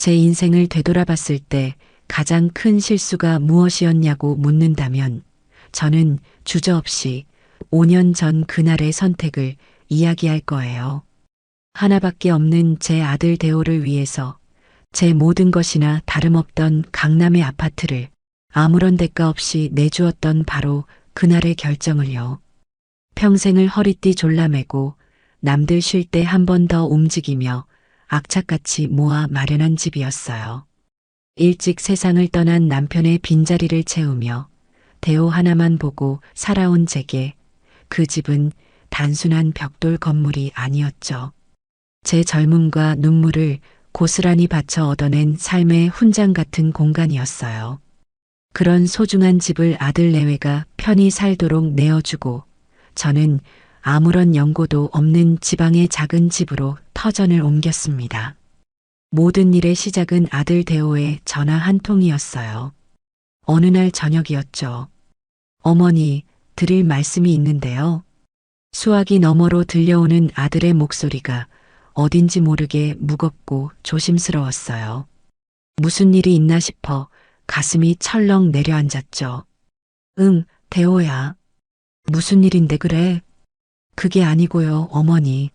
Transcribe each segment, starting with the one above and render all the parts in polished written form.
제 인생을 되돌아봤을 때 가장 큰 실수가 무엇이었냐고 묻는다면 저는 주저없이 5년 전 그날의 선택을 이야기할 거예요. 하나밖에 없는 제 아들 대호를 위해서 제 모든 것이나 다름없던 강남의 아파트를 아무런 대가 없이 내주었던 바로 그날의 결정을요. 평생을 허리띠 졸라매고 남들 쉴 때 한 번 더 움직이며 악착같이 모아 마련한 집이었어요. 일찍 세상을 떠난 남편의 빈자리를 채우며 대호 하나만 보고 살아온 제게 그 집은 단순한 벽돌 건물이 아니었죠. 제 젊음과 눈물을 고스란히 바쳐 얻어낸 삶의 훈장 같은 공간이었어요. 그런 소중한 집을 아들 내외가 편히 살도록 내어주고 저는 아무런 연고도 없는 지방의 작은 집으로 터전을 옮겼습니다. 모든 일의 시작은 아들 대호의 전화 한 통이었어요. 어느 날 저녁이었죠. 어머니, 드릴 말씀이 있는데요. 수화기 너머로 들려오는 아들의 목소리가 어딘지 모르게 무겁고 조심스러웠어요. 무슨 일이 있나 싶어 가슴이 철렁 내려앉았죠. 응, 대호야. 무슨 일인데 그래? 그게 아니고요, 어머니.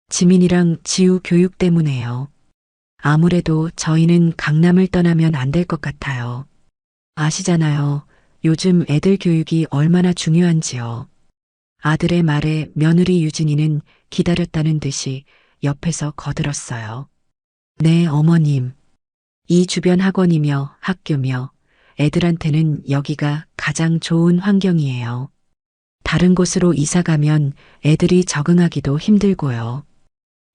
지민이랑 지우 교육 때문에요. 아무래도 저희는 강남을 떠나면 안 될 것 같아요. 아시잖아요. 요즘 애들 교육이 얼마나 중요한지요. 아들의 말에 며느리 유진이는 기다렸다는 듯이 옆에서 거들었어요. 네, 어머님. 이 주변 학원이며 학교며 애들한테는 여기가 가장 좋은 환경이에요. 다른 곳으로 이사 가면 애들이 적응하기도 힘들고요.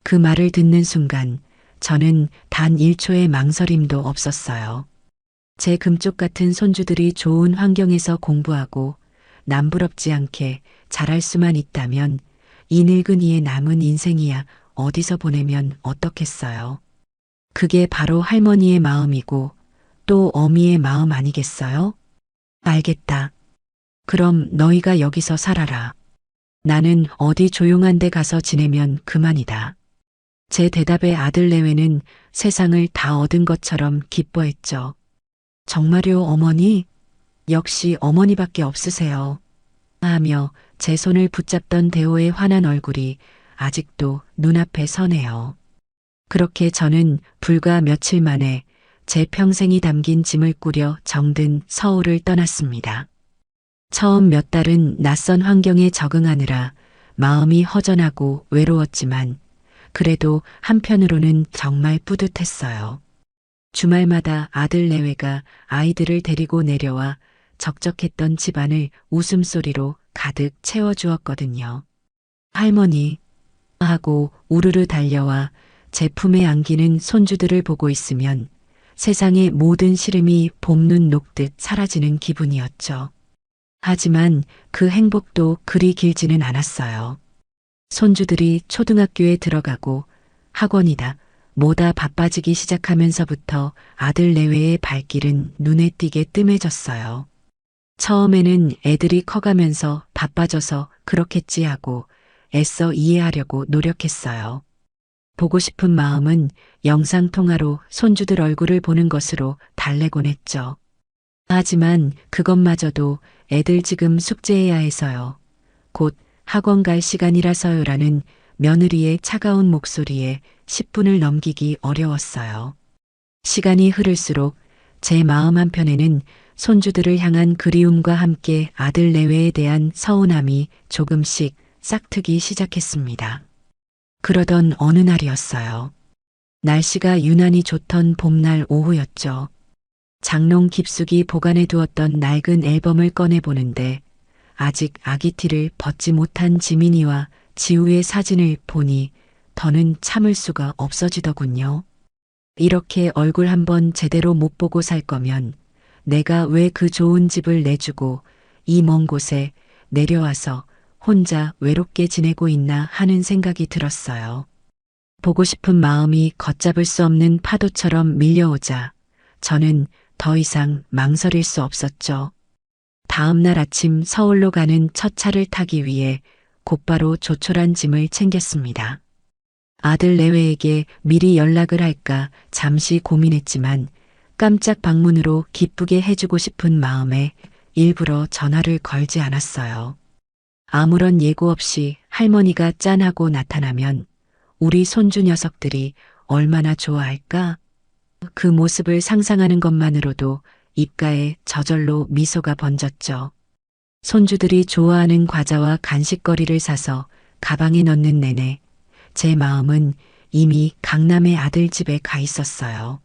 그 말을 듣는 순간 저는 단 1초의 망설임도 없었어요. 제 금쪽 같은 손주들이 좋은 환경에서 공부하고 남부럽지 않게 잘할 수만 있다면 이 늙은이의 남은 인생이야 어디서 보내면 어떻겠어요. 그게 바로 할머니의 마음이고 또 어미의 마음 아니겠어요? 알겠다. 그럼 너희가 여기서 살아라. 나는 어디 조용한 데 가서 지내면 그만이다. 제 대답에 아들 내외는 세상을 다 얻은 것처럼 기뻐했죠. 정말요, 어머니? 역시 어머니밖에 없으세요. 하며 제 손을 붙잡던 대호의 환한 얼굴이 아직도 눈앞에 서네요. 그렇게 저는 불과 며칠 만에 제 평생이 담긴 짐을 꾸려 정든 서울을 떠났습니다. 처음 몇 달은 낯선 환경에 적응하느라 마음이 허전하고 외로웠지만 그래도 한편으로는 정말 뿌듯했어요. 주말마다 아들 내외가 아이들을 데리고 내려와 적적했던 집안을 웃음소리로 가득 채워주었거든요. 할머니 하고 우르르 달려와 제 품에 안기는 손주들을 보고 있으면 세상의 모든 시름이 봄눈 녹듯 사라지는 기분이었죠. 하지만 그 행복도 그리 길지는 않았어요. 손주들이 초등학교에 들어가고 학원이다 뭐다 바빠지기 시작하면서부터 아들 내외의 발길은 눈에 띄게 뜸해졌어요. 처음에는 애들이 커가면서 바빠져서 그렇겠지 하고 애써 이해하려고 노력했어요. 보고 싶은 마음은 영상통화로 손주들 얼굴을 보는 것으로 달래곤 했죠. 하지만 그것마저도 애들 지금 숙제해야 해서요. 곧 학원 갈 시간이라서요라는 며느리의 차가운 목소리에 10분을 넘기기 어려웠어요. 시간이 흐를수록 제 마음 한편에는 손주들을 향한 그리움과 함께 아들 내외에 대한 서운함이 조금씩 싹트기 시작했습니다. 그러던 어느 날이었어요. 날씨가 유난히 좋던 봄날 오후였죠. 장롱 깊숙이 보관해 두었던 낡은 앨범을 꺼내보는데 아직 아기티를 벗지 못한 지민이와 지우의 사진을 보니 더는 참을 수가 없어지더군요. 이렇게 얼굴 한번 제대로 못 보고 살 거면 내가 왜 그 좋은 집을 내주고 이 먼 곳에 내려와서 혼자 외롭게 지내고 있나 하는 생각이 들었어요. 보고 싶은 마음이 걷잡을 수 없는 파도처럼 밀려오자 저는 더 이상 망설일 수 없었죠. 다음 날 아침 서울로 가는 첫 차를 타기 위해 곧바로 조촐한 짐을 챙겼습니다. 아들 내외에게 미리 연락을 할까 잠시 고민했지만 깜짝 방문으로 기쁘게 해주고 싶은 마음에 일부러 전화를 걸지 않았어요. 아무런 예고 없이 할머니가 짠하고 나타나면 우리 손주 녀석들이 얼마나 좋아할까? 그 모습을 상상하는 것만으로도 입가에 저절로 미소가 번졌죠. 손주들이 좋아하는 과자와 간식거리를 사서 가방에 넣는 내내 제 마음은 이미 강남의 아들 집에 가 있었어요.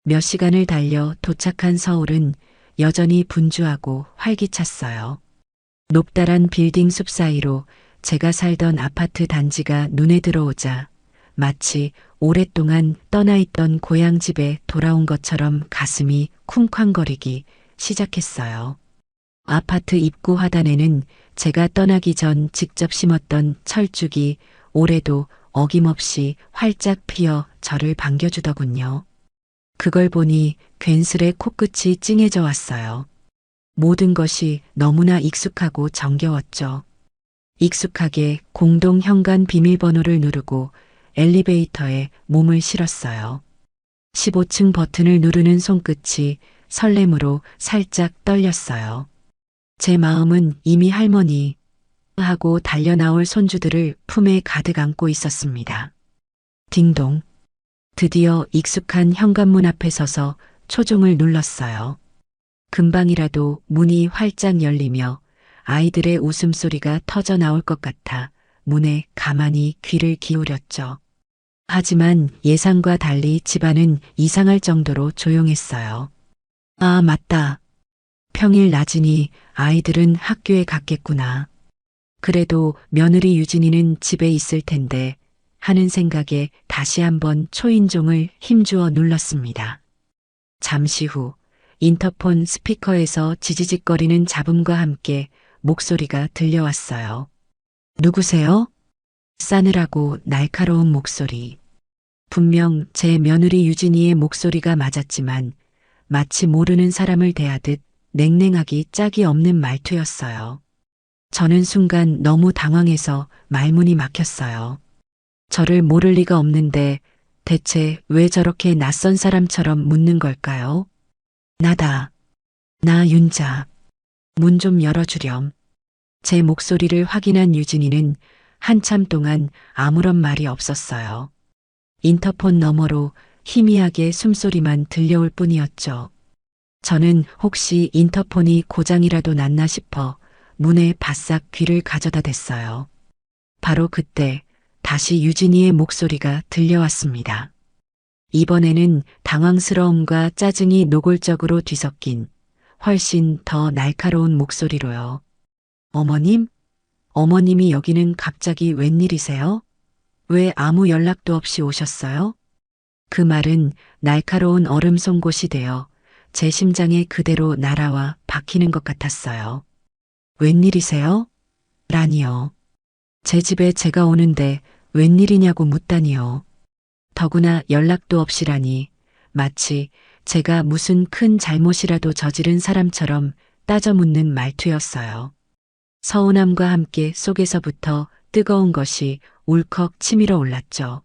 몇 시간을 달려 도착한 서울은 여전히 분주하고 활기찼어요. 높다란 빌딩 숲 사이로 제가 살던 아파트 단지가 눈에 들어오자 마치 오랫동안 떠나있던 고향 집에 돌아온 것처럼 가슴이 쿵쾅거리기 시작했어요. 아파트 입구 화단에는 제가 떠나기 전 직접 심었던 철쭉이 올해도 어김없이 활짝 피어 저를 반겨주더군요. 그걸 보니 괜스레 코끝이 찡해져 왔어요. 모든 것이 너무나 익숙하고 정겨웠죠. 익숙하게 공동 현관 비밀번호를 누르고 엘리베이터에 몸을 실었어요. 15층 버튼을 누르는 손끝이 설렘으로 살짝 떨렸어요. 제 마음은 이미 할머니 하고 달려나올 손주들을 품에 가득 안고 있었습니다. 딩동. 드디어 익숙한 현관문 앞에 서서 초종을 눌렀어요. 금방이라도 문이 활짝 열리며 아이들의 웃음소리가 터져 나올 것 같아 문에 가만히 귀를 기울였죠. 하지만 예상과 달리 집안은 이상할 정도로 조용했어요. 아, 맞다. 평일 낮이니 아이들은 학교에 갔겠구나. 그래도 며느리 유진이는 집에 있을 텐데 하는 생각에 다시 한번 초인종을 힘주어 눌렀습니다. 잠시 후 인터폰 스피커에서 지지직거리는 잡음과 함께 목소리가 들려왔어요. 누구세요? 싸늘하고 날카로운 목소리. 분명 제 며느리 유진이의 목소리가 맞았지만 마치 모르는 사람을 대하듯 냉랭하기 짝이 없는 말투였어요. 저는 순간 너무 당황해서 말문이 막혔어요. 저를 모를 리가 없는데 대체 왜 저렇게 낯선 사람처럼 묻는 걸까요? 나다. 나 윤자. 문 좀 열어주렴. 제 목소리를 확인한 유진이는 한참 동안 아무런 말이 없었어요. 인터폰 너머로 희미하게 숨소리만 들려올 뿐이었죠. 저는 혹시 인터폰이 고장이라도 났나 싶어 문에 바싹 귀를 가져다 댔어요. 바로 그때 다시 유진이의 목소리가 들려왔습니다. 이번에는 당황스러움과 짜증이 노골적으로 뒤섞인 훨씬 더 날카로운 목소리로요. 어머님? 어머님이 여기는 갑자기 웬일이세요? 왜 아무 연락도 없이 오셨어요? 그 말은 날카로운 얼음 송곳이 되어 제 심장에 그대로 날아와 박히는 것 같았어요. 웬일이세요? 라니요. 제 집에 제가 오는데 웬일이냐고 묻다니요. 더구나 연락도 없이라니 마치 제가 무슨 큰 잘못이라도 저지른 사람처럼 따져 묻는 말투였어요. 서운함과 함께 속에서부터 뜨거운 것이 울컥 치밀어 올랐죠.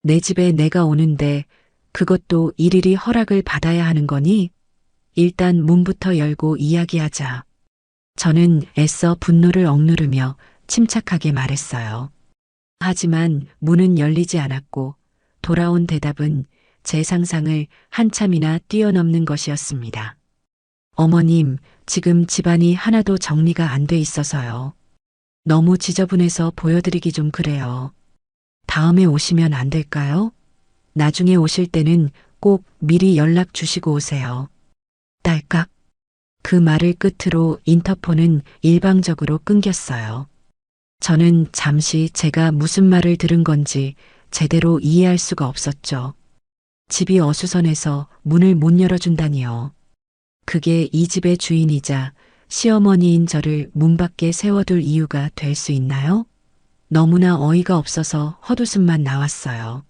내 집에 내가 오는데 그것도 일일이 허락을 받아야 하는 거니? 일단 문부터 열고 이야기하자. 저는 애써 분노를 억누르며 침착하게 말했어요. 하지만 문은 열리지 않았고 돌아온 대답은 제 상상을 한참이나 뛰어넘는 것이었습니다. 어머님, 지금 집안이 하나도 정리가 안 돼 있어서요. 너무 지저분해서 보여드리기 좀 그래요. 다음에 오시면 안 될까요? 나중에 오실 때는 꼭 미리 연락 주시고 오세요. 딸깍. 그 말을 끝으로 인터폰은 일방적으로 끊겼어요. 저는 잠시 제가 무슨 말을 들은 건지 제대로 이해할 수가 없었죠. 집이 어수선해서 문을 못 열어준다니요. 그게 이 집의 주인이자 시어머니인 저를 문 밖에 세워둘 이유가 될 수 있나요? 너무나 어이가 없어서 헛웃음만 나왔어요.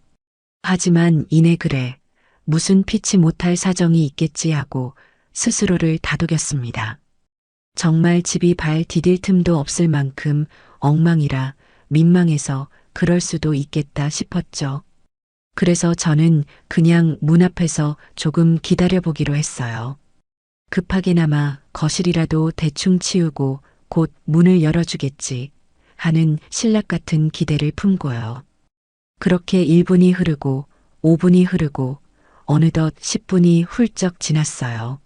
하지만 이내 그래 무슨 피치 못할 사정이 있겠지 하고 스스로를 다독였습니다. 정말 집이 발 디딜 틈도 없을 만큼 엉망이라 민망해서 그럴 수도 있겠다 싶었죠. 그래서 저는 그냥 문 앞에서 조금 기다려보기로 했어요. 급하게나마 거실이라도 대충 치우고 곧 문을 열어주겠지 하는 신락 같은 기대를 품고요. 그렇게 1분이 흐르고 5분이 흐르고 어느덧 10분이 훌쩍 지났어요.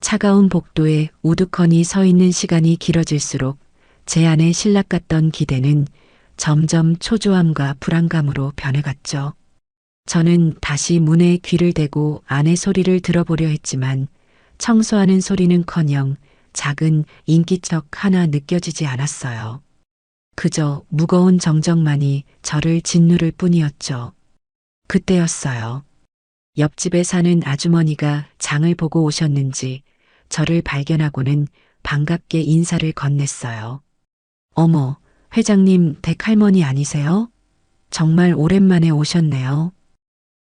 차가운 복도에 우두커니 서 있는 시간이 길어질수록 제 안에 신락 같던 기대는 점점 초조함과 불안감으로 변해갔죠. 저는 다시 문에 귀를 대고 안의 소리를 들어보려 했지만 청소하는 소리는커녕 작은 인기척 하나 느껴지지 않았어요. 그저 무거운 정적만이 저를 짓누를 뿐이었죠. 그때였어요. 옆집에 사는 아주머니가 장을 보고 오셨는지 저를 발견하고는 반갑게 인사를 건넸어요. 어머, 회장님 댁 할머니 아니세요? 정말 오랜만에 오셨네요.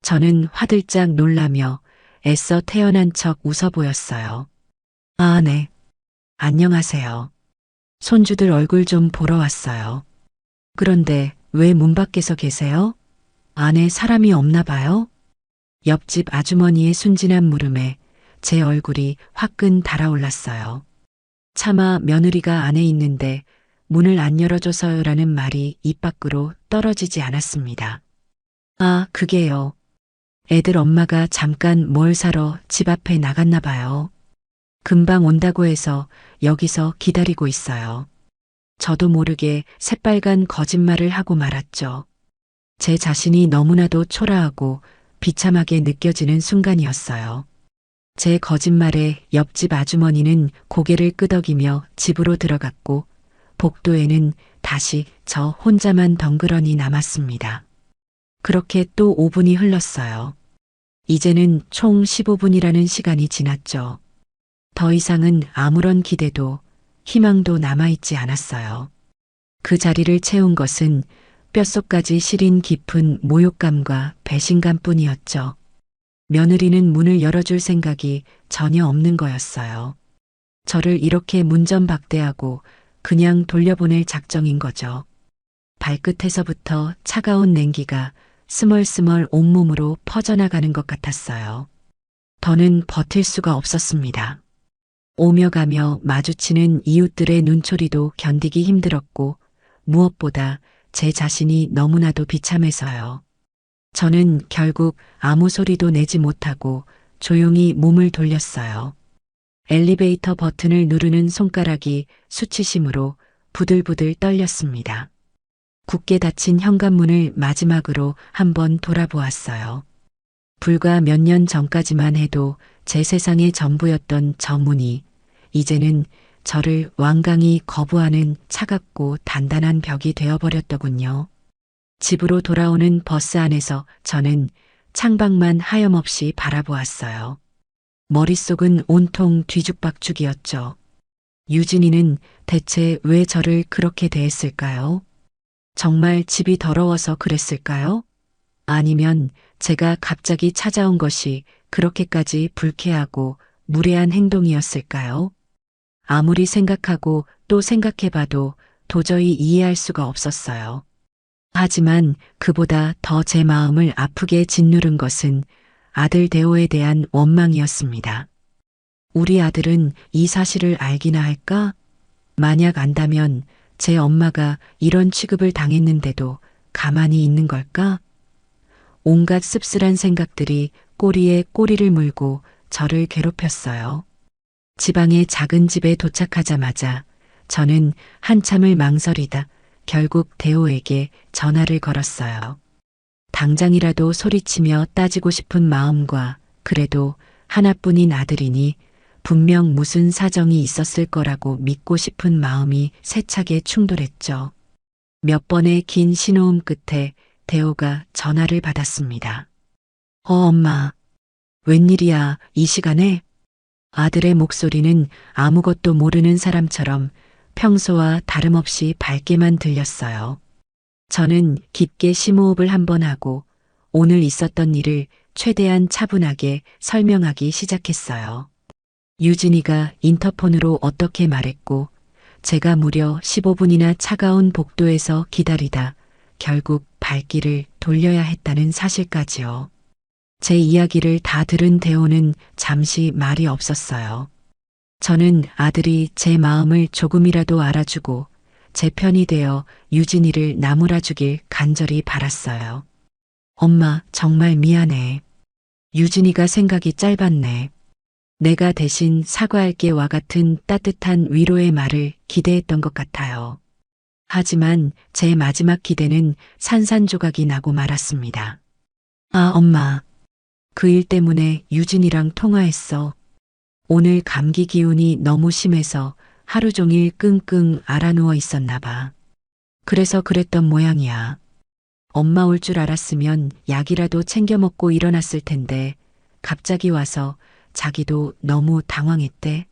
저는 화들짝 놀라며 애써 태어난 척 웃어 보였어요. 아, 네. 안녕하세요. 손주들 얼굴 좀 보러 왔어요. 그런데 왜 문 밖에서 계세요? 안에 사람이 없나 봐요? 옆집 아주머니의 순진한 물음에 제 얼굴이 화끈 달아올랐어요. 차마 며느리가 안에 있는데 문을 안 열어줘서요라는 말이 입 밖으로 떨어지지 않았습니다. 아, 그게요. 애들 엄마가 잠깐 뭘 사러 집 앞에 나갔나 봐요. 금방 온다고 해서 여기서 기다리고 있어요. 저도 모르게 새빨간 거짓말을 하고 말았죠. 제 자신이 너무나도 초라하고 비참하게 느껴지는 순간이었어요. 제 거짓말에 옆집 아주머니는 고개를 끄덕이며 집으로 들어갔고 복도에는 다시 저 혼자만 덩그러니 남았습니다. 그렇게 또 5분이 흘렀어요. 이제는 총 15분이라는 시간이 지났죠. 더 이상은 아무런 기대도 희망도 남아있지 않았어요. 그 자리를 채운 것은 뼛속까지 시린 깊은 모욕감과 배신감 뿐이었죠. 며느리는 문을 열어줄 생각이 전혀 없는 거였어요. 저를 이렇게 문전박대하고 그냥 돌려보낼 작정인 거죠. 발끝에서부터 차가운 냉기가 스멀스멀 온몸으로 퍼져나가는 것 같았어요. 더는 버틸 수가 없었습니다. 오며 가며 마주치는 이웃들의 눈초리도 견디기 힘들었고 무엇보다 제 자신이 너무나도 비참해서요. 저는 결국 아무 소리도 내지 못하고 조용히 몸을 돌렸어요. 엘리베이터 버튼을 누르는 손가락이 수치심으로 부들부들 떨렸습니다. 굳게 닫힌 현관문을 마지막으로 한번 돌아보았어요. 불과 몇 년 전까지만 해도 제 세상의 전부였던 저 문이 이제는 저를 완강히 거부하는 차갑고 단단한 벽이 되어버렸더군요. 집으로 돌아오는 버스 안에서 저는 창밖만 하염없이 바라보았어요. 머릿속은 온통 뒤죽박죽이었죠. 유진이는 대체 왜 저를 그렇게 대했을까요? 정말 집이 더러워서 그랬을까요? 아니면 제가 갑자기 찾아온 것이 그렇게까지 불쾌하고 무례한 행동이었을까요? 아무리 생각하고 또 생각해봐도 도저히 이해할 수가 없었어요. 하지만 그보다 더 제 마음을 아프게 짓누른 것은 아들 대호에 대한 원망이었습니다. 우리 아들은 이 사실을 알기나 할까? 만약 안다면 제 엄마가 이런 취급을 당했는데도 가만히 있는 걸까? 온갖 씁쓸한 생각들이 꼬리에 꼬리를 물고 저를 괴롭혔어요. 지방의 작은 집에 도착하자마자 저는 한참을 망설이다 결국 대호에게 전화를 걸었어요. 당장이라도 소리치며 따지고 싶은 마음과 그래도 하나뿐인 아들이니 분명 무슨 사정이 있었을 거라고 믿고 싶은 마음이 세차게 충돌했죠. 몇 번의 긴 신호음 끝에 대호가 전화를 받았습니다. 엄마. 웬일이야, 이 시간에? 아들의 목소리는 아무것도 모르는 사람처럼 평소와 다름없이 밝게만 들렸어요. 저는 깊게 심호흡을 한번 하고 오늘 있었던 일을 최대한 차분하게 설명하기 시작했어요. 유진이가 인터폰으로 어떻게 말했고 제가 무려 15분이나 차가운 복도에서 기다리다 결국 발길을 돌려야 했다는 사실까지요. 제 이야기를 다 들은 대호는 잠시 말이 없었어요. 저는 아들이 제 마음을 조금이라도 알아주고 제 편이 되어 유진이를 나무라주길 간절히 바랐어요. 엄마, 정말 미안해. 유진이가 생각이 짧았네. 내가 대신 사과할게와 같은 따뜻한 위로의 말을 기대했던 것 같아요. 하지만 제 마지막 기대는 산산조각이 나고 말았습니다. 아, 엄마. 그 일 때문에 유진이랑 통화했어. 오늘 감기 기운이 너무 심해서 하루 종일 끙끙 앓아누워 있었나 봐. 그래서 그랬던 모양이야. 엄마 올 줄 알았으면 약이라도 챙겨 먹고 일어났을 텐데 갑자기 와서 자기도 너무 당황했대.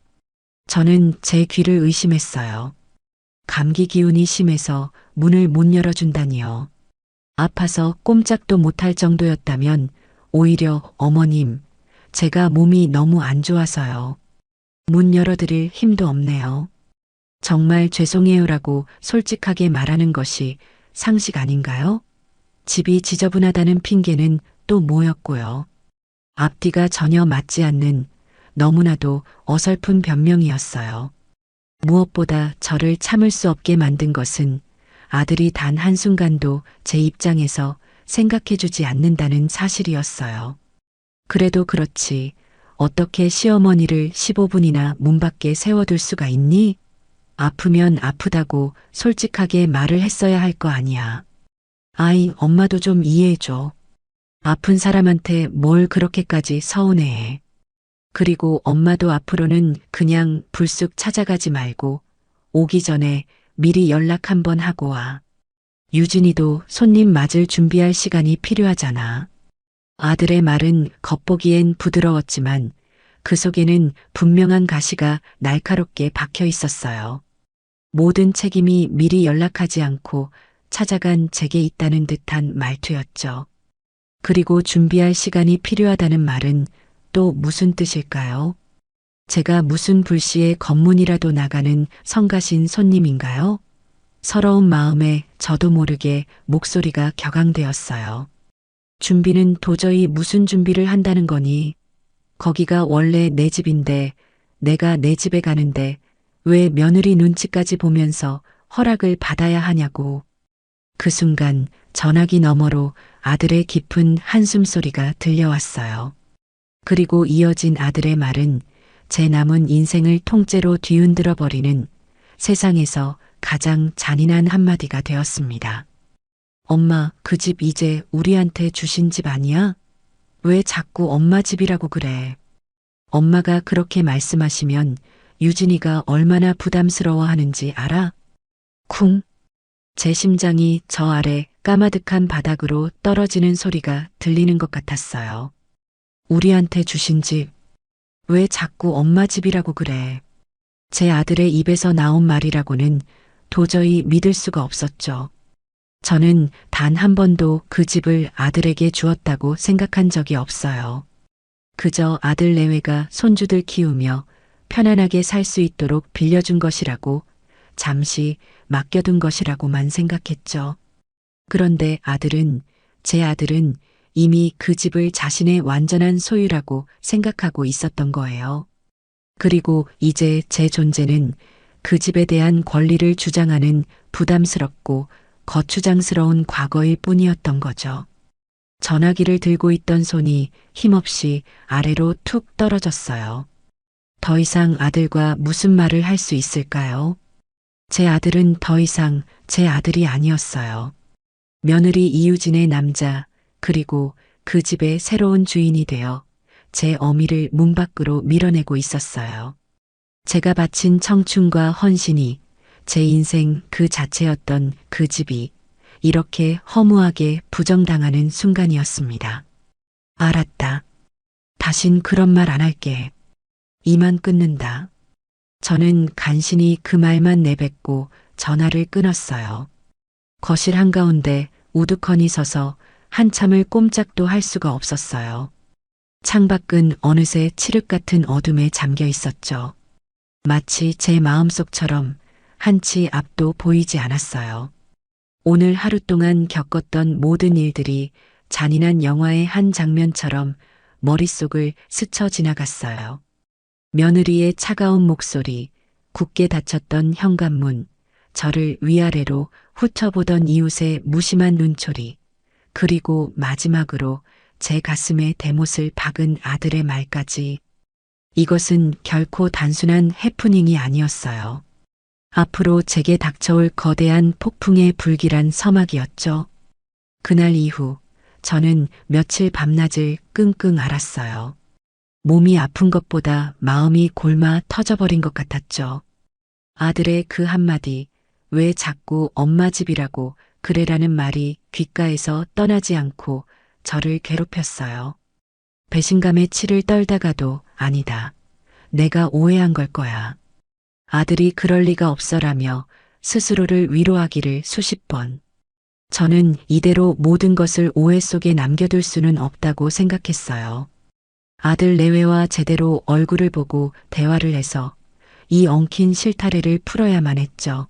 저는 제 귀를 의심했어요. 감기 기운이 심해서 문을 못 열어준다니요. 아파서 꼼짝도 못할 정도였다면 오히려 어머님, 제가 몸이 너무 안 좋아서요. 문 열어드릴 힘도 없네요. 정말 죄송해요라고 솔직하게 말하는 것이 상식 아닌가요? 집이 지저분하다는 핑계는 또 뭐였고요. 앞뒤가 전혀 맞지 않는 너무나도 어설픈 변명이었어요. 무엇보다 저를 참을 수 없게 만든 것은 아들이 단 한순간도 제 입장에서 생각해주지 않는다는 사실이었어요. 그래도 그렇지 어떻게 시어머니를 15분이나 문 밖에 세워둘 수가 있니? 아프면 아프다고 솔직하게 말을 했어야 할 거 아니야. 아이, 엄마도 좀 이해해줘. 아픈 사람한테 뭘 그렇게까지 서운해해. 그리고 엄마도 앞으로는 그냥 불쑥 찾아가지 말고 오기 전에 미리 연락 한번 하고 와. 유진이도 손님 맞을 준비할 시간이 필요하잖아. 아들의 말은 겉보기엔 부드러웠지만 그 속에는 분명한 가시가 날카롭게 박혀 있었어요. 모든 책임이 미리 연락하지 않고 찾아간 제게 있다는 듯한 말투였죠. 그리고 준비할 시간이 필요하다는 말은 또 무슨 뜻일까요? 제가 무슨 불시에 검문이라도 나가는 성가신 손님인가요? 서러운 마음에 저도 모르게 목소리가 격앙되었어요. 준비는 도저히 무슨 준비를 한다는 거니? 거기가 원래 내 집인데 내가 내 집에 가는데 왜 며느리 눈치까지 보면서 허락을 받아야 하냐고. 그 순간 전화기 너머로 아들의 깊은 한숨소리가 들려왔어요. 그리고 이어진 아들의 말은 제 남은 인생을 통째로 뒤흔들어 버리는 세상에서 가장 잔인한 한마디가 되었습니다. 엄마, 그 집 이제 우리한테 주신 집 아니야? 왜 자꾸 엄마 집이라고 그래? 엄마가 그렇게 말씀하시면 유진이가 얼마나 부담스러워하는지 알아? 쿵. 제 심장이 저 아래 까마득한 바닥으로 떨어지는 소리가 들리는 것 같았어요. 우리한테 주신 집. 왜 자꾸 엄마 집이라고 그래? 제 아들의 입에서 나온 말이라고는 도저히 믿을 수가 없었죠. 저는 단 한 번도 그 집을 아들에게 주었다고 생각한 적이 없어요. 그저 아들 내외가 손주들 키우며 편안하게 살 수 있도록 빌려준 것이라고, 잠시 맡겨둔 것이라고만 생각했죠. 그런데 제 아들은 이미 그 집을 자신의 완전한 소유라고 생각하고 있었던 거예요. 그리고 이제 제 존재는 그 집에 대한 권리를 주장하는 부담스럽고 거추장스러운 과거일 뿐이었던 거죠. 전화기를 들고 있던 손이 힘없이 아래로 툭 떨어졌어요. 더 이상 아들과 무슨 말을 할 수 있을까요? 제 아들은 더 이상 제 아들이 아니었어요. 며느리 이유진의 남자, 그리고 그 집의 새로운 주인이 되어 제 어미를 문 밖으로 밀어내고 있었어요. 제가 바친 청춘과 헌신이, 제 인생 그 자체였던 그 집이 이렇게 허무하게 부정당하는 순간이었습니다. 알았다. 다신 그런 말 안 할게. 이만 끊는다. 저는 간신히 그 말만 내뱉고 전화를 끊었어요. 거실 한가운데 우두커니 서서 한참을 꼼짝도 할 수가 없었어요. 창밖은 어느새 칠흑 같은 어둠에 잠겨 있었죠. 마치 제 마음속처럼 한치 앞도 보이지 않았어요. 오늘 하루 동안 겪었던 모든 일들이 잔인한 영화의 한 장면처럼 머릿속을 스쳐 지나갔어요. 며느리의 차가운 목소리, 굳게 닫혔던 현관문, 저를 위아래로 훑어보던 이웃의 무심한 눈초리, 그리고 마지막으로 제 가슴에 대못을 박은 아들의 말까지. 이것은 결코 단순한 해프닝이 아니었어요. 앞으로 제게 닥쳐올 거대한 폭풍의 불길한 서막이었죠. 그날 이후 저는 며칠 밤낮을 끙끙 앓았어요. 몸이 아픈 것보다 마음이 골마 터져버린 것 같았죠. 아들의 그 한마디, 왜 자꾸 엄마 집이라고 그래라는 말이 귓가에서 떠나지 않고 저를 괴롭혔어요. 배신감에 치를 떨다가도 아니다. 내가 오해한 걸 거야. 아들이 그럴 리가 없어라며 스스로를 위로하기를 수십 번. 저는 이대로 모든 것을 오해 속에 남겨둘 수는 없다고 생각했어요. 아들 내외와 제대로 얼굴을 보고 대화를 해서 이 엉킨 실타래를 풀어야만 했죠.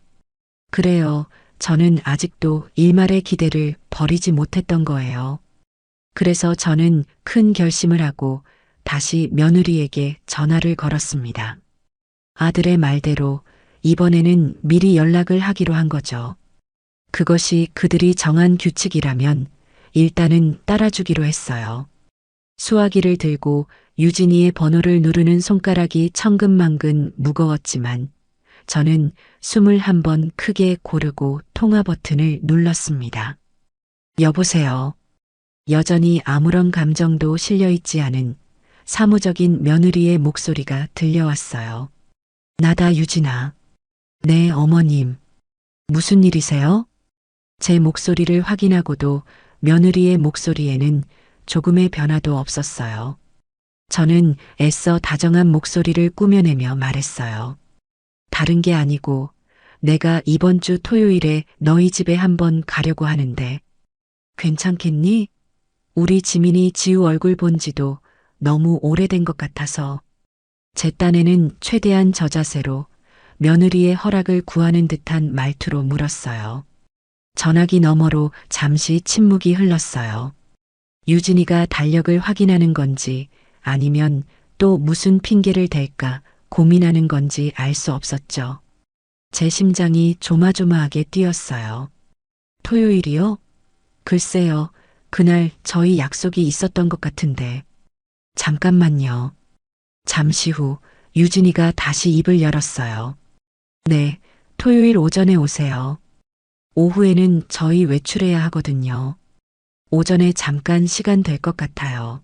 그래요. 저는 아직도 일말의 기대를 버리지 못했던 거예요. 그래서 저는 큰 결심을 하고 다시 며느리에게 전화를 걸었습니다. 아들의 말대로 이번에는 미리 연락을 하기로 한 거죠. 그것이 그들이 정한 규칙이라면 일단은 따라주기로 했어요. 수화기를 들고 유진이의 번호를 누르는 손가락이 천근만근 무거웠지만 저는 숨을 한 번 크게 고르고 통화 버튼을 눌렀습니다. 여보세요. 여전히 아무런 감정도 실려 있지 않은 사무적인 며느리의 목소리가 들려왔어요. 나다 유진아. 네, 어머님. 무슨 일이세요? 제 목소리를 확인하고도 며느리의 목소리에는 조금의 변화도 없었어요. 저는 애써 다정한 목소리를 꾸며내며 말했어요. 다른 게 아니고 내가 이번 주 토요일에 너희 집에 한번 가려고 하는데 괜찮겠니? 우리 지민이 지우 얼굴 본 지도 너무 오래된 것 같아서. 제 딴에는 최대한 저자세로 며느리의 허락을 구하는 듯한 말투로 물었어요. 전화기 너머로 잠시 침묵이 흘렀어요. 유진이가 달력을 확인하는 건지 아니면 또 무슨 핑계를 댈까 고민하는 건지 알 수 없었죠. 제 심장이 조마조마하게 뛰었어요. 토요일이요? 글쎄요. 그날 저희 약속이 있었던 것 같은데. 잠깐만요. 잠시 후 유진이가 다시 입을 열었어요. 네, 토요일 오전에 오세요. 오후에는 저희 외출해야 하거든요. 오전에 잠깐 시간 될 것 같아요.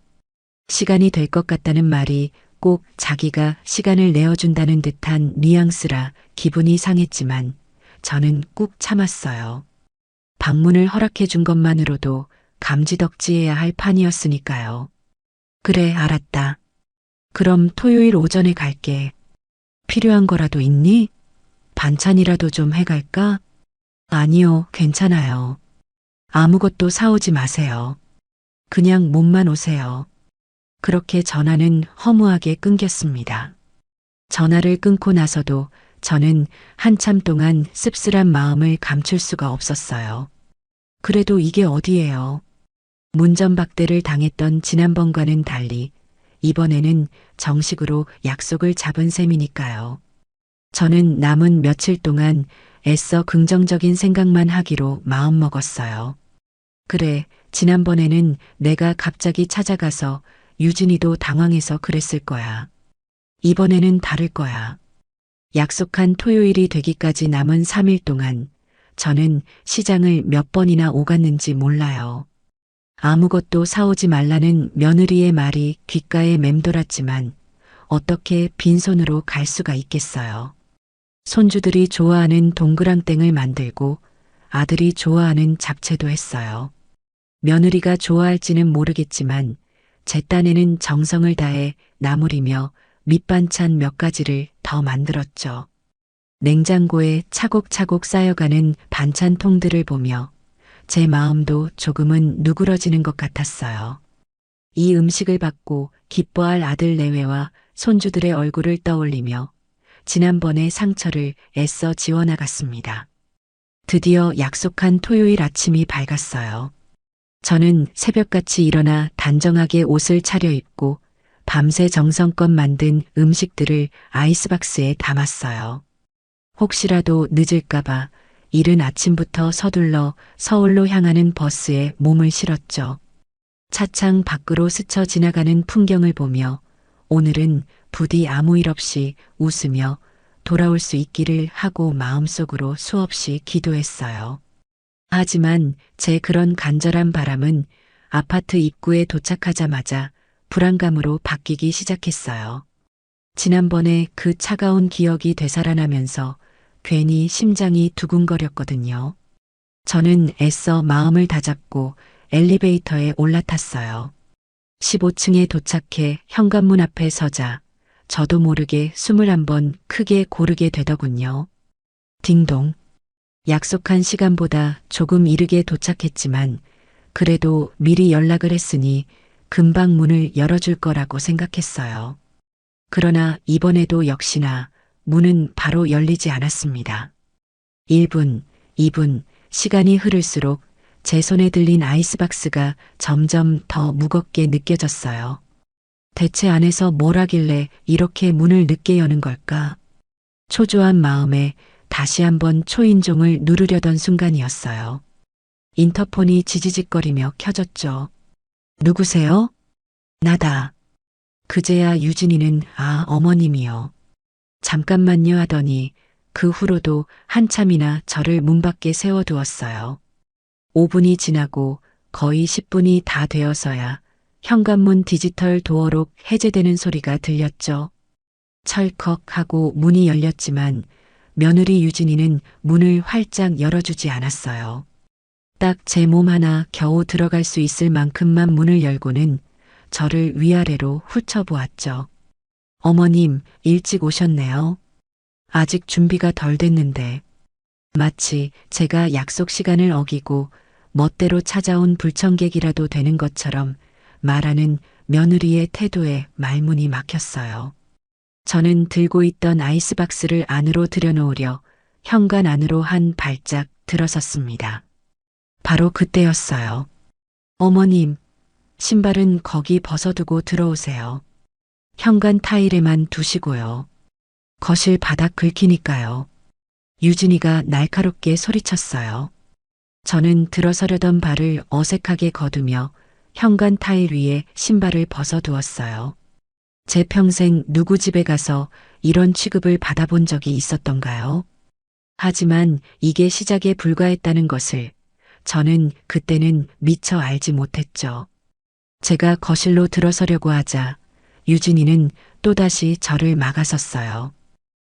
시간이 될 것 같다는 말이 꼭 자기가 시간을 내어준다는 듯한 뉘앙스라 기분이 상했지만 저는 꾹 참았어요. 방문을 허락해 준 것만으로도 감지덕지해야 할 판이었으니까요. 그래, 알았다. 그럼 토요일 오전에 갈게. 필요한 거라도 있니? 반찬이라도 좀 해갈까? 아니요, 괜찮아요. 아무것도 사오지 마세요. 그냥 몸만 오세요. 그렇게 전화는 허무하게 끊겼습니다. 전화를 끊고 나서도 저는 한참 동안 씁쓸한 마음을 감출 수가 없었어요. 그래도 이게 어디예요? 문전박대를 당했던 지난번과는 달리 이번에는 정식으로 약속을 잡은 셈이니까요. 저는 남은 며칠 동안 애써 긍정적인 생각만 하기로 마음먹었어요. 그래, 지난번에는 내가 갑자기 찾아가서 유진이도 당황해서 그랬을 거야. 이번에는 다를 거야. 약속한 토요일이 되기까지 남은 3일 동안 저는 시장을 몇 번이나 오갔는지 몰라요. 아무것도 사오지 말라는 며느리의 말이 귓가에 맴돌았지만 어떻게 빈손으로 갈 수가 있겠어요. 손주들이 좋아하는 동그랑땡을 만들고 아들이 좋아하는 잡채도 했어요. 며느리가 좋아할지는 모르겠지만 제 딴에는 정성을 다해 나무리며 밑반찬 몇 가지를 더 만들었죠. 냉장고에 차곡차곡 쌓여가는 반찬통들을 보며 제 마음도 조금은 누그러지는 것 같았어요. 이 음식을 받고 기뻐할 아들 내외와 손주들의 얼굴을 떠올리며 지난번의 상처를 애써 지워나갔습니다. 드디어 약속한 토요일 아침이 밝았어요. 저는 새벽같이 일어나 단정하게 옷을 차려입고 밤새 정성껏 만든 음식들을 아이스박스에 담았어요. 혹시라도 늦을까봐 이른 아침부터 서둘러 서울로 향하는 버스에 몸을 실었죠. 차창 밖으로 스쳐 지나가는 풍경을 보며 오늘은 부디 아무 일 없이 웃으며 돌아올 수 있기를 하고 마음속으로 수없이 기도했어요. 하지만 제 그런 간절한 바람은 아파트 입구에 도착하자마자 불안감으로 바뀌기 시작했어요. 지난번에 그 차가운 기억이 되살아나면서 괜히 심장이 두근거렸거든요. 저는 애써 마음을 다잡고 엘리베이터에 올라탔어요. 15층에 도착해 현관문 앞에 서자 저도 모르게 숨을 한번 크게 고르게 되더군요. 딩동. 약속한 시간보다 조금 이르게 도착했지만 그래도 미리 연락을 했으니 금방 문을 열어줄 거라고 생각했어요. 그러나 이번에도 역시나 문은 바로 열리지 않았습니다. 1분, 2분, 시간이 흐를수록 제 손에 들린 아이스박스가 점점 더 무겁게 느껴졌어요. 대체 안에서 뭘 하길래 이렇게 문을 늦게 여는 걸까? 초조한 마음에 다시 한번 초인종을 누르려던 순간이었어요. 인터폰이 지지직거리며 켜졌죠. 누구세요? 나다. 그제야 유진이는 어머님이요. 잠깐만요 하더니 그 후로도 한참이나 저를 문 밖에 세워두었어요. 5분이 지나고 거의 10분이 다 되어서야 현관문 디지털 도어록 해제되는 소리가 들렸죠. 철컥 하고 문이 열렸지만 며느리 유진이는 문을 활짝 열어주지 않았어요. 딱 제 몸 하나 겨우 들어갈 수 있을 만큼만 문을 열고는 저를 위아래로 훑어보았죠. 어머님, 일찍 오셨네요. 아직 준비가 덜 됐는데. 마치 제가 약속 시간을 어기고 멋대로 찾아온 불청객이라도 되는 것처럼 말하는 며느리의 태도에 말문이 막혔어요. 저는 들고 있던 아이스박스를 안으로 들여놓으려 현관 안으로 한 발짝 들어섰습니다. 바로 그때였어요. 어머님, 신발은 거기 벗어두고 들어오세요. 현관 타일에만 두시고요. 거실 바닥 긁히니까요. 유진이가 날카롭게 소리쳤어요. 저는 들어서려던 발을 어색하게 거두며 현관 타일 위에 신발을 벗어두었어요. 제 평생 누구 집에 가서 이런 취급을 받아본 적이 있었던가요? 하지만 이게 시작에 불과했다는 것을 저는 그때는 미처 알지 못했죠. 제가 거실로 들어서려고 하자 유진이는 또다시 저를 막아섰어요.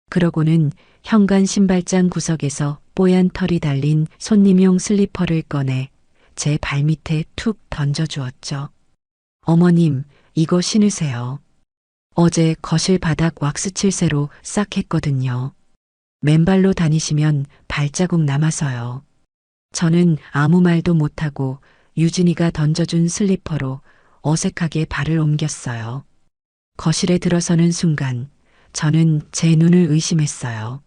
그러고는 현관 신발장 구석에서 뽀얀 털이 달린 손님용 슬리퍼를 꺼내 제 발밑에 툭 던져주었죠. 어머님, 이거 신으세요. 어제 거실 바닥 왁스칠새로 싹 했거든요. 맨발로 다니시면 발자국 남아서요. 저는 아무 말도 못하고 유진이가 던져준 슬리퍼로 어색하게 발을 옮겼어요. 거실에 들어서는 순간 저는 제 눈을 의심했어요.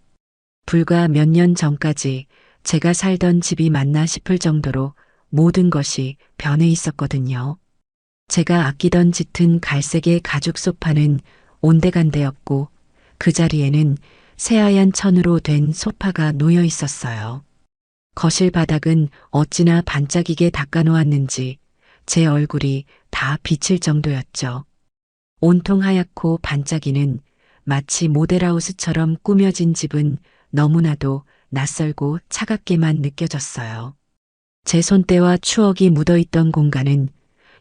불과 몇 년 전까지 제가 살던 집이 맞나 싶을 정도로 모든 것이 변해 있었거든요. 제가 아끼던 짙은 갈색의 가죽 소파는 온데간데였고 그 자리에는 새하얀 천으로 된 소파가 놓여 있었어요. 거실 바닥은 어찌나 반짝이게 닦아놓았는지 제 얼굴이 다 비칠 정도였죠. 온통 하얗고 반짝이는 마치 모델하우스처럼 꾸며진 집은 너무나도 낯설고 차갑게만 느껴졌어요. 제 손때와 추억이 묻어있던 공간은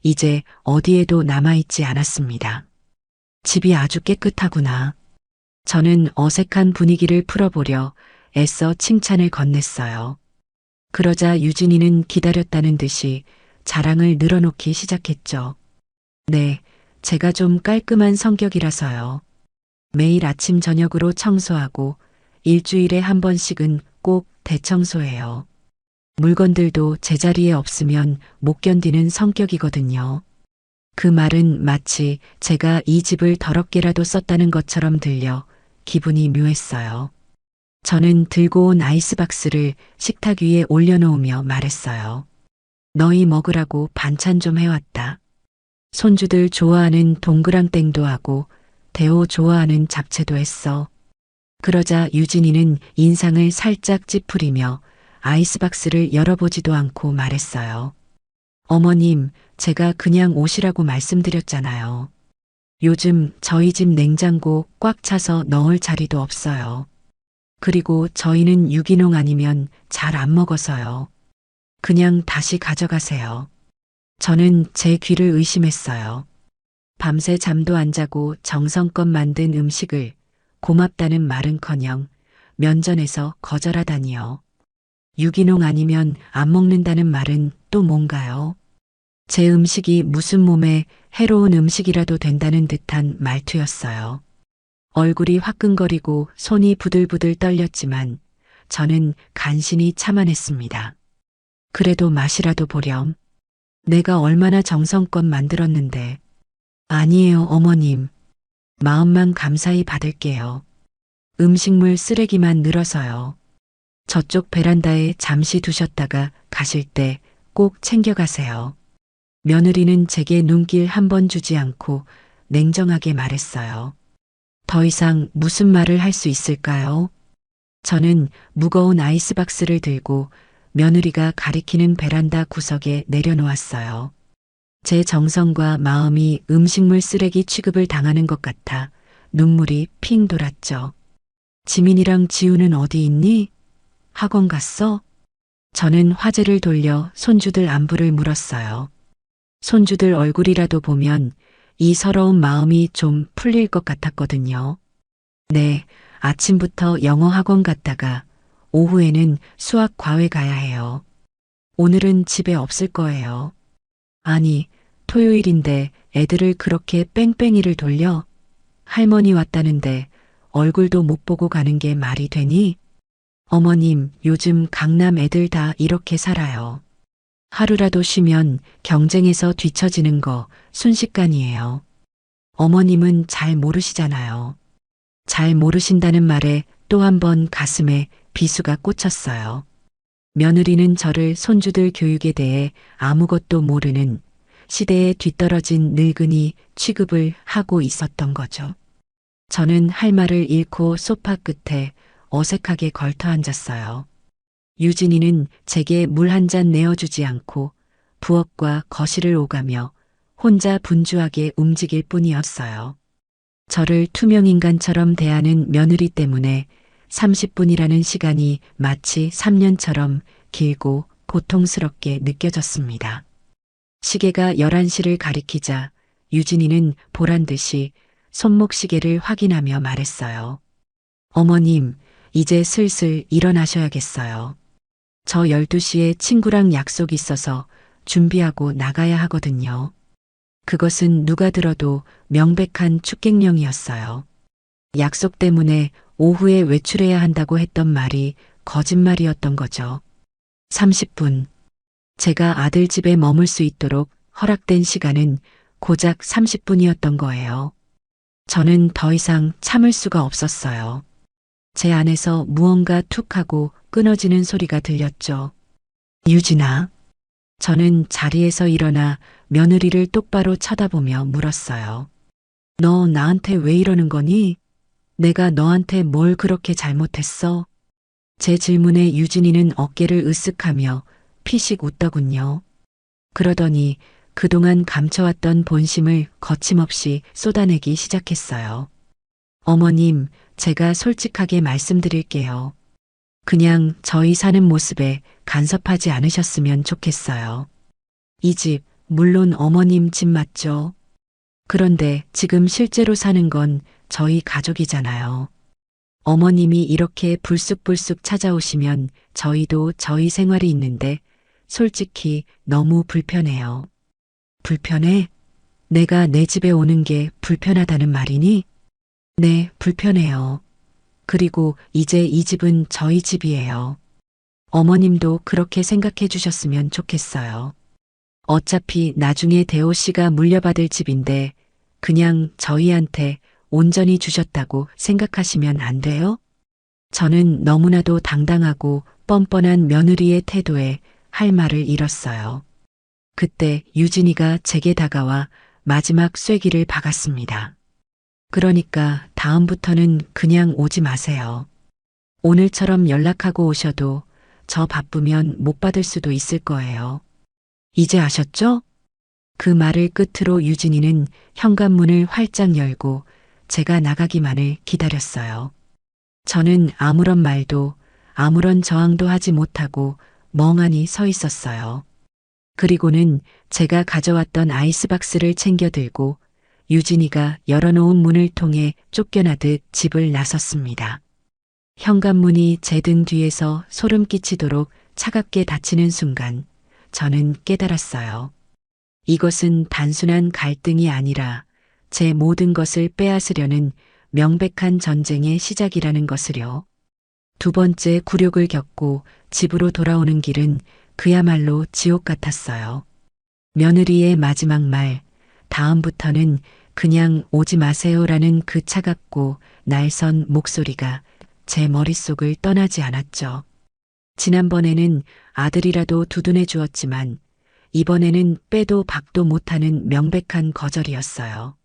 이제 어디에도 남아있지 않았습니다. 집이 아주 깨끗하구나. 저는 어색한 분위기를 풀어보려 애써 칭찬을 건넸어요. 그러자 유진이는 기다렸다는 듯이 자랑을 늘어놓기 시작했죠. 네, 제가 좀 깔끔한 성격이라서요. 매일 아침 저녁으로 청소하고 일주일에 한 번씩은 꼭 대청소해요. 물건들도 제자리에 없으면 못 견디는 성격이거든요. 그 말은 마치 제가 이 집을 더럽게라도 썼다는 것처럼 들려 기분이 묘했어요. 저는 들고 온 아이스박스를 식탁 위에 올려놓으며 말했어요. 너희 먹으라고 반찬 좀 해왔다. 손주들 좋아하는 동그랑땡도 하고 대호 좋아하는 잡채도 했어. 그러자 유진이는 인상을 살짝 찌푸리며 아이스박스를 열어보지도 않고 말했어요. 어머님, 제가 그냥 오시라고 말씀드렸잖아요. 요즘 저희 집 냉장고 꽉 차서 넣을 자리도 없어요. 그리고 저희는 유기농 아니면 잘 안 먹어서요. 그냥 다시 가져가세요. 저는 제 귀를 의심했어요. 밤새 잠도 안 자고 정성껏 만든 음식을 고맙다는 말은커녕 면전에서 거절하다니요. 유기농 아니면 안 먹는다는 말은 또 뭔가요? 제 음식이 무슨 몸에 해로운 음식이라도 된다는 듯한 말투였어요. 얼굴이 화끈거리고 손이 부들부들 떨렸지만 저는 간신히 참아냈습니다. 그래도 맛이라도 보렴. 내가 얼마나 정성껏 만들었는데. 아니에요, 어머님. 마음만 감사히 받을게요. 음식물 쓰레기만 늘어서요. 저쪽 베란다에 잠시 두셨다가 가실 때 꼭 챙겨가세요. 며느리는 제게 눈길 한 번 주지 않고 냉정하게 말했어요. 더 이상 무슨 말을 할 수 있을까요? 저는 무거운 아이스박스를 들고 며느리가 가리키는 베란다 구석에 내려놓았어요. 제 정성과 마음이 음식물 쓰레기 취급을 당하는 것 같아 눈물이 핑 돌았죠. 지민이랑 지우는 어디 있니? 학원 갔어? 저는 화제를 돌려 손주들 안부를 물었어요. 손주들 얼굴이라도 보면 이 서러운 마음이 좀 풀릴 것 같았거든요. 네, 아침부터 영어 학원 갔다가 오후에는 수학 과외 가야 해요. 오늘은 집에 없을 거예요. 아니, 토요일인데 애들을 그렇게 뺑뺑이를 돌려? 할머니 왔다는데 얼굴도 못 보고 가는 게 말이 되니? 어머님, 요즘 강남 애들 다 이렇게 살아요. 하루라도 쉬면 경쟁에서 뒤처지는 거 순식간이에요. 어머님은 잘 모르시잖아요. 잘 모르신다는 말에 또 한 번 가슴에 비수가 꽂혔어요. 며느리는 저를 손주들 교육에 대해 아무것도 모르는 시대에 뒤떨어진 늙은이 취급을 하고 있었던 거죠. 저는 할 말을 잃고 소파 끝에 어색하게 걸터 앉았어요. 유진이는 제게 물 한 잔 내어주지 않고 부엌과 거실을 오가며 혼자 분주하게 움직일 뿐이었어요. 저를 투명인간처럼 대하는 며느리 때문에 30분이라는 시간이 마치 3년처럼 길고 고통스럽게 느껴졌습니다. 시계가 11시를 가리키자 유진이는 보란 듯이 손목시계를 확인하며 말했어요. 어머님, 이제 슬슬 일어나셔야겠어요. 저 12시에 친구랑 약속 있어서 준비하고 나가야 하거든요. 그것은 누가 들어도 명백한 축객령이었어요. 약속 때문에 오후에 외출해야 한다고 했던 말이 거짓말이었던 거죠. 30분. 제가 아들 집에 머물 수 있도록 허락된 시간은 고작 30분이었던 거예요. 저는 더 이상 참을 수가 없었어요. 제 안에서 무언가 툭 하고 끊어지는 소리가 들렸죠. 유진아. 저는 자리에서 일어나 며느리를 똑바로 쳐다보며 물었어요. 너 나한테 왜 이러는 거니? 내가 너한테 뭘 그렇게 잘못했어? 제 질문에 유진이는 어깨를 으쓱하며 피식 웃더군요. 그러더니 그동안 감춰왔던 본심을 거침없이 쏟아내기 시작했어요. 어머님, 제가 솔직하게 말씀드릴게요. 그냥 저희 사는 모습에 간섭하지 않으셨으면 좋겠어요. 이 집, 물론 어머님 집 맞죠? 그런데 지금 실제로 사는 건 저희 가족이잖아요. 어머님이 이렇게 불쑥불쑥 찾아오시면 저희도 저희 생활이 있는데 솔직히 너무 불편해요. 불편해? 내가 내 집에 오는 게 불편하다는 말이니? 네, 불편해요. 그리고 이제 이 집은 저희 집이에요. 어머님도 그렇게 생각해 주셨으면 좋겠어요. 어차피 나중에 대호 씨가 물려받을 집인데 그냥 저희한테 온전히 주셨다고 생각하시면 안 돼요? 저는 너무나도 당당하고 뻔뻔한 며느리의 태도에 할 말을 잃었어요. 그때 유진이가 제게 다가와 마지막 쐐기를 박았습니다. 그러니까 다음부터는 그냥 오지 마세요. 오늘처럼 연락하고 오셔도 저 바쁘면 못 받을 수도 있을 거예요. 이제 아셨죠? 그 말을 끝으로 유진이는 현관문을 활짝 열고 제가 나가기만을 기다렸어요. 저는 아무런 말도 아무런 저항도 하지 못하고 멍하니 서 있었어요. 그리고는 제가 가져왔던 아이스박스를 챙겨 들고 유진이가 열어놓은 문을 통해 쫓겨나듯 집을 나섰습니다. 현관문이 제 등 뒤에서 소름 끼치도록 차갑게 닫히는 순간 저는 깨달았어요. 이것은 단순한 갈등이 아니라 제 모든 것을 빼앗으려는 명백한 전쟁의 시작이라는 것을요. 두 번째 굴욕을 겪고 집으로 돌아오는 길은 그야말로 지옥 같았어요. 며느리의 마지막 말, 다음부터는 그냥 오지 마세요라는 그 차갑고 날선 목소리가 제 머릿속을 떠나지 않았죠. 지난번에는 아들이라도 두둔해 주었지만 이번에는 빼도 박도 못하는 명백한 거절이었어요.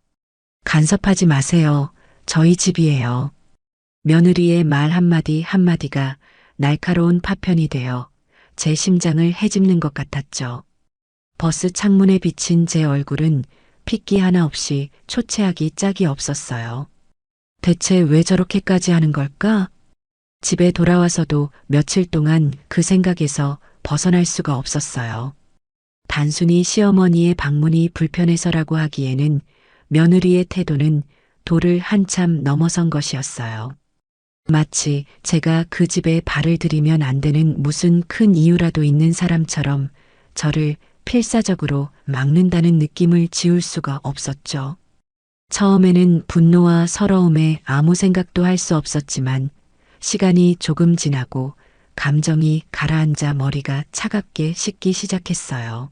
간섭하지 마세요. 저희 집이에요. 며느리의 말 한마디 한마디가 날카로운 파편이 되어 제 심장을 헤집는 것 같았죠. 버스 창문에 비친 제 얼굴은 핏기 하나 없이 초췌하기 짝이 없었어요. 대체 왜 저렇게까지 하는 걸까? 집에 돌아와서도 며칠 동안 그 생각에서 벗어날 수가 없었어요. 단순히 시어머니의 방문이 불편해서라고 하기에는 며느리의 태도는 도를 한참 넘어선 것이었어요. 마치 제가 그 집에 발을 들이면 안 되는 무슨 큰 이유라도 있는 사람처럼 저를 필사적으로 막는다는 느낌을 지울 수가 없었죠. 처음에는 분노와 서러움에 아무 생각도 할 수 없었지만 시간이 조금 지나고 감정이 가라앉아 머리가 차갑게 식기 시작했어요.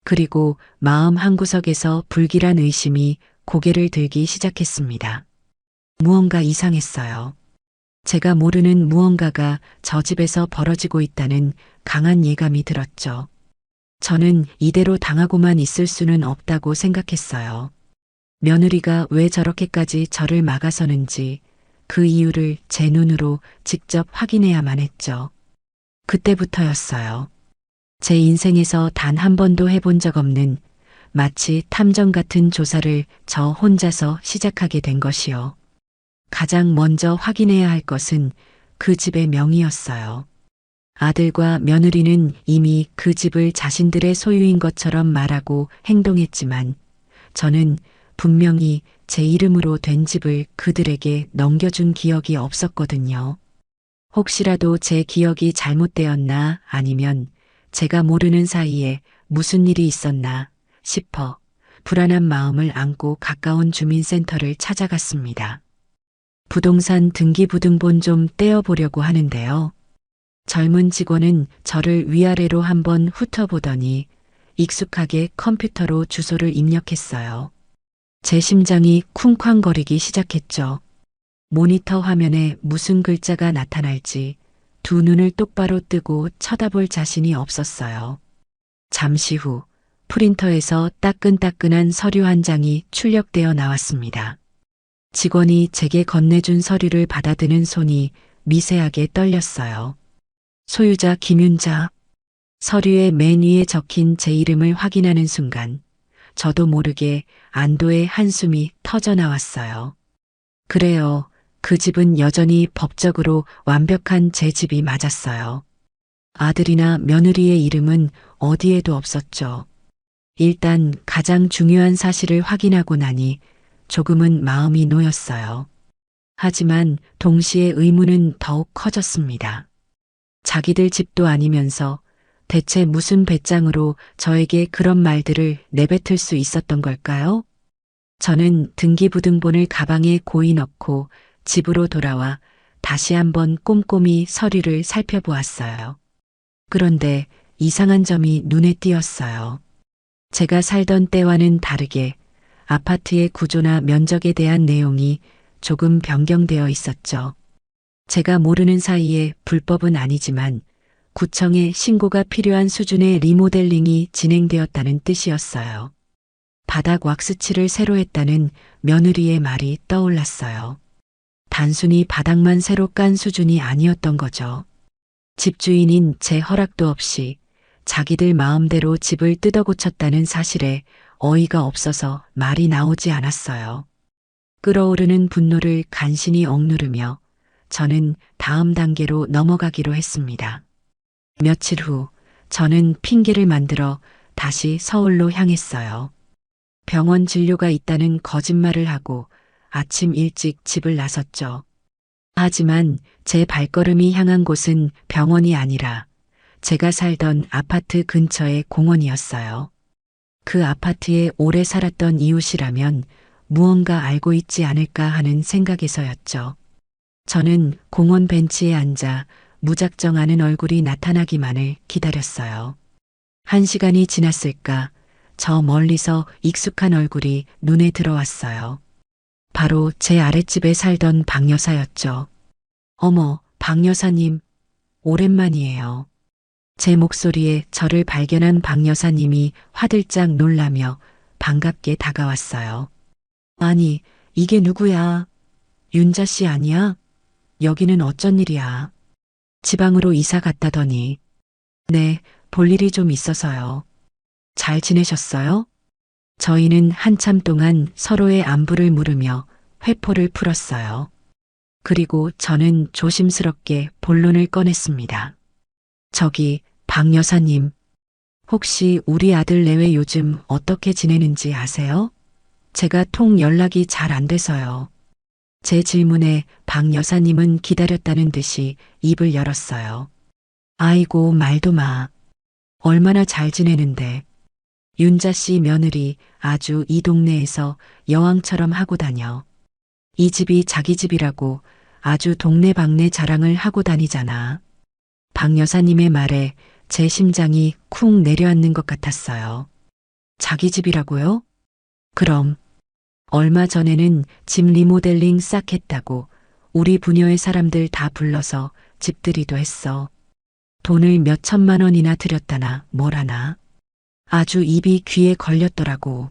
그리고 마음 한구석에서 불길한 의심이 고개를 들기 시작했습니다. 무언가 이상했어요. 제가 모르는 무언가가 저 집에서 벌어지고 있다는 강한 예감이 들었죠. 저는 이대로 당하고만 있을 수는 없다고 생각했어요. 며느리가 왜 저렇게까지 저를 막아서는지 그 이유를 제 눈으로 직접 확인해야만 했죠. 그때부터였어요. 제 인생에서 단 한 번도 해본 적 없는 마치 탐정 같은 조사를 저 혼자서 시작하게 된 것이요. 가장 먼저 확인해야 할 것은 그 집의 명의였어요. 아들과 며느리는 이미 그 집을 자신들의 소유인 것처럼 말하고 행동했지만 저는 분명히 제 이름으로 된 집을 그들에게 넘겨준 기억이 없었거든요. 혹시라도 제 기억이 잘못되었나 아니면 제가 모르는 사이에 무슨 일이 있었나 싶어 불안한 마음을 안고 가까운 주민센터를 찾아갔습니다. 부동산 등기부등본 좀 떼어보려고 하는데요. 젊은 직원은 저를 위아래로 한번 훑어보더니 익숙하게 컴퓨터로 주소를 입력했어요. 제 심장이 쿵쾅거리기 시작했죠. 모니터 화면에 무슨 글자가 나타날지 두 눈을 똑바로 뜨고 쳐다볼 자신이 없었어요. 잠시 후 프린터에서 따끈따끈한 서류 한 장이 출력되어 나왔습니다. 직원이 제게 건네준 서류를 받아드는 손이 미세하게 떨렸어요. 소유자 김윤자. 서류의 맨 위에 적힌 제 이름을 확인하는 순간 저도 모르게 안도의 한숨이 터져 나왔어요. 그래요. 그 집은 여전히 법적으로 완벽한 제 집이 맞았어요. 아들이나 며느리의 이름은 어디에도 없었죠. 일단 가장 중요한 사실을 확인하고 나니 조금은 마음이 놓였어요. 하지만 동시에 의문은 더욱 커졌습니다. 자기들 집도 아니면서 대체 무슨 배짱으로 저에게 그런 말들을 내뱉을 수 있었던 걸까요? 저는 등기부등본을 가방에 고이 넣고 집으로 돌아와 다시 한번 꼼꼼히 서류를 살펴보았어요. 그런데 이상한 점이 눈에 띄었어요. 제가 살던 때와는 다르게 아파트의 구조나 면적에 대한 내용이 조금 변경되어 있었죠. 제가 모르는 사이에 불법은 아니지만 구청에 신고가 필요한 수준의 리모델링이 진행되었다는 뜻이었어요. 바닥 왁스칠을 새로 했다는 며느리의 말이 떠올랐어요. 단순히 바닥만 새로 깐 수준이 아니었던 거죠. 집주인인 제 허락도 없이 자기들 마음대로 집을 뜯어고쳤다는 사실에 어이가 없어서 말이 나오지 않았어요. 끓어오르는 분노를 간신히 억누르며 저는 다음 단계로 넘어가기로 했습니다. 며칠 후 저는 핑계를 만들어 다시 서울로 향했어요. 병원 진료가 있다는 거짓말을 하고 아침 일찍 집을 나섰죠. 하지만 제 발걸음이 향한 곳은 병원이 아니라 제가 살던 아파트 근처의 공원이었어요. 그 아파트에 오래 살았던 이웃이라면 무언가 알고 있지 않을까 하는 생각에서였죠. 저는 공원 벤치에 앉아 무작정 아는 얼굴이 나타나기만을 기다렸어요. 1시간이 지났을까 저 멀리서 익숙한 얼굴이 눈에 들어왔어요. 바로 제 아랫집에 살던 박 여사였죠. 어머, 박 여사님, 오랜만이에요. 제 목소리에 저를 발견한 박 여사님이 화들짝 놀라며 반갑게 다가왔어요. 아니, 이게 누구야? 윤자 씨 아니야? 여기는 어쩐 일이야? 지방으로 이사 갔다더니. 네, 볼 일이 좀 있어서요. 잘 지내셨어요? 저희는 한참 동안 서로의 안부를 물으며 회포를 풀었어요. 그리고 저는 조심스럽게 본론을 꺼냈습니다. 저기, 박 여사님, 혹시 우리 아들 내외 요즘 어떻게 지내는지 아세요? 제가 통 연락이 잘 안 돼서요. 제 질문에 박 여사님은 기다렸다는 듯이 입을 열었어요. 아이고, 말도 마. 얼마나 잘 지내는데. 윤자 씨 며느리 아주 이 동네에서 여왕처럼 하고 다녀. 이 집이 자기 집이라고 아주 동네방네 자랑을 하고 다니잖아. 박 여사님의 말에 제 심장이 쿵 내려앉는 것 같았어요. 자기 집이라고요? 그럼. 얼마 전에는 집 리모델링 싹 했다고 우리 부녀의 사람들 다 불러서 집들이도 했어. 돈을 몇 천만 원이나 들였다나 뭐라나. 아주 입이 귀에 걸렸더라고.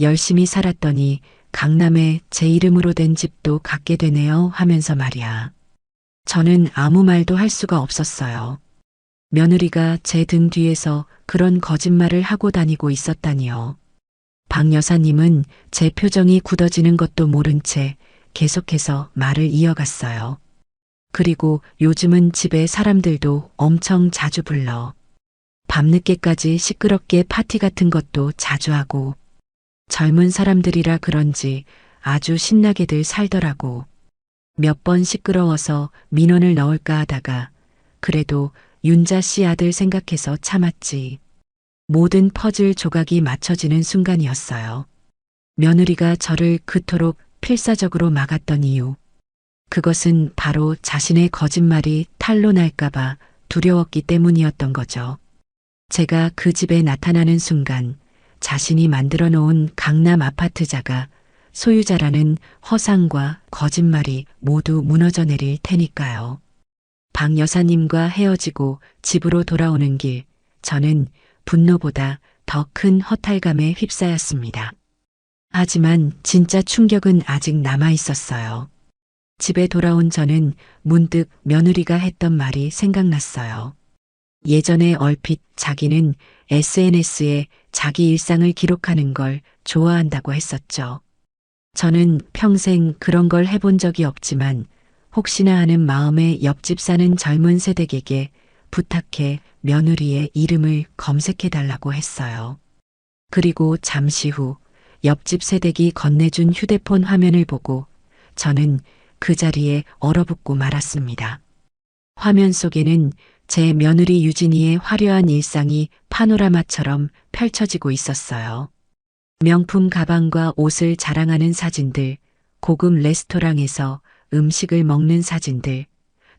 열심히 살았더니 강남에 제 이름으로 된 집도 갖게 되네요 하면서 말이야. 저는 아무 말도 할 수가 없었어요. 며느리가 제 등 뒤에서 그런 거짓말을 하고 다니고 있었다니요. 박 여사님은 제 표정이 굳어지는 것도 모른 채 계속해서 말을 이어갔어요. 그리고 요즘은 집에 사람들도 엄청 자주 불러. 밤늦게까지 시끄럽게 파티 같은 것도 자주 하고 젊은 사람들이라 그런지 아주 신나게들 살더라고. 몇 번 시끄러워서 민원을 넣을까 하다가 그래도 윤자 씨 아들 생각해서 참았지. 모든 퍼즐 조각이 맞춰지는 순간이었어요. 며느리가 저를 그토록 필사적으로 막았던 이유. 그것은 바로 자신의 거짓말이 탄로 날까봐 두려웠기 때문이었던 거죠. 제가 그 집에 나타나는 순간 자신이 만들어 놓은 강남 아파트자가 소유자라는 허상과 거짓말이 모두 무너져 내릴 테니까요. 박 여사님과 헤어지고 집으로 돌아오는 길, 저는 분노보다 더 큰 허탈감에 휩싸였습니다. 하지만 진짜 충격은 아직 남아 있었어요. 집에 돌아온 저는 문득 며느리가 했던 말이 생각났어요. 예전에 얼핏 자기는 SNS에 자기 일상을 기록하는 걸 좋아한다고 했었죠. 저는 평생 그런 걸 해본 적이 없지만 혹시나 하는 마음에 옆집 사는 젊은 세댁에게 부탁해 며느리의 이름을 검색해 달라고 했어요. 그리고 잠시 후 옆집 세댁이 건네준 휴대폰 화면을 보고 저는 그 자리에 얼어붙고 말았습니다. 화면 속에는 제 며느리 유진이의 화려한 일상이 파노라마처럼 펼쳐지고 있었어요. 명품 가방과 옷을 자랑하는 사진들, 고급 레스토랑에서 음식을 먹는 사진들,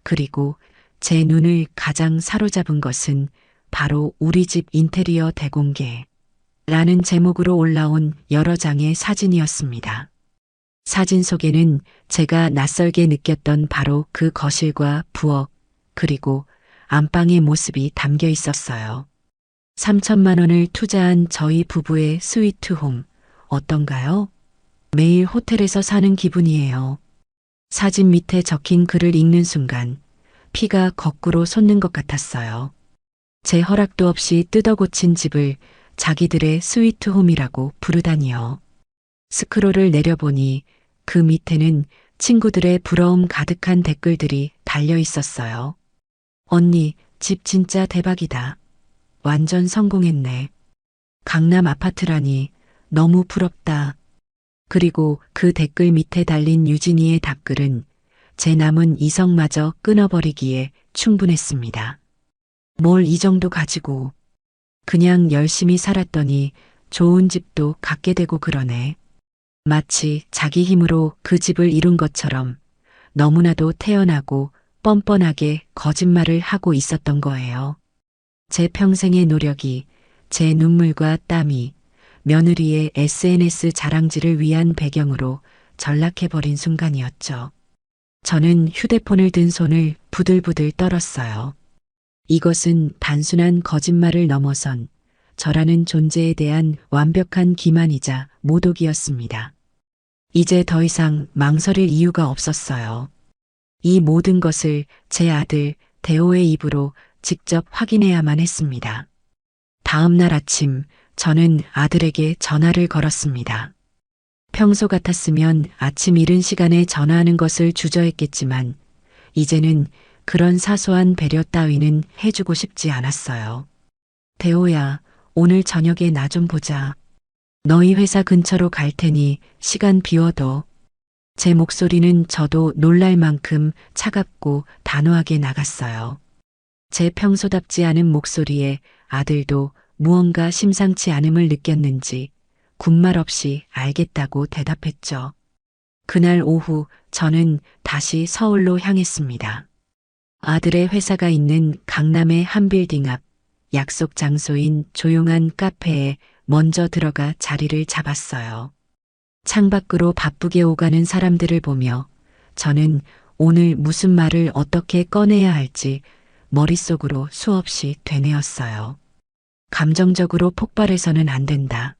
그리고 제 눈을 가장 사로잡은 것은 바로 우리 집 인테리어 대공개 라는 제목으로 올라온 여러 장의 사진이었습니다. 사진 속에는 제가 낯설게 느꼈던 바로 그 거실과 부엌, 그리고 안방의 모습이 담겨 있었어요. 3천만 원을 투자한 저희 부부의 스위트홈, 어떤가요? 매일 호텔에서 사는 기분이에요. 사진 밑에 적힌 글을 읽는 순간 피가 거꾸로 솟는 것 같았어요. 제 허락도 없이 뜯어 고친 집을 자기들의 스위트홈이라고 부르다니요. 스크롤을 내려보니 그 밑에는 친구들의 부러움 가득한 댓글들이 달려 있었어요. 언니, 집 진짜 대박이다. 완전 성공했네. 강남 아파트라니 너무 부럽다. 그리고 그 댓글 밑에 달린 유진이의 답글은 제 남은 이성마저 끊어버리기에 충분했습니다. 뭘 이 정도 가지고 그냥 열심히 살았더니 좋은 집도 갖게 되고 그러네. 마치 자기 힘으로 그 집을 이룬 것처럼 너무나도 태연하고 뻔뻔하게 거짓말을 하고 있었던 거예요. 제 평생의 노력이, 제 눈물과 땀이 며느리의 SNS 자랑질을 위한 배경으로 전락해버린 순간이었죠. 저는 휴대폰을 든 손을 부들부들 떨었어요. 이것은 단순한 거짓말을 넘어선 저라는 존재에 대한 완벽한 기만이자 모독이었습니다. 이제 더 이상 망설일 이유가 없었어요. 이 모든 것을 제 아들 대호의 입으로 직접 확인해야만 했습니다. 다음 날 아침 저는 아들에게 전화를 걸었습니다. 평소 같았으면 아침 이른 시간에 전화하는 것을 주저했겠지만 이제는 그런 사소한 배려 따위는 해주고 싶지 않았어요. 대호야, 오늘 저녁에 나 좀 보자. 너희 회사 근처로 갈 테니 시간 비워둬. 제 목소리는 저도 놀랄 만큼 차갑고 단호하게 나갔어요. 제 평소답지 않은 목소리에 아들도 무언가 심상치 않음을 느꼈는지 군말 없이 알겠다고 대답했죠. 그날 오후 저는 다시 서울로 향했습니다. 아들의 회사가 있는 강남의 한 빌딩 앞 약속 장소인 조용한 카페에 먼저 들어가 자리를 잡았어요. 창밖으로 바쁘게 오가는 사람들을 보며 저는 오늘 무슨 말을 어떻게 꺼내야 할지 머릿속으로 수없이 되뇌었어요. 감정적으로 폭발해서는 안 된다.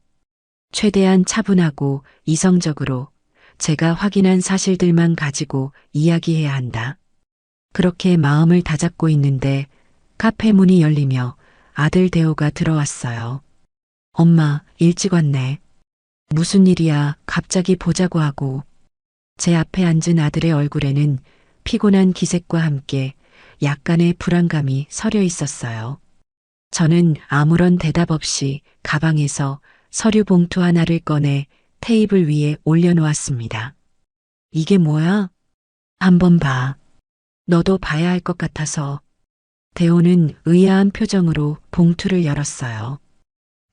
최대한 차분하고 이성적으로 제가 확인한 사실들만 가지고 이야기해야 한다. 그렇게 마음을 다잡고 있는데 카페 문이 열리며 아들 대호가 들어왔어요. 엄마, 일찍 왔네. 무슨 일이야, 갑자기 보자고 하고. 제 앞에 앉은 아들의 얼굴에는 피곤한 기색과 함께 약간의 불안감이 서려 있었어요. 저는 아무런 대답 없이 가방에서 서류 봉투 하나를 꺼내 테이블 위에 올려놓았습니다. 이게 뭐야? 한번 봐. 너도 봐야 할 것 같아서. 대호는 의아한 표정으로 봉투를 열었어요.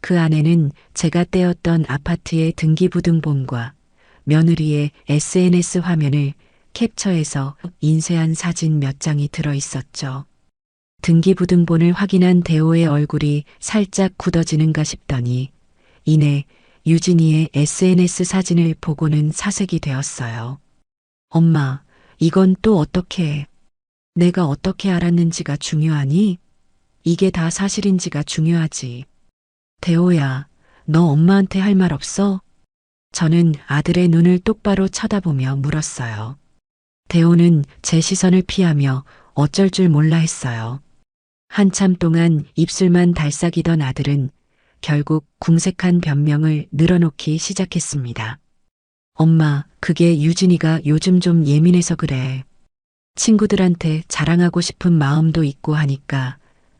그 안에는 제가 떼었던 아파트의 등기부등본과 며느리의 SNS 화면을 캡처해서 인쇄한 사진 몇 장이 들어 있었죠. 등기부등본을 확인한 대호의 얼굴이 살짝 굳어지는가 싶더니 이내 유진이의 SNS 사진을 보고는 사색이 되었어요. 엄마, 이건 또 어떻게, 내가 어떻게 알았는지가 중요하니? 이게 다 사실인지가 중요하지. 대호야, 너 엄마한테 할 말 없어? 저는 아들의 눈을 똑바로 쳐다보며 물었어요. 대호는 제 시선을 피하며 어쩔 줄 몰라 했어요. 한참 동안 입술만 달싹이던 아들은 결국 궁색한 변명을 늘어놓기 시작했습니다. 엄마, 그게 유진이가 요즘 좀 예민해서 그래. 친구들한테 자랑하고 싶은 마음도 있고 하니까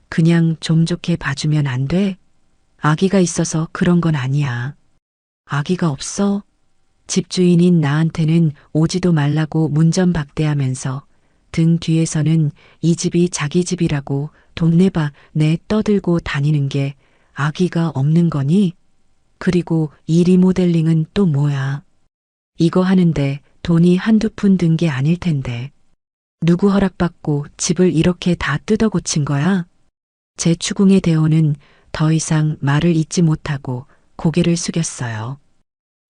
그냥 좀 좋게 봐주면 안 돼? 아기가 있어서 그런 건 아니야. 아기가 없어? 집주인인 나한테는 오지도 말라고 문전박대하면서 등 뒤에서는 이 집이 자기 집이라고 돈내봐 내 떠들고 다니는 게 아기가 없는 거니? 그리고 이 리모델링은 또 뭐야? 이거 하는데 돈이 한두 푼 든 게 아닐 텐데. 누구 허락받고 집을 이렇게 다 뜯어 고친 거야? 제 추궁의 대호는 더 이상 말을 잇지 못하고 고개를 숙였어요.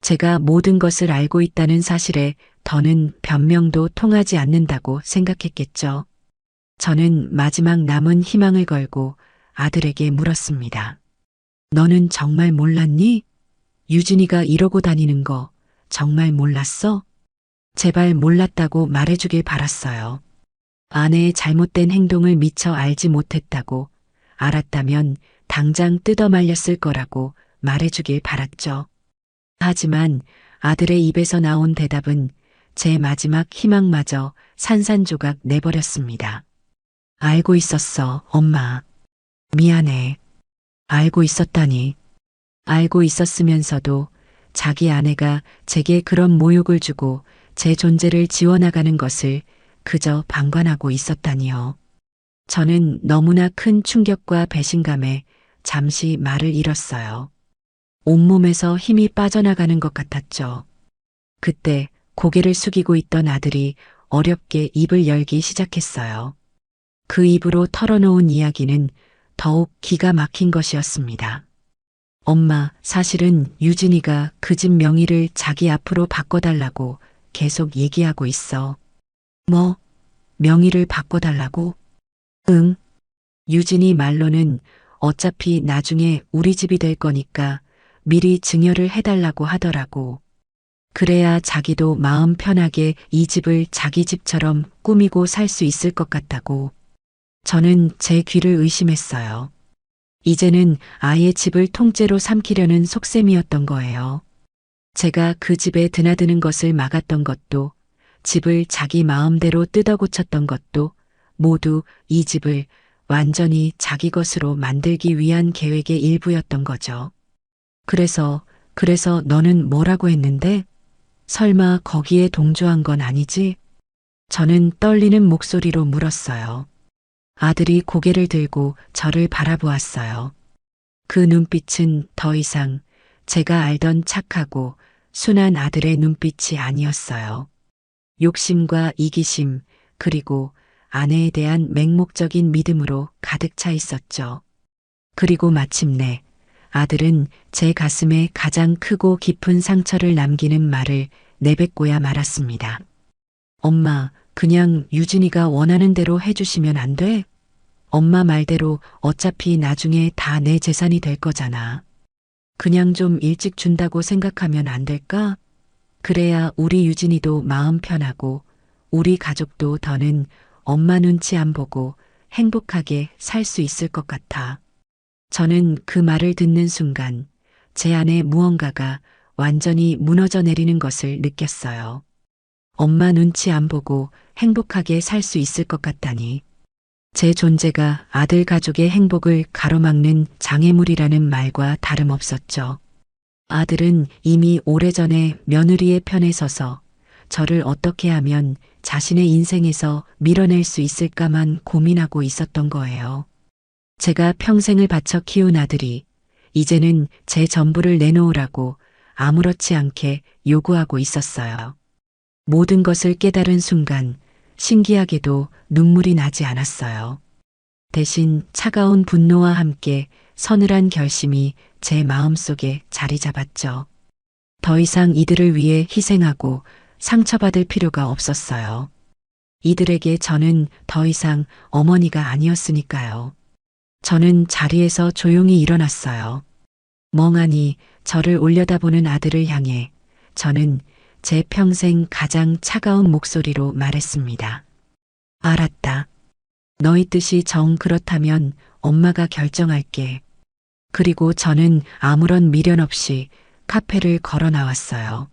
제가 모든 것을 알고 있다는 사실에 더는 변명도 통하지 않는다고 생각했겠죠. 저는 마지막 남은 희망을 걸고 아들에게 물었습니다. 너는 정말 몰랐니? 유진이가 이러고 다니는 거 정말 몰랐어? 제발 몰랐다고 말해주길 바랐어요. 아내의 잘못된 행동을 미처 알지 못했다고, 알았다면 당장 뜯어말렸을 거라고 말해주길 바랐죠. 하지만 아들의 입에서 나온 대답은 제 마지막 희망마저 산산조각 내버렸습니다. 알고 있었어, 엄마. 미안해. 알고 있었다니. 알고 있었으면서도 자기 아내가 제게 그런 모욕을 주고 제 존재를 지워나가는 것을 그저 방관하고 있었다니요. 저는 너무나 큰 충격과 배신감에 잠시 말을 잃었어요. 온몸에서 힘이 빠져나가는 것 같았죠. 그때 고개를 숙이고 있던 아들이 어렵게 입을 열기 시작했어요. 그 입으로 털어놓은 이야기는 더욱 기가 막힌 것이었습니다. 엄마, 사실은 유진이가 그 집 명의를 자기 앞으로 바꿔달라고 계속 얘기하고 있어. 뭐? 명의를 바꿔달라고? 응. 유진이 말로는 어차피 나중에 우리 집이 될 거니까 미리 증여를 해달라고 하더라고. 그래야 자기도 마음 편하게 이 집을 자기 집처럼 꾸미고 살 수 있을 것 같다고. 저는 제 귀를 의심했어요. 이제는 아예 집을 통째로 삼키려는 속셈이었던 거예요. 제가 그 집에 드나드는 것을 막았던 것도, 집을 자기 마음대로 뜯어고쳤던 것도 모두 이 집을 완전히 자기 것으로 만들기 위한 계획의 일부였던 거죠. 그래서 너는 뭐라고 했는데? 설마 거기에 동조한 건 아니지? 저는 떨리는 목소리로 물었어요. 아들이 고개를 들고 저를 바라보았어요. 그 눈빛은 더 이상 제가 알던 착하고 순한 아들의 눈빛이 아니었어요. 욕심과 이기심, 그리고 아내에 대한 맹목적인 믿음으로 가득 차 있었죠. 그리고 마침내 아들은 제 가슴에 가장 크고 깊은 상처를 남기는 말을 내뱉고야 말았습니다. 엄마, 그냥 유진이가 원하는 대로 해주시면 안 돼? 엄마 말대로 어차피 나중에 다 내 재산이 될 거잖아. 그냥 좀 일찍 준다고 생각하면 안 될까? 그래야 우리 유진이도 마음 편하고 우리 가족도 더는 엄마 눈치 안 보고 행복하게 살 수 있을 것 같아. 저는 그 말을 듣는 순간 제 안에 무언가가 완전히 무너져 내리는 것을 느꼈어요. 엄마 눈치 안 보고 행복하게 살 수 있을 것 같다니. 제 존재가 아들 가족의 행복을 가로막는 장애물이라는 말과 다름없었죠. 아들은 이미 오래전에 며느리의 편에 서서 저를 어떻게 하면 자신의 인생에서 밀어낼 수 있을까만 고민하고 있었던 거예요. 제가 평생을 바쳐 키운 아들이 이제는 제 전부를 내놓으라고 아무렇지 않게 요구하고 있었어요. 모든 것을 깨달은 순간 신기하게도 눈물이 나지 않았어요. 대신 차가운 분노와 함께 서늘한 결심이 제 마음속에 자리 잡았죠. 더 이상 이들을 위해 희생하고 상처받을 필요가 없었어요. 이들에게 저는 더 이상 어머니가 아니었으니까요. 저는 자리에서 조용히 일어났어요. 멍하니 저를 올려다보는 아들을 향해 저는 제 평생 가장 차가운 목소리로 말했습니다. 알았다. 너희 뜻이 정 그렇다면 엄마가 결정할게. 그리고 저는 아무런 미련 없이 카페를 걸어 나왔어요.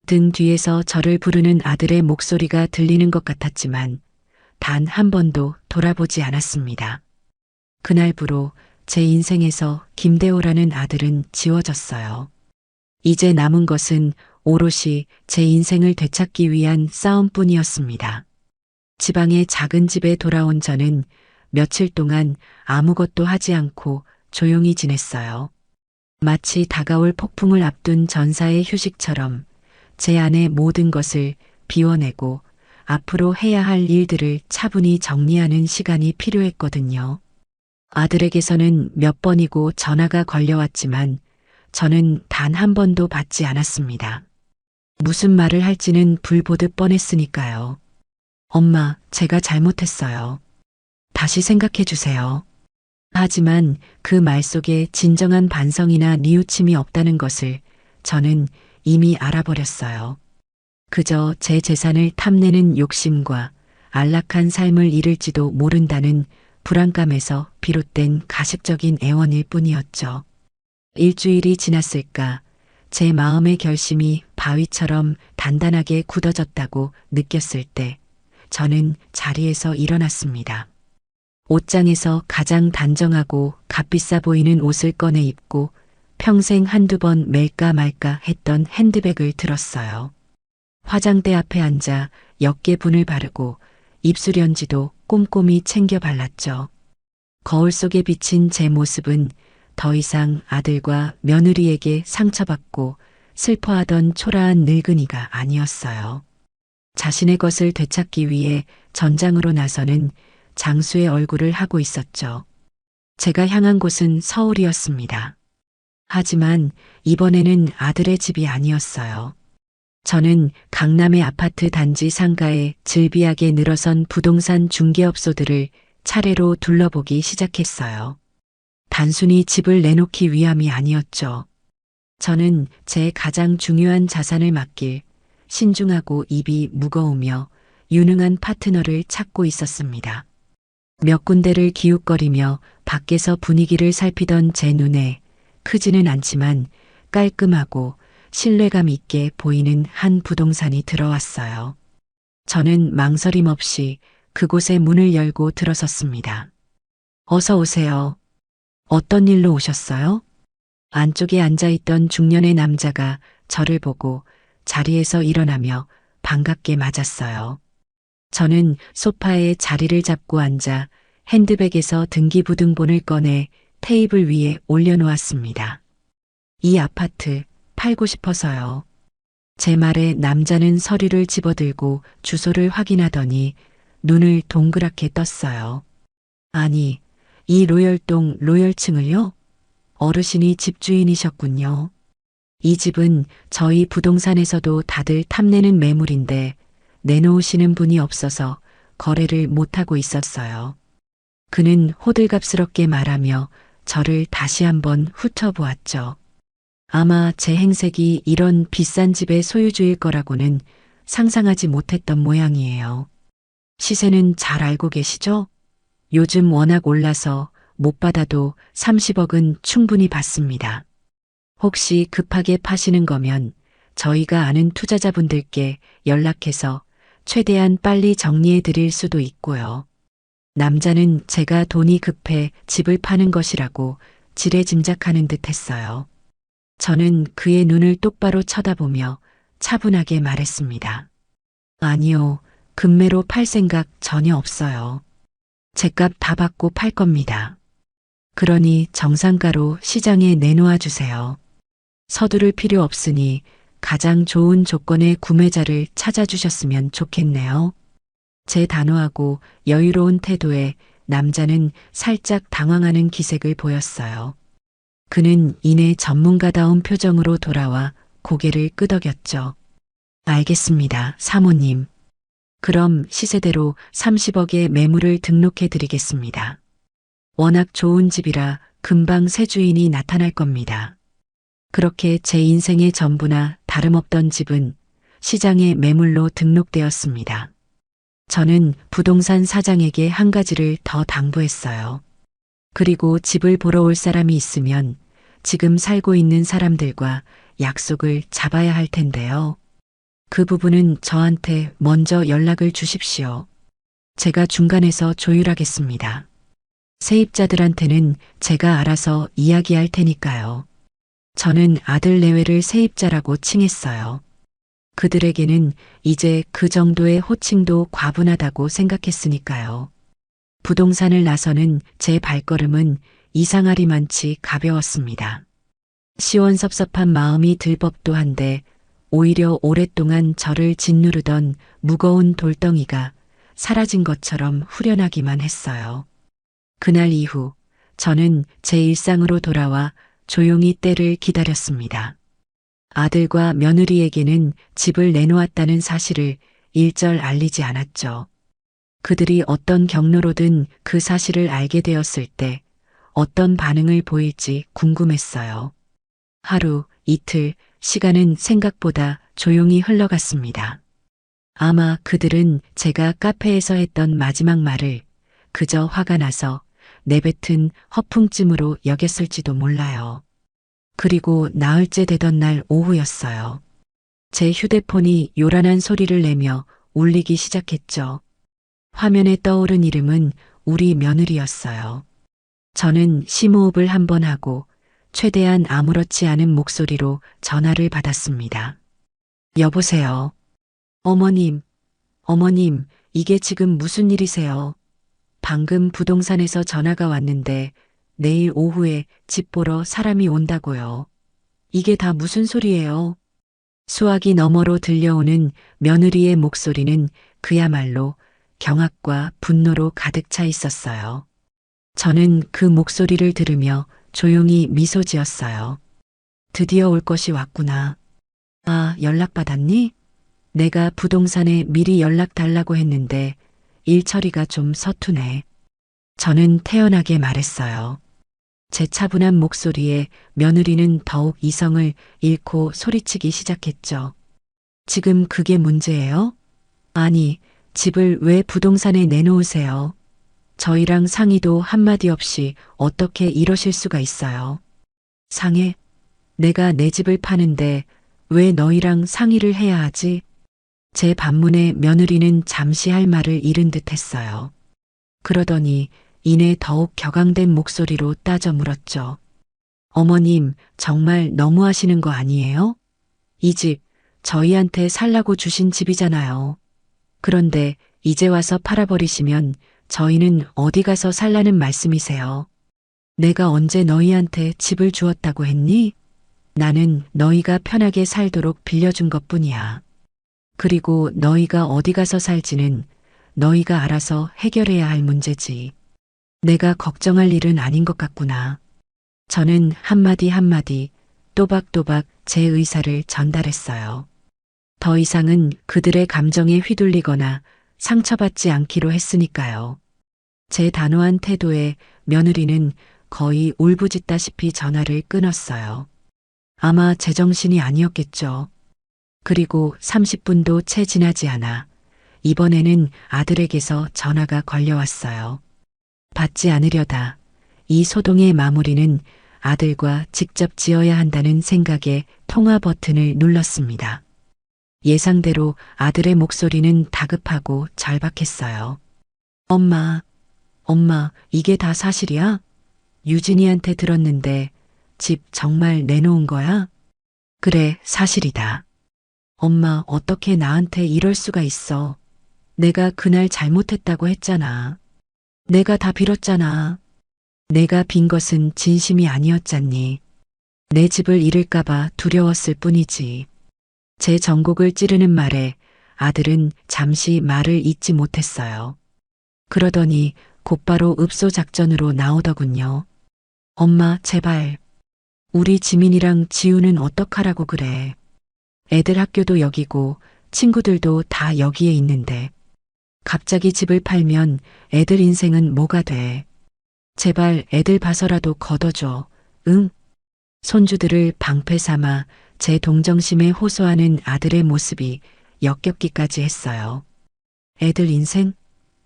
등 뒤에서 저를 부르는 아들의 목소리가 들리는 것 같았지만 단 한 번도 돌아보지 않았습니다. 그날부로 제 인생에서 김대호라는 아들은 지워졌어요. 이제 남은 것은 오롯이 제 인생을 되찾기 위한 싸움뿐이었습니다. 지방의 작은 집에 돌아온 저는 며칠 동안 아무것도 하지 않고 조용히 지냈어요. 마치 다가올 폭풍을 앞둔 전사의 휴식처럼 제 안의 모든 것을 비워내고 앞으로 해야 할 일들을 차분히 정리하는 시간이 필요했거든요. 아들에게서는 몇 번이고 전화가 걸려왔지만 저는 단 한 번도 받지 않았습니다. 무슨 말을 할지는 불 보듯 뻔했으니까요. 엄마, 제가 잘못했어요. 다시 생각해 주세요. 하지만 그 말 속에 진정한 반성이나 뉘우침이 없다는 것을 저는 이미 알아버렸어요. 그저 제 재산을 탐내는 욕심과 안락한 삶을 잃을지도 모른다는 불안감에서 비롯된 가식적인 애원일 뿐이었죠. 일주일이 지났을까 제 마음의 결심이 바위처럼 단단하게 굳어졌다고 느꼈을 때 저는 자리에서 일어났습니다. 옷장에서 가장 단정하고 값비싸 보이는 옷을 꺼내 입고 평생 한두 번 멜까 말까 했던 핸드백을 들었어요. 화장대 앞에 앉아 역계분을 바르고 입술연지도 꼼꼼히 챙겨 발랐죠. 거울 속에 비친 제 모습은 더 이상 아들과 며느리에게 상처받고 슬퍼하던 초라한 늙은이가 아니었어요. 자신의 것을 되찾기 위해 전장으로 나서는 장수의 얼굴을 하고 있었죠. 제가 향한 곳은 서울이었습니다. 하지만 이번에는 아들의 집이 아니었어요. 저는 강남의 아파트 단지 상가에 즐비하게 늘어선 부동산 중개업소들을 차례로 둘러보기 시작했어요. 단순히 집을 내놓기 위함이 아니었죠. 저는 제 가장 중요한 자산을 맡길 신중하고 입이 무거우며 유능한 파트너를 찾고 있었습니다. 몇 군데를 기웃거리며 밖에서 분위기를 살피던 제 눈에 크지는 않지만 깔끔하고 신뢰감 있게 보이는 한 부동산이 들어왔어요. 저는 망설임 없이 그곳의 문을 열고 들어섰습니다. 어서 오세요. 어떤 일로 오셨어요? 안쪽에 앉아있던 중년의 남자가 저를 보고 자리에서 일어나며 반갑게 맞았어요. 저는 소파에 자리를 잡고 앉아 핸드백에서 등기부등본을 꺼내 테이블 위에 올려놓았습니다. 이 아파트 팔고 싶어서요. 제 말에 남자는 서류를 집어들고 주소를 확인하더니 눈을 동그랗게 떴어요. 아니, 이 로열동 로열층을요? 어르신이 집주인이셨군요. 이 집은 저희 부동산에서도 다들 탐내는 매물인데 내놓으시는 분이 없어서 거래를 못하고 있었어요. 그는 호들갑스럽게 말하며 저를 다시 한번 훑어보았죠. 아마 제 행색이 이런 비싼 집의 소유주일 거라고는 상상하지 못했던 모양이에요. 시세는 잘 알고 계시죠? 요즘 워낙 올라서 못 받아도 30억은 충분히 받습니다. 혹시 급하게 파시는 거면 저희가 아는 투자자분들께 연락해서 최대한 빨리 정리해 드릴 수도 있고요. 남자는 제가 돈이 급해 집을 파는 것이라고 지레짐작하는 듯 했어요. 저는 그의 눈을 똑바로 쳐다보며 차분하게 말했습니다. 아니요, 금매로 팔 생각 전혀 없어요. 제값 다 받고 팔 겁니다. 그러니 정상가로 시장에 내놓아 주세요. 서두를 필요 없으니 가장 좋은 조건의 구매자를 찾아주셨으면 좋겠네요. 제 단호하고 여유로운 태도에 남자는 살짝 당황하는 기색을 보였어요. 그는 이내 전문가다운 표정으로 돌아와 고개를 끄덕였죠. 알겠습니다, 사모님. 그럼 시세대로 30억의 매물을 등록해 드리겠습니다. 워낙 좋은 집이라 금방 새 주인이 나타날 겁니다. 그렇게 제 인생의 전부나 다름없던 집은 시장에 매물로 등록되었습니다. 저는 부동산 사장에게 한 가지를 더 당부했어요. 그리고 집을 보러 올 사람이 있으면 지금 살고 있는 사람들과 약속을 잡아야 할 텐데요. 그 부분은 저한테 먼저 연락을 주십시오. 제가 중간에서 조율하겠습니다. 세입자들한테는 제가 알아서 이야기할 테니까요. 저는 아들 내외를 세입자라고 칭했어요. 그들에게는 이제 그 정도의 호칭도 과분하다고 생각했으니까요. 부동산을 나서는 제 발걸음은 이상하리만치 가벼웠습니다. 시원섭섭한 마음이 들 법도 한데 오히려 오랫동안 저를 짓누르던 무거운 돌덩이가 사라진 것처럼 후련하기만 했어요. 그날 이후 저는 제 일상으로 돌아와 조용히 때를 기다렸습니다. 아들과 며느리에게는 집을 내놓았다는 사실을 일절 알리지 않았죠. 그들이 어떤 경로로든 그 사실을 알게 되었을 때 어떤 반응을 보일지 궁금했어요. 하루, 이틀, 시간은 생각보다 조용히 흘러갔습니다. 아마 그들은 제가 카페에서 했던 마지막 말을 그저 화가 나서 내뱉은 허풍쯤으로 여겼을지도 몰라요. 그리고 나흘째 되던 날 오후였어요. 제 휴대폰이 요란한 소리를 내며 울리기 시작했죠. 화면에 떠오른 이름은 우리 며느리였어요. 저는 심호흡을 한 번 하고 최대한 아무렇지 않은 목소리로 전화를 받았습니다. 여보세요. 어머님, 어머님, 이게 지금 무슨 일이세요? 방금 부동산에서 전화가 왔는데 내일 오후에 집 보러 사람이 온다고요. 이게 다 무슨 소리예요? 수화기 너머로 들려오는 며느리의 목소리는 그야말로 경악과 분노로 가득 차 있었어요. 저는 그 목소리를 들으며 조용히 미소 지었어요. 드디어 올 것이 왔구나. 아, 연락받았니? 내가 부동산에 미리 연락 달라고 했는데 일 처리가 좀 서투네. 저는 태연하게 말했어요. 제 차분한 목소리에 며느리는 더욱 이성을 잃고 소리치기 시작했죠. 지금 그게 문제예요? 아니, 집을 왜 부동산에 내놓으세요? 저희랑 상의도 한마디 없이 어떻게 이러실 수가 있어요? 상해? 내가 내 집을 파는데 왜 너희랑 상의를 해야 하지? 제 반문에 며느리는 잠시 할 말을 잃은 듯 했어요. 그러더니 이내 더욱 격앙된 목소리로 따져 물었죠. 어머님, 정말 너무하시는 거 아니에요? 이 집, 저희한테 살라고 주신 집이잖아요. 그런데 이제 와서 팔아버리시면 저희는 어디 가서 살라는 말씀이세요? 내가 언제 너희한테 집을 주었다고 했니? 나는 너희가 편하게 살도록 빌려준 것뿐이야. 그리고 너희가 어디 가서 살지는 너희가 알아서 해결해야 할 문제지. 내가 걱정할 일은 아닌 것 같구나. 저는 한마디 한마디 또박또박 제 의사를 전달했어요. 더 이상은 그들의 감정에 휘둘리거나 상처받지 않기로 했으니까요. 제 단호한 태도에 며느리는 거의 울부짖다시피 전화를 끊었어요. 아마 제정신이 아니었겠죠. 그리고 30분도 채 지나지 않아 이번에는 아들에게서 전화가 걸려왔어요. 받지 않으려다 이 소동의 마무리는 아들과 직접 지어야 한다는 생각에 통화 버튼을 눌렀습니다. 예상대로 아들의 목소리는 다급하고 절박했어요. 엄마, 엄마, 이게 다 사실이야? 유진이한테 들었는데 집 정말 내놓은 거야? 그래, 사실이다. 엄마, 어떻게 나한테 이럴 수가 있어? 내가 그날 잘못했다고 했잖아. 내가 다 빌었잖아. 내가 빈 것은 진심이 아니었잖니. 내 집을 잃을까봐 두려웠을 뿐이지. 제 전곡을 찌르는 말에 아들은 잠시 말을 잇지 못했어요. 그러더니 곧바로 읍소 작전으로 나오더군요. 엄마, 제발. 우리 지민이랑 지우는 어떡하라고 그래. 애들 학교도 여기고 친구들도 다 여기에 있는데 갑자기 집을 팔면 애들 인생은 뭐가 돼. 제발 애들 봐서라도 걷어줘. 응? 손주들을 방패 삼아 제 동정심에 호소하는 아들의 모습이 역겹기까지 했어요. 애들 인생?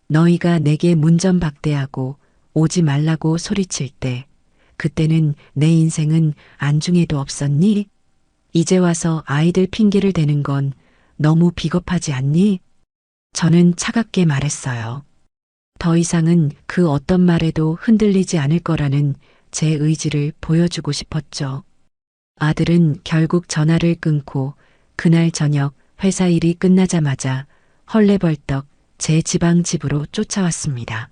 너희가 내게 문전박대하고 오지 말라고 소리칠 때 그때는 내 인생은 안중에도 없었니? 이제 와서 아이들 핑계를 대는 건 너무 비겁하지 않니? 저는 차갑게 말했어요. 더 이상은 그 어떤 말에도 흔들리지 않을 거라는 제 의지를 보여주고 싶었죠. 아들은 결국 전화를 끊고 그날 저녁 회사 일이 끝나자마자 헐레벌떡 제 지방 집으로 쫓아왔습니다.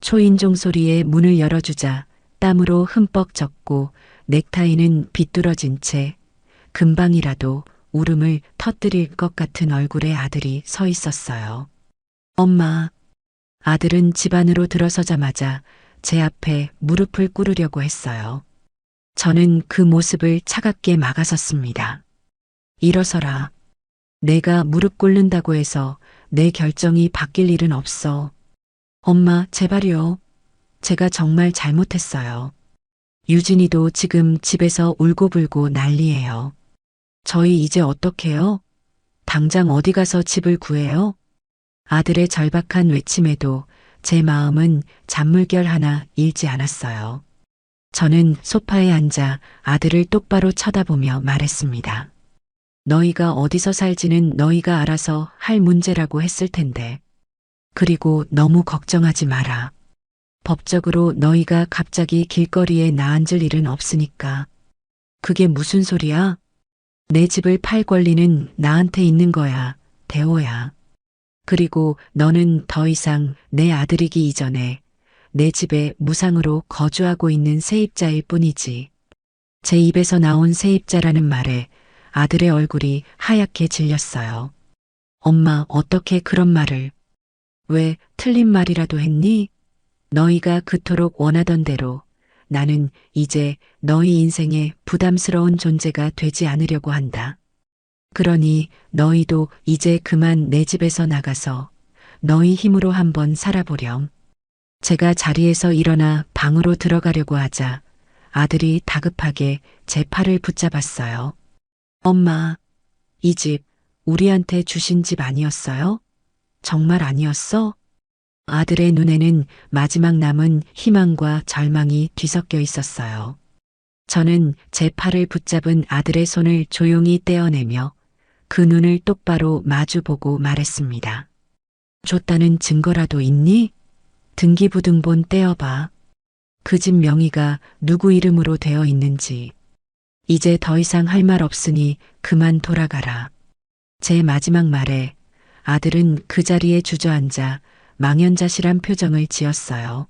초인종 소리에 문을 열어주자 땀으로 흠뻑 젖고 넥타이는 비뚤어진 채 금방이라도 울음을 터뜨릴 것 같은 얼굴의 아들이 서 있었어요. 엄마. 아들은 집 안으로 들어서자마자 제 앞에 무릎을 꿇으려고 했어요. 저는 그 모습을 차갑게 막아섰습니다. 일어서라. 내가 무릎 꿇는다고 해서 내 결정이 바뀔 일은 없어. 엄마, 제발요. 제가 정말 잘못했어요. 유진이도 지금 집에서 울고불고 난리예요. 저희 이제 어떡해요? 당장 어디 가서 집을 구해요? 아들의 절박한 외침에도 제 마음은 잔물결 하나 잃지 않았어요. 저는 소파에 앉아 아들을 똑바로 쳐다보며 말했습니다. 너희가 어디서 살지는 너희가 알아서 할 문제라고 했을 텐데. 그리고 너무 걱정하지 마라. 법적으로 너희가 갑자기 길거리에 나앉을 일은 없으니까. 그게 무슨 소리야? 내 집을 팔 권리는 나한테 있는 거야, 대호야. 그리고 너는 더 이상 내 아들이기 이전에 내 집에 무상으로 거주하고 있는 세입자일 뿐이지. 제 입에서 나온 세입자라는 말에 아들의 얼굴이 하얗게 질렸어요. 엄마, 어떻게 그런 말을? 왜 틀린 말이라도 했니? 너희가 그토록 원하던 대로 나는 이제 너희 인생에 부담스러운 존재가 되지 않으려고 한다. 그러니 너희도 이제 그만 내 집에서 나가서 너희 힘으로 한번 살아보렴. 제가 자리에서 일어나 방으로 들어가려고 하자 아들이 다급하게 제 팔을 붙잡았어요. 엄마, 이 집 우리한테 주신 집 아니었어요? 정말 아니었어? 아들의 눈에는 마지막 남은 희망과 절망이 뒤섞여 있었어요. 저는 제 팔을 붙잡은 아들의 손을 조용히 떼어내며 그 눈을 똑바로 마주보고 말했습니다. 줬다는 증거라도 있니? 등기부등본 떼어봐. 그 집 명의가 누구 이름으로 되어 있는지. 이제 더 이상 할 말 없으니 그만 돌아가라. 제 마지막 말에 아들은 그 자리에 주저앉아 망연자실한 표정을 지었어요.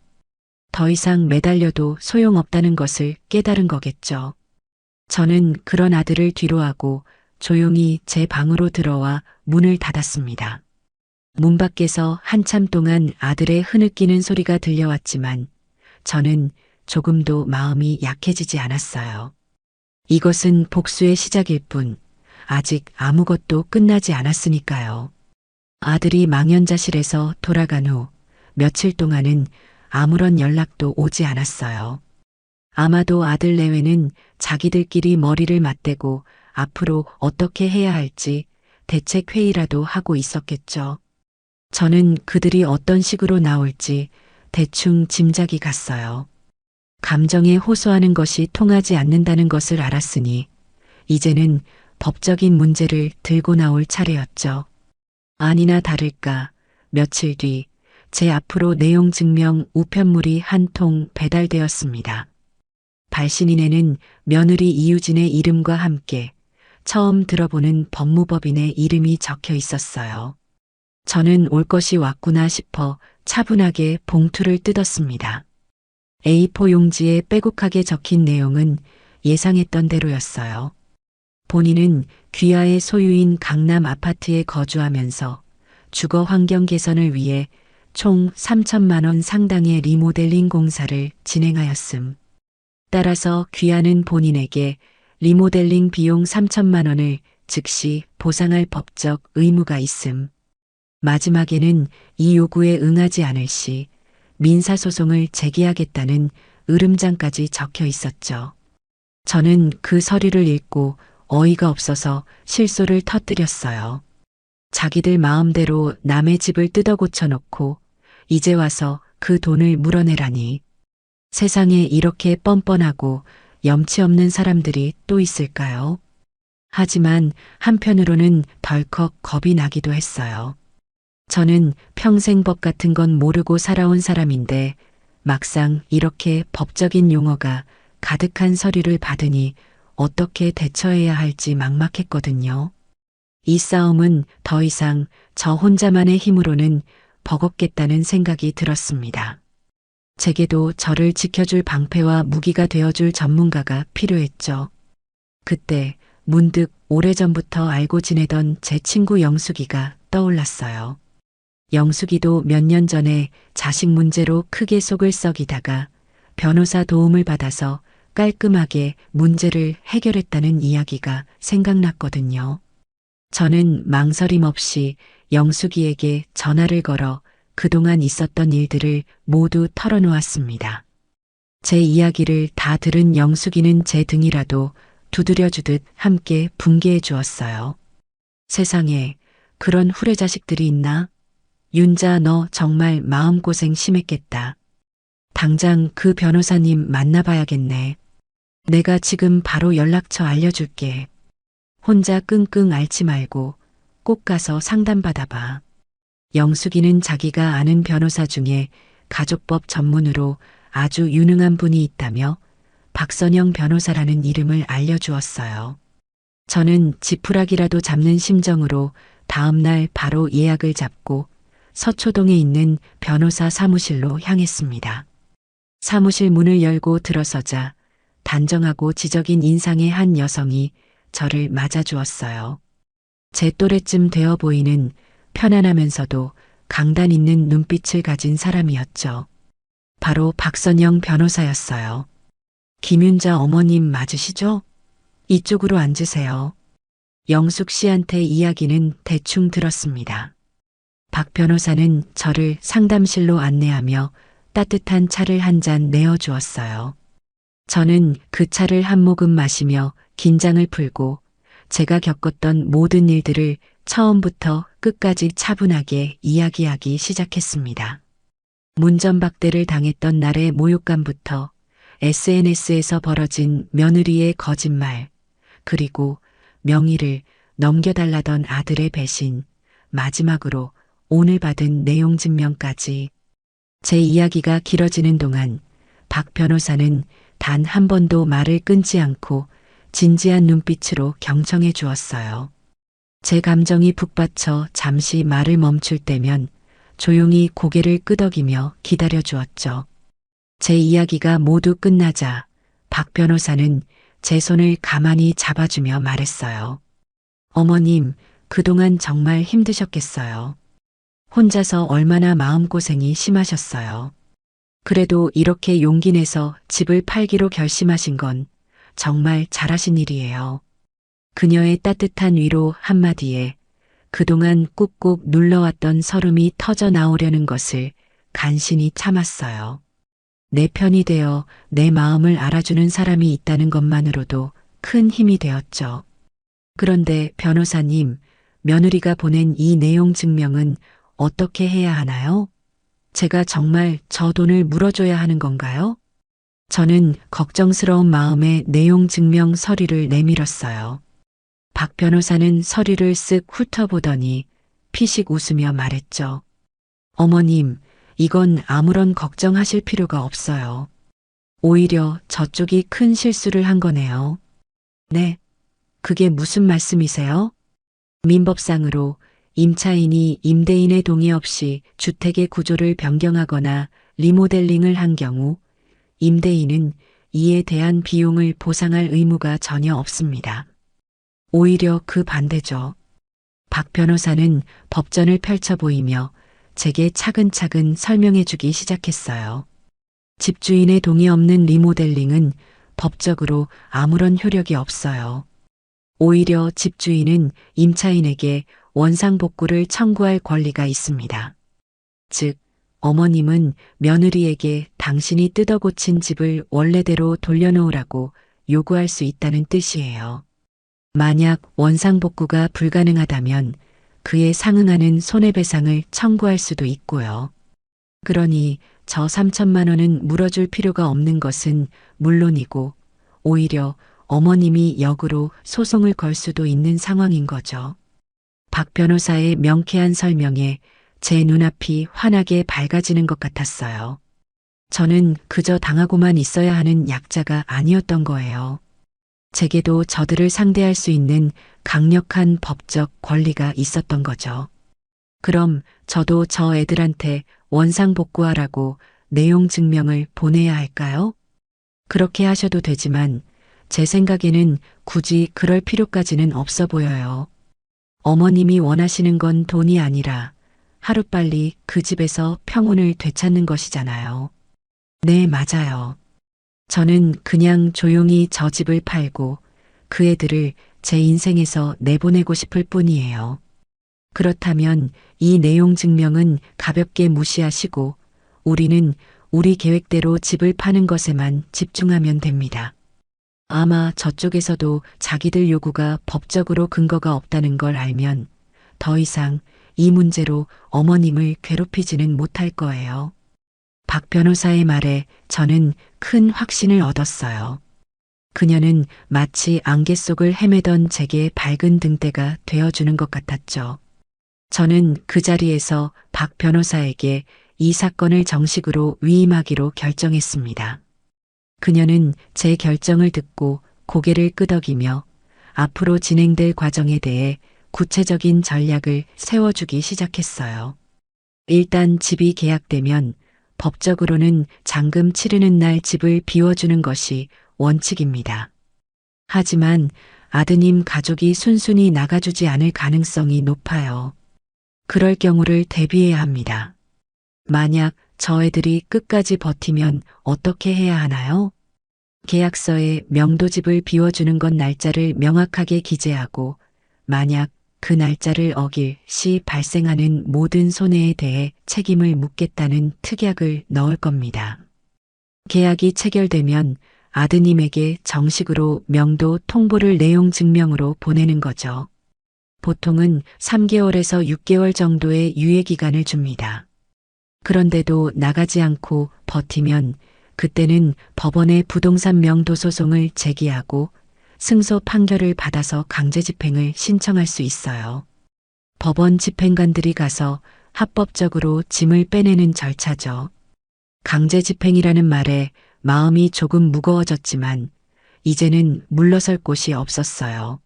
더 이상 매달려도 소용없다는 것을 깨달은 거겠죠. 저는 그런 아들을 뒤로하고 조용히 제 방으로 들어와 문을 닫았습니다. 문 밖에서 한참 동안 아들의 흐느끼는 소리가 들려왔지만 저는 조금도 마음이 약해지지 않았어요. 이것은 복수의 시작일 뿐 아직 아무것도 끝나지 않았으니까요. 아들이 망연자실에서 돌아간 후 며칠 동안은 아무런 연락도 오지 않았어요. 아마도 아들 내외는 자기들끼리 머리를 맞대고 앞으로 어떻게 해야 할지 대책 회의라도 하고 있었겠죠. 저는 그들이 어떤 식으로 나올지 대충 짐작이 갔어요. 감정에 호소하는 것이 통하지 않는다는 것을 알았으니 이제는 법적인 문제를 들고 나올 차례였죠. 아니나 다를까 며칠 뒤 제 앞으로 내용 증명 우편물이 한 통 배달되었습니다. 발신인에는 며느리 이유진의 이름과 함께 처음 들어보는 법무법인의 이름이 적혀 있었어요. 저는 올 것이 왔구나 싶어 차분하게 봉투를 뜯었습니다. A4 용지에 빼곡하게 적힌 내용은 예상했던 대로였어요. 본인은 귀하의 소유인 강남 아파트에 거주하면서 주거 환경 개선을 위해 총 3천만 원 상당의 리모델링 공사를 진행하였음. 따라서 귀하는 본인에게 리모델링 비용 3천만 원을 즉시 보상할 법적 의무가 있음. 마지막에는 이 요구에 응하지 않을 시 민사소송을 제기하겠다는 으름장까지 적혀 있었죠. 저는 그 서류를 읽고 어이가 없어서 실소를 터뜨렸어요. 자기들 마음대로 남의 집을 뜯어 고쳐놓고 이제 와서 그 돈을 물어내라니. 세상에 이렇게 뻔뻔하고 염치 없는 사람들이 또 있을까요? 하지만 한편으로는 덜컥 겁이 나기도 했어요. 저는 평생 법 같은 건 모르고 살아온 사람인데 막상 이렇게 법적인 용어가 가득한 서류를 받으니 어떻게 대처해야 할지 막막했거든요. 이 싸움은 더 이상 저 혼자만의 힘으로는 버겁겠다는 생각이 들었습니다. 제게도 저를 지켜줄 방패와 무기가 되어줄 전문가가 필요했죠. 그때 문득 오래전부터 알고 지내던 제 친구 영숙이가 떠올랐어요. 영숙이도 몇 년 전에 자식 문제로 크게 속을 썩이다가 변호사 도움을 받아서 깔끔하게 문제를 해결했다는 이야기가 생각났거든요. 저는 망설임 없이 영숙이에게 전화를 걸어 그동안 있었던 일들을 모두 털어놓았습니다. 제 이야기를 다 들은 영숙이는 제 등이라도 두드려주듯 함께 분개해 주었어요. 세상에 그런 후레자식들이 있나? 윤자, 너 정말 마음고생 심했겠다. 당장 그 변호사님 만나봐야겠네. 내가 지금 바로 연락처 알려줄게. 혼자 끙끙 앓지 말고 꼭 가서 상담받아봐. 영숙이는 자기가 아는 변호사 중에 가족법 전문으로 아주 유능한 분이 있다며 박선영 변호사라는 이름을 알려주었어요. 저는 지푸라기라도 잡는 심정으로 다음날 바로 예약을 잡고 서초동에 있는 변호사 사무실로 향했습니다. 사무실 문을 열고 들어서자 단정하고 지적인 인상의 한 여성이 저를 맞아주었어요. 제 또래쯤 되어 보이는 편안하면서도 강단 있는 눈빛을 가진 사람이었죠. 바로 박선영 변호사였어요. 김윤자 어머님 맞으시죠? 이쪽으로 앉으세요. 영숙 씨한테 이야기는 대충 들었습니다. 박 변호사는 저를 상담실로 안내하며 따뜻한 차를 한 잔 내어주었어요. 저는 그 차를 한 모금 마시며 긴장을 풀고 제가 겪었던 모든 일들을 처음부터 끝까지 차분하게 이야기하기 시작했습니다. 문전박대를 당했던 날의 모욕감부터 SNS에서 벌어진 며느리의 거짓말, 그리고 명의를 넘겨달라던 아들의 배신, 마지막으로 오늘 받은 내용 증명까지. 제 이야기가 길어지는 동안 박 변호사는 단 한 번도 말을 끊지 않고 진지한 눈빛으로 경청해 주었어요. 제 감정이 북받쳐 잠시 말을 멈출 때면 조용히 고개를 끄덕이며 기다려 주었죠. 제 이야기가 모두 끝나자 박 변호사는 제 손을 가만히 잡아주며 말했어요. 어머님, 그동안 정말 힘드셨겠어요. 혼자서 얼마나 마음고생이 심하셨어요. 그래도 이렇게 용기 내서 집을 팔기로 결심하신 건 정말 잘하신 일이에요. 그녀의 따뜻한 위로 한마디에 그동안 꾹꾹 눌러왔던 서름이 터져 나오려는 것을 간신히 참았어요. 내 편이 되어 내 마음을 알아주는 사람이 있다는 것만으로도 큰 힘이 되었죠. 그런데 변호사님, 며느리가 보낸 이 내용 증명은 어떻게 해야 하나요? 제가 정말 저 돈을 물어줘야 하는 건가요? 저는 걱정스러운 마음에 내용 증명 서류를 내밀었어요. 박 변호사는 서류를 쓱 훑어보더니 피식 웃으며 말했죠. 어머님, 이건 아무런 걱정하실 필요가 없어요. 오히려 저쪽이 큰 실수를 한 거네요. 네, 그게 무슨 말씀이세요? 민법상으로 임차인이 임대인의 동의 없이 주택의 구조를 변경하거나 리모델링을 한 경우 임대인은 이에 대한 비용을 보상할 의무가 전혀 없습니다. 오히려 그 반대죠. 박 변호사는 법전을 펼쳐 보이며 제게 차근차근 설명해 주기 시작했어요. 집주인의 동의 없는 리모델링은 법적으로 아무런 효력이 없어요. 오히려 집주인은 임차인에게 원상복구를 청구할 권리가 있습니다. 즉, 어머님은 며느리에게 당신이 뜯어고친 집을 원래대로 돌려놓으라고 요구할 수 있다는 뜻이에요. 만약 원상복구가 불가능하다면 그에 상응하는 손해배상을 청구할 수도 있고요. 그러니 저 3천만 원은 물어줄 필요가 없는 것은 물론이고 오히려 어머님이 역으로 소송을 걸 수도 있는 상황인 거죠. 박 변호사의 명쾌한 설명에 제 눈앞이 환하게 밝아지는 것 같았어요. 저는 그저 당하고만 있어야 하는 약자가 아니었던 거예요. 제게도 저들을 상대할 수 있는 강력한 법적 권리가 있었던 거죠. 그럼 저도 저 애들한테 원상복구하라고 내용 증명을 보내야 할까요? 그렇게 하셔도 되지만 제 생각에는 굳이 그럴 필요까지는 없어 보여요. 어머님이 원하시는 건 돈이 아니라 하루빨리 그 집에서 평온을 되찾는 것이잖아요. 네, 맞아요. 저는 그냥 조용히 저 집을 팔고 그 애들을 제 인생에서 내보내고 싶을 뿐이에요. 그렇다면 이 내용 증명은 가볍게 무시하시고 우리는 우리 계획대로 집을 파는 것에만 집중하면 됩니다. 아마 저쪽에서도 자기들 요구가 법적으로 근거가 없다는 걸 알면 더 이상 이 문제로 어머님을 괴롭히지는 못할 거예요. 박 변호사의 말에 저는 큰 확신을 얻었어요. 그녀는 마치 안개 속을 헤매던 제게 밝은 등대가 되어주는 것 같았죠. 저는 그 자리에서 박 변호사에게 이 사건을 정식으로 위임하기로 결정했습니다. 그녀는 제 결정을 듣고 고개를 끄덕이며 앞으로 진행될 과정에 대해 구체적인 전략을 세워주기 시작했어요. 일단 집이 계약되면 법적으로는 잔금 치르는 날 집을 비워주는 것이 원칙입니다. 하지만 아드님 가족이 순순히 나가주지 않을 가능성이 높아요. 그럴 경우를 대비해야 합니다. 만약 저 애들이 끝까지 버티면 어떻게 해야 하나요? 계약서에 명도집을 비워주는 건 날짜를 명확하게 기재하고 만약 그 날짜를 어길 시 발생하는 모든 손해에 대해 책임을 묻겠다는 특약을 넣을 겁니다. 계약이 체결되면 아드님에게 정식으로 명도 통보를 내용 증명으로 보내는 거죠. 보통은 3개월에서 6개월 정도의 유예 기간을 줍니다. 그런데도 나가지 않고 버티면 그때는 법원에 부동산 명도 소송을 제기하고 승소 판결을 받아서 강제 집행을 신청할 수 있어요. 법원 집행관들이 가서 합법적으로 짐을 빼내는 절차죠. 강제 집행이라는 말에 마음이 조금 무거워졌지만 이제는 물러설 곳이 없었어요.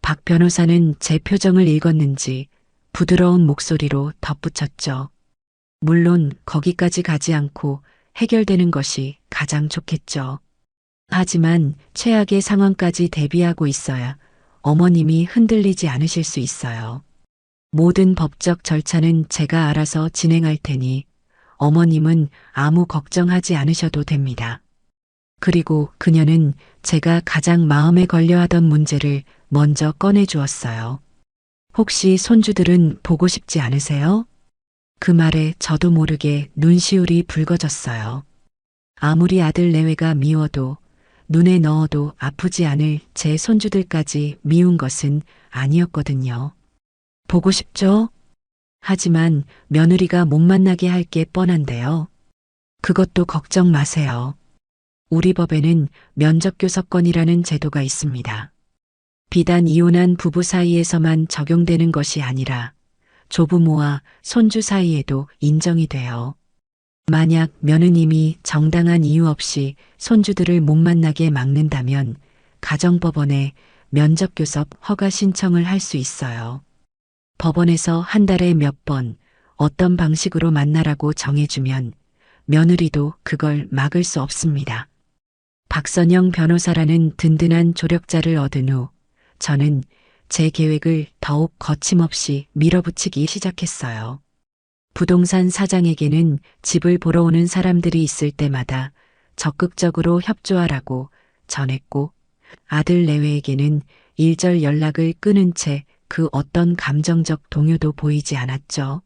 박 변호사는 제 표정을 읽었는지 부드러운 목소리로 덧붙였죠. 물론 거기까지 가지 않고 해결되는 것이 가장 좋겠죠. 하지만 최악의 상황까지 대비하고 있어야 어머님이 흔들리지 않으실 수 있어요. 모든 법적 절차는 제가 알아서 진행할 테니 어머님은 아무 걱정하지 않으셔도 됩니다. 그리고 그녀는 제가 가장 마음에 걸려 하던 문제를 먼저 꺼내 주었어요. 혹시 손주들은 보고 싶지 않으세요? 그 말에 저도 모르게 눈시울이 붉어졌어요. 아무리 아들 내외가 미워도 눈에 넣어도 아프지 않을 제 손주들까지 미운 것은 아니었거든요. 보고 싶죠? 하지만 며느리가 못 만나게 할 게 뻔한데요. 그것도 걱정 마세요. 우리 법에는 면접교섭권이라는 제도가 있습니다. 비단 이혼한 부부 사이에서만 적용되는 것이 아니라 조부모와 손주 사이에도 인정이 돼요. 만약 며느님이 정당한 이유 없이 손주들을 못 만나게 막는다면 가정법원에 면접교섭 허가 신청을 할 수 있어요. 법원에서 한 달에 몇 번 어떤 방식으로 만나라고 정해주면 며느리도 그걸 막을 수 없습니다. 박선영 변호사라는 든든한 조력자를 얻은 후 저는 제 계획을 더욱 거침없이 밀어붙이기 시작했어요. 부동산 사장에게는 집을 보러 오는 사람들이 있을 때마다 적극적으로 협조하라고 전했고 아들 내외에게는 일절 연락을 끊은 채 그 어떤 감정적 동요도 보이지 않았죠.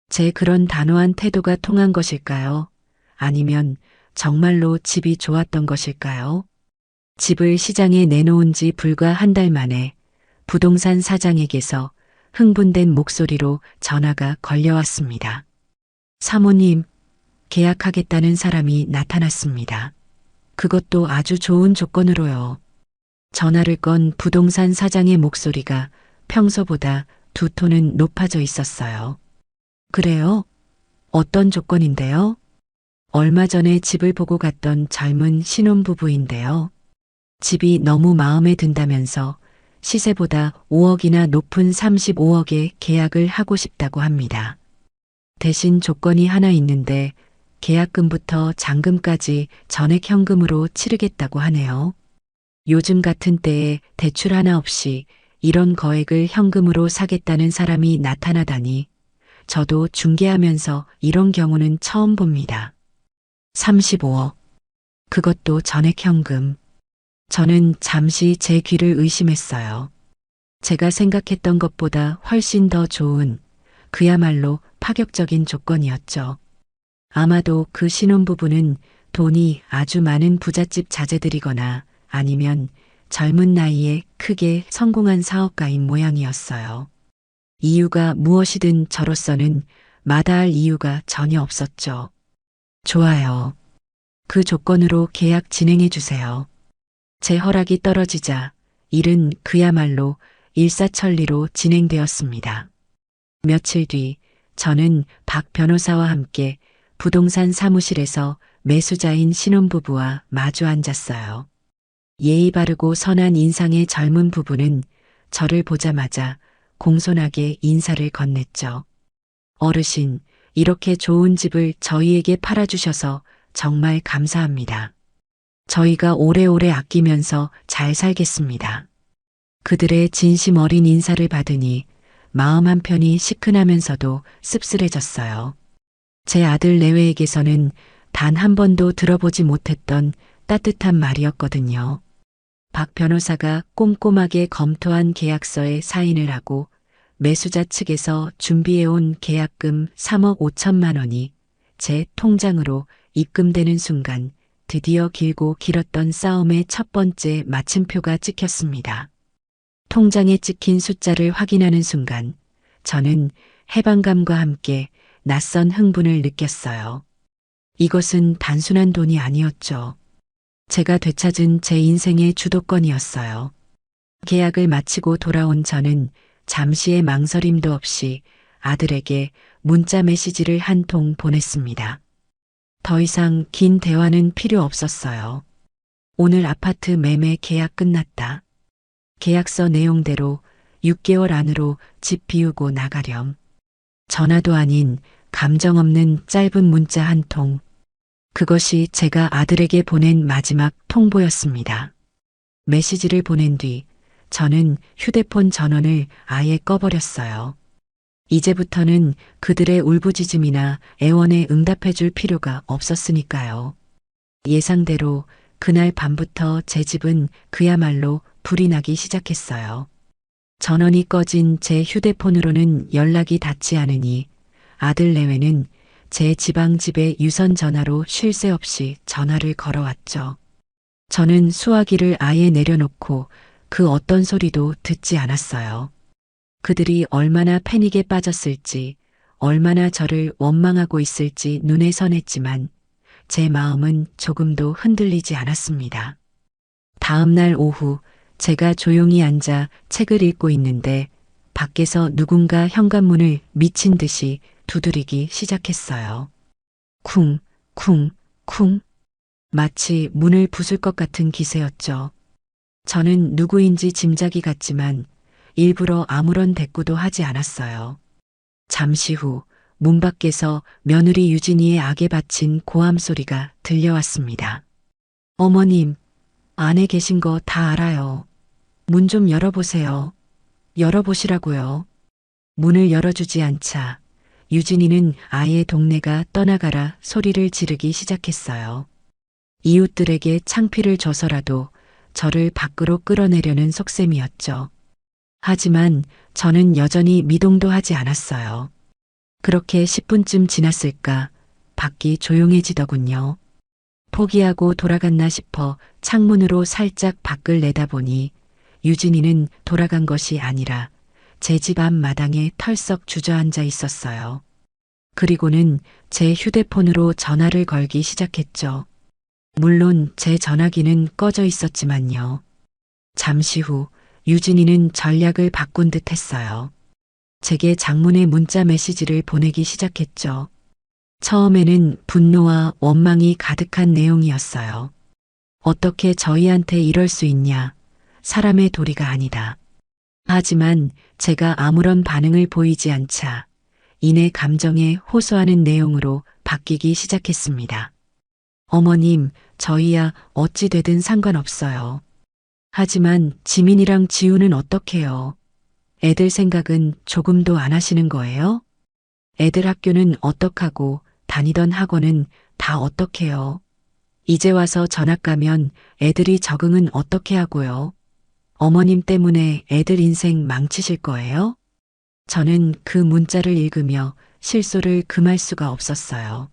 제 그런 단호한 태도가 통한 것일까요? 아니면 정말로 집이 좋았던 것일까요? 집을 시장에 내놓은 지 불과 한 달 만에 부동산 사장에게서 흥분된 목소리로 전화가 걸려왔습니다. 사모님, 계약하겠다는 사람이 나타났습니다. 그것도 아주 좋은 조건으로요. 전화를 건 부동산 사장의 목소리가 평소보다 두 톤은 높아져 있었어요. 그래요? 어떤 조건인데요? 얼마 전에 집을 보고 갔던 젊은 신혼부부인데요. 집이 너무 마음에 든다면서 시세보다 5억이나 높은 35억에 계약을 하고 싶다고 합니다. 대신 조건이 하나 있는데 계약금부터 잔금까지 전액 현금으로 치르겠다고 하네요. 요즘 같은 때에 대출 하나 없이 이런 거액을 현금으로 사겠다는 사람이 나타나다니 저도 중개하면서 이런 경우는 처음 봅니다. 35억. 그것도 전액 현금. 저는 잠시 제 귀를 의심했어요. 제가 생각했던 것보다 훨씬 더 좋은, 그야말로 파격적인 조건이었죠. 아마도 그 신혼부부는 돈이 아주 많은 부잣집 자제들이거나 아니면 젊은 나이에 크게 성공한 사업가인 모양이었어요. 이유가 무엇이든 저로서는 마다할 이유가 전혀 없었죠. 좋아요. 그 조건으로 계약 진행해 주세요. 제 허락이 떨어지자 일은 그야말로 일사천리로 진행되었습니다. 며칠 뒤 저는 박 변호사와 함께 부동산 사무실에서 매수자인 신혼부부와 마주 앉았어요. 예의 바르고 선한 인상의 젊은 부부는 저를 보자마자 공손하게 인사를 건넸죠. 어르신, 이렇게 좋은 집을 저희에게 팔아주셔서 정말 감사합니다. 저희가 오래오래 아끼면서 잘 살겠습니다. 그들의 진심 어린 인사를 받으니 마음 한편이 시큰하면서도 씁쓸해졌어요. 제 아들 내외에게서는 단 한 번도 들어보지 못했던 따뜻한 말이었거든요. 박 변호사가 꼼꼼하게 검토한 계약서에 사인을 하고 매수자 측에서 준비해온 계약금 3억 5천만 원이 제 통장으로 입금되는 순간 드디어 길고 길었던 싸움의 첫 번째 마침표가 찍혔습니다. 통장에 찍힌 숫자를 확인하는 순간 저는 해방감과 함께 낯선 흥분을 느꼈어요. 이것은 단순한 돈이 아니었죠. 제가 되찾은 제 인생의 주도권이었어요. 계약을 마치고 돌아온 저는 잠시의 망설임도 없이 아들에게 문자 메시지를 한 통 보냈습니다. 더 이상 긴 대화는 필요 없었어요. 오늘 아파트 매매 계약 끝났다. 계약서 내용대로 6개월 안으로 집 비우고 나가렴. 전화도 아닌 감정 없는 짧은 문자 한 통. 그것이 제가 아들에게 보낸 마지막 통보였습니다. 메시지를 보낸 뒤 저는 휴대폰 전원을 아예 꺼버렸어요. 이제부터는 그들의 울부짖음이나 애원에 응답해 줄 필요가 없었으니까요. 예상대로 그날 밤부터 제 집은 그야말로 불이 나기 시작했어요. 전원이 꺼진 제 휴대폰으로는 연락이 닿지 않으니 아들 내외는 제 지방집에 유선 전화로 쉴 새 없이 전화를 걸어왔죠. 저는 수화기를 아예 내려놓고 그 어떤 소리도 듣지 않았어요. 그들이 얼마나 패닉에 빠졌을지, 얼마나 저를 원망하고 있을지 눈에 선했지만 제 마음은 조금도 흔들리지 않았습니다. 다음 날 오후 제가 조용히 앉아 책을 읽고 있는데 밖에서 누군가 현관문을 미친 듯이 두드리기 시작했어요. 쿵, 쿵, 쿵. 마치 문을 부술 것 같은 기세였죠. 저는 누구인지 짐작이 갔지만 일부러 아무런 대꾸도 하지 않았어요. 잠시 후 문 밖에서 며느리 유진이의 악에 바친 고함 소리가 들려왔습니다. 어머님, 안에 계신 거 다 알아요. 문 좀 열어보세요. 열어보시라고요. 문을 열어주지 않자 유진이는 아예 동네가 떠나가라 소리를 지르기 시작했어요. 이웃들에게 창피를 줘서라도 저를 밖으로 끌어내려는 속셈이었죠. 하지만 저는 여전히 미동도 하지 않았어요. 그렇게 10분쯤 지났을까 밖이 조용해지더군요. 포기하고 돌아갔나 싶어 창문으로 살짝 밖을 내다보니 유진이는 돌아간 것이 아니라 제 집 앞 마당에 털썩 주저앉아 있었어요. 그리고는 제 휴대폰으로 전화를 걸기 시작했죠. 물론 제 전화기는 꺼져 있었지만요. 잠시 후 유진이는 전략을 바꾼 듯 했어요. 제게 장문의 문자 메시지를 보내기 시작했죠. 처음에는 분노와 원망이 가득한 내용이었어요. 어떻게 저희한테 이럴 수 있냐. 사람의 도리가 아니다. 하지만 제가 아무런 반응을 보이지 않자 이내 감정에 호소하는 내용으로 바뀌기 시작했습니다. 어머님, 저희야 어찌 되든 상관없어요. 하지만 지민이랑 지우는 어떡해요? 애들 생각은 조금도 안 하시는 거예요? 애들 학교는 어떡하고 다니던 학원은 다 어떡해요? 이제 와서 전학 가면 애들이 적응은 어떻게 하고요? 어머님 때문에 애들 인생 망치실 거예요? 저는 그 문자를 읽으며 실소를 금할 수가 없었어요.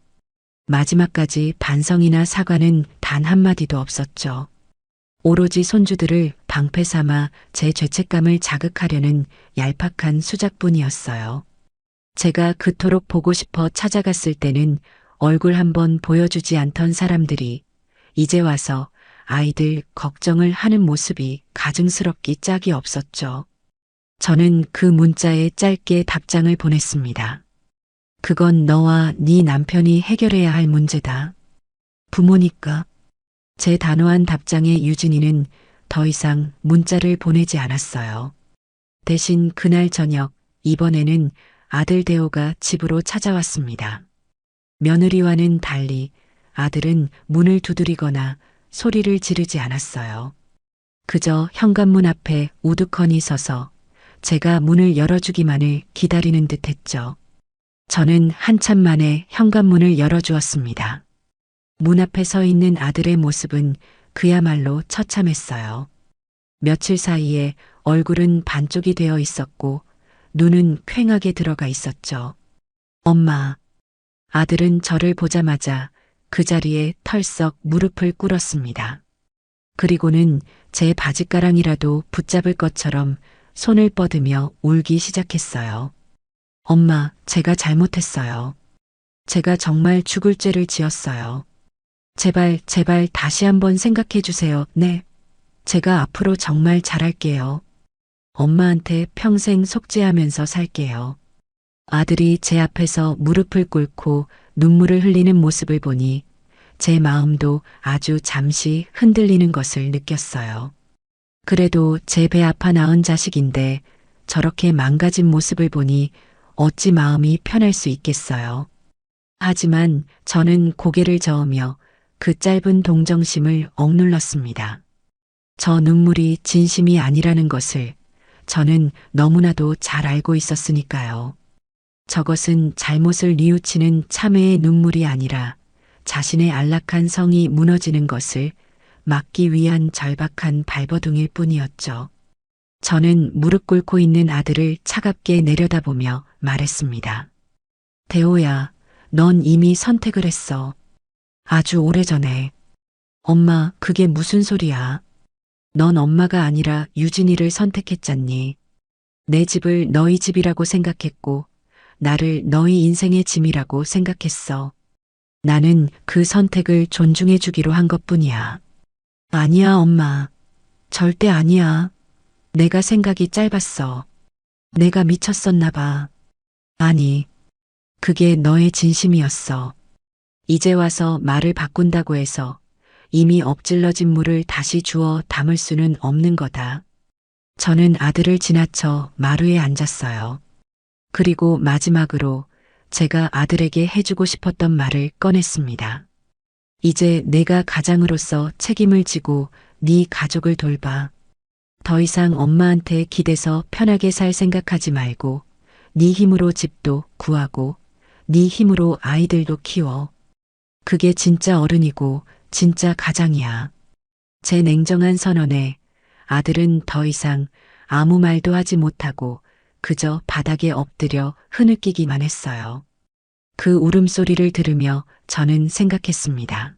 마지막까지 반성이나 사과는 단 한마디도 없었죠. 오로지 손주들을 방패 삼아 제 죄책감을 자극하려는 얄팍한 수작뿐이었어요. 제가 그토록 보고 싶어 찾아갔을 때는 얼굴 한번 보여주지 않던 사람들이 이제 와서 아이들 걱정을 하는 모습이 가증스럽기 짝이 없었죠. 저는 그 문자에 짧게 답장을 보냈습니다. 그건 너와 네 남편이 해결해야 할 문제다. 부모니까. 제 단호한 답장에 유진이는 더 이상 문자를 보내지 않았어요. 대신 그날 저녁, 이번에는 아들 대호가 집으로 찾아왔습니다. 며느리와는 달리 아들은 문을 두드리거나 소리를 지르지 않았어요. 그저 현관문 앞에 우두커니 서서 제가 문을 열어주기만을 기다리는 듯 했죠. 저는 한참 만에 현관문을 열어주었습니다. 문 앞에 서 있는 아들의 모습은 그야말로 처참했어요. 며칠 사이에 얼굴은 반쪽이 되어 있었고 눈은 퀭하게 들어가 있었죠. 엄마. 아들은 저를 보자마자 그 자리에 털썩 무릎을 꿇었습니다. 그리고는 제 바짓가랑이라도 붙잡을 것처럼 손을 뻗으며 울기 시작했어요. 엄마, 제가 잘못했어요. 제가 정말 죽을 죄를 지었어요. 제발 다시 한번 생각해 주세요. 네. 제가 앞으로 정말 잘할게요. 엄마한테 평생 속죄하면서 살게요. 아들이 제 앞에서 무릎을 꿇고 눈물을 흘리는 모습을 보니 제 마음도 아주 잠시 흔들리는 것을 느꼈어요. 그래도 제 배 아파 낳은 자식인데 저렇게 망가진 모습을 보니 어찌 마음이 편할 수 있겠어요. 하지만 저는 고개를 저으며 그 짧은 동정심을 억눌렀습니다. 저 눈물이 진심이 아니라는 것을 저는 너무나도 잘 알고 있었으니까요. 저것은 잘못을 뉘우치는 참회의 눈물이 아니라 자신의 안락한 성이 무너지는 것을 막기 위한 절박한 발버둥일 뿐이었죠. 저는 무릎 꿇고 있는 아들을 차갑게 내려다보며 말했습니다. 대호야, 넌 이미 선택을 했어. 아주 오래전에. 엄마, 그게 무슨 소리야? 넌 엄마가 아니라 유진이를 선택했잖니. 내 집을 너희 집이라고 생각했고 나를 너희 인생의 짐이라고 생각했어. 나는 그 선택을 존중해 주기로 한 것뿐이야. 아니야, 엄마. 절대 아니야. 내가 생각이 짧았어. 내가 미쳤었나 봐. 아니, 그게 너의 진심이었어. 이제 와서 말을 바꾼다고 해서 이미 엎질러진 물을 다시 주워 담을 수는 없는 거다. 저는 아들을 지나쳐 마루에 앉았어요. 그리고 마지막으로 제가 아들에게 해주고 싶었던 말을 꺼냈습니다. 이제 내가 가장으로서 책임을 지고 네 가족을 돌봐. 더 이상 엄마한테 기대서 편하게 살 생각하지 말고 네 힘으로 집도 구하고 네 힘으로 아이들도 키워. 그게 진짜 어른이고 진짜 가장이야. 제 냉정한 선언에 아들은 더 이상 아무 말도 하지 못하고 그저 바닥에 엎드려 흐느끼기만 했어요. 그 울음소리를 들으며 저는 생각했습니다.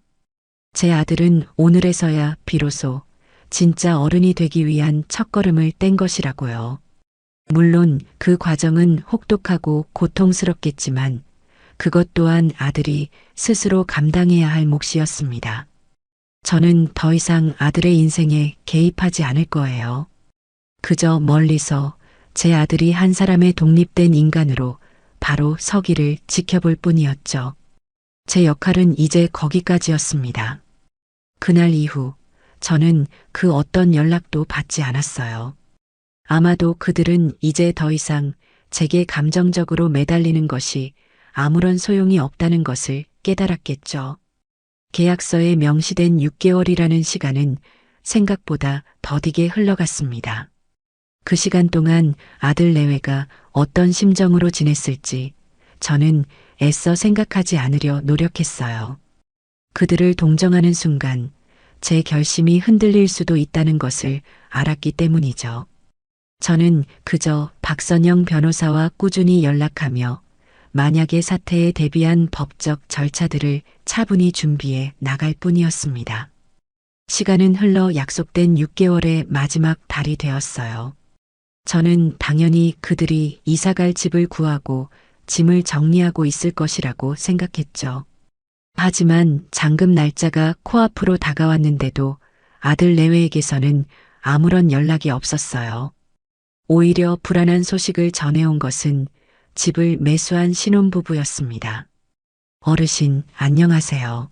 제 아들은 오늘에서야 비로소 진짜 어른이 되기 위한 첫걸음을 뗀 것이라고요. 물론 그 과정은 혹독하고 고통스럽겠지만 그것 또한 아들이 스스로 감당해야 할 몫이었습니다. 저는 더 이상 아들의 인생에 개입하지 않을 거예요. 그저 멀리서 제 아들이 한 사람의 독립된 인간으로 바로 서기를 지켜볼 뿐이었죠. 제 역할은 이제 거기까지였습니다. 그날 이후 저는 그 어떤 연락도 받지 않았어요. 아마도 그들은 이제 더 이상 제게 감정적으로 매달리는 것이 아무런 소용이 없다는 것을 깨달았겠죠. 계약서에 명시된 6개월이라는 시간은 생각보다 더디게 흘러갔습니다. 그 시간 동안 아들 내외가 어떤 심정으로 지냈을지 저는 애써 생각하지 않으려 노력했어요. 그들을 동정하는 순간 제 결심이 흔들릴 수도 있다는 것을 알았기 때문이죠. 저는 그저 박선영 변호사와 꾸준히 연락하며 만약의 사태에 대비한 법적 절차들을 차분히 준비해 나갈 뿐이었습니다. 시간은 흘러 약속된 6개월의 마지막 달이 되었어요. 저는 당연히 그들이 이사갈 집을 구하고 짐을 정리하고 있을 것이라고 생각했죠. 하지만 잔금 날짜가 코앞으로 다가왔는데도 아들 내외에게서는 아무런 연락이 없었어요. 오히려 불안한 소식을 전해온 것은 집을 매수한 신혼부부였습니다. 어르신, 안녕하세요.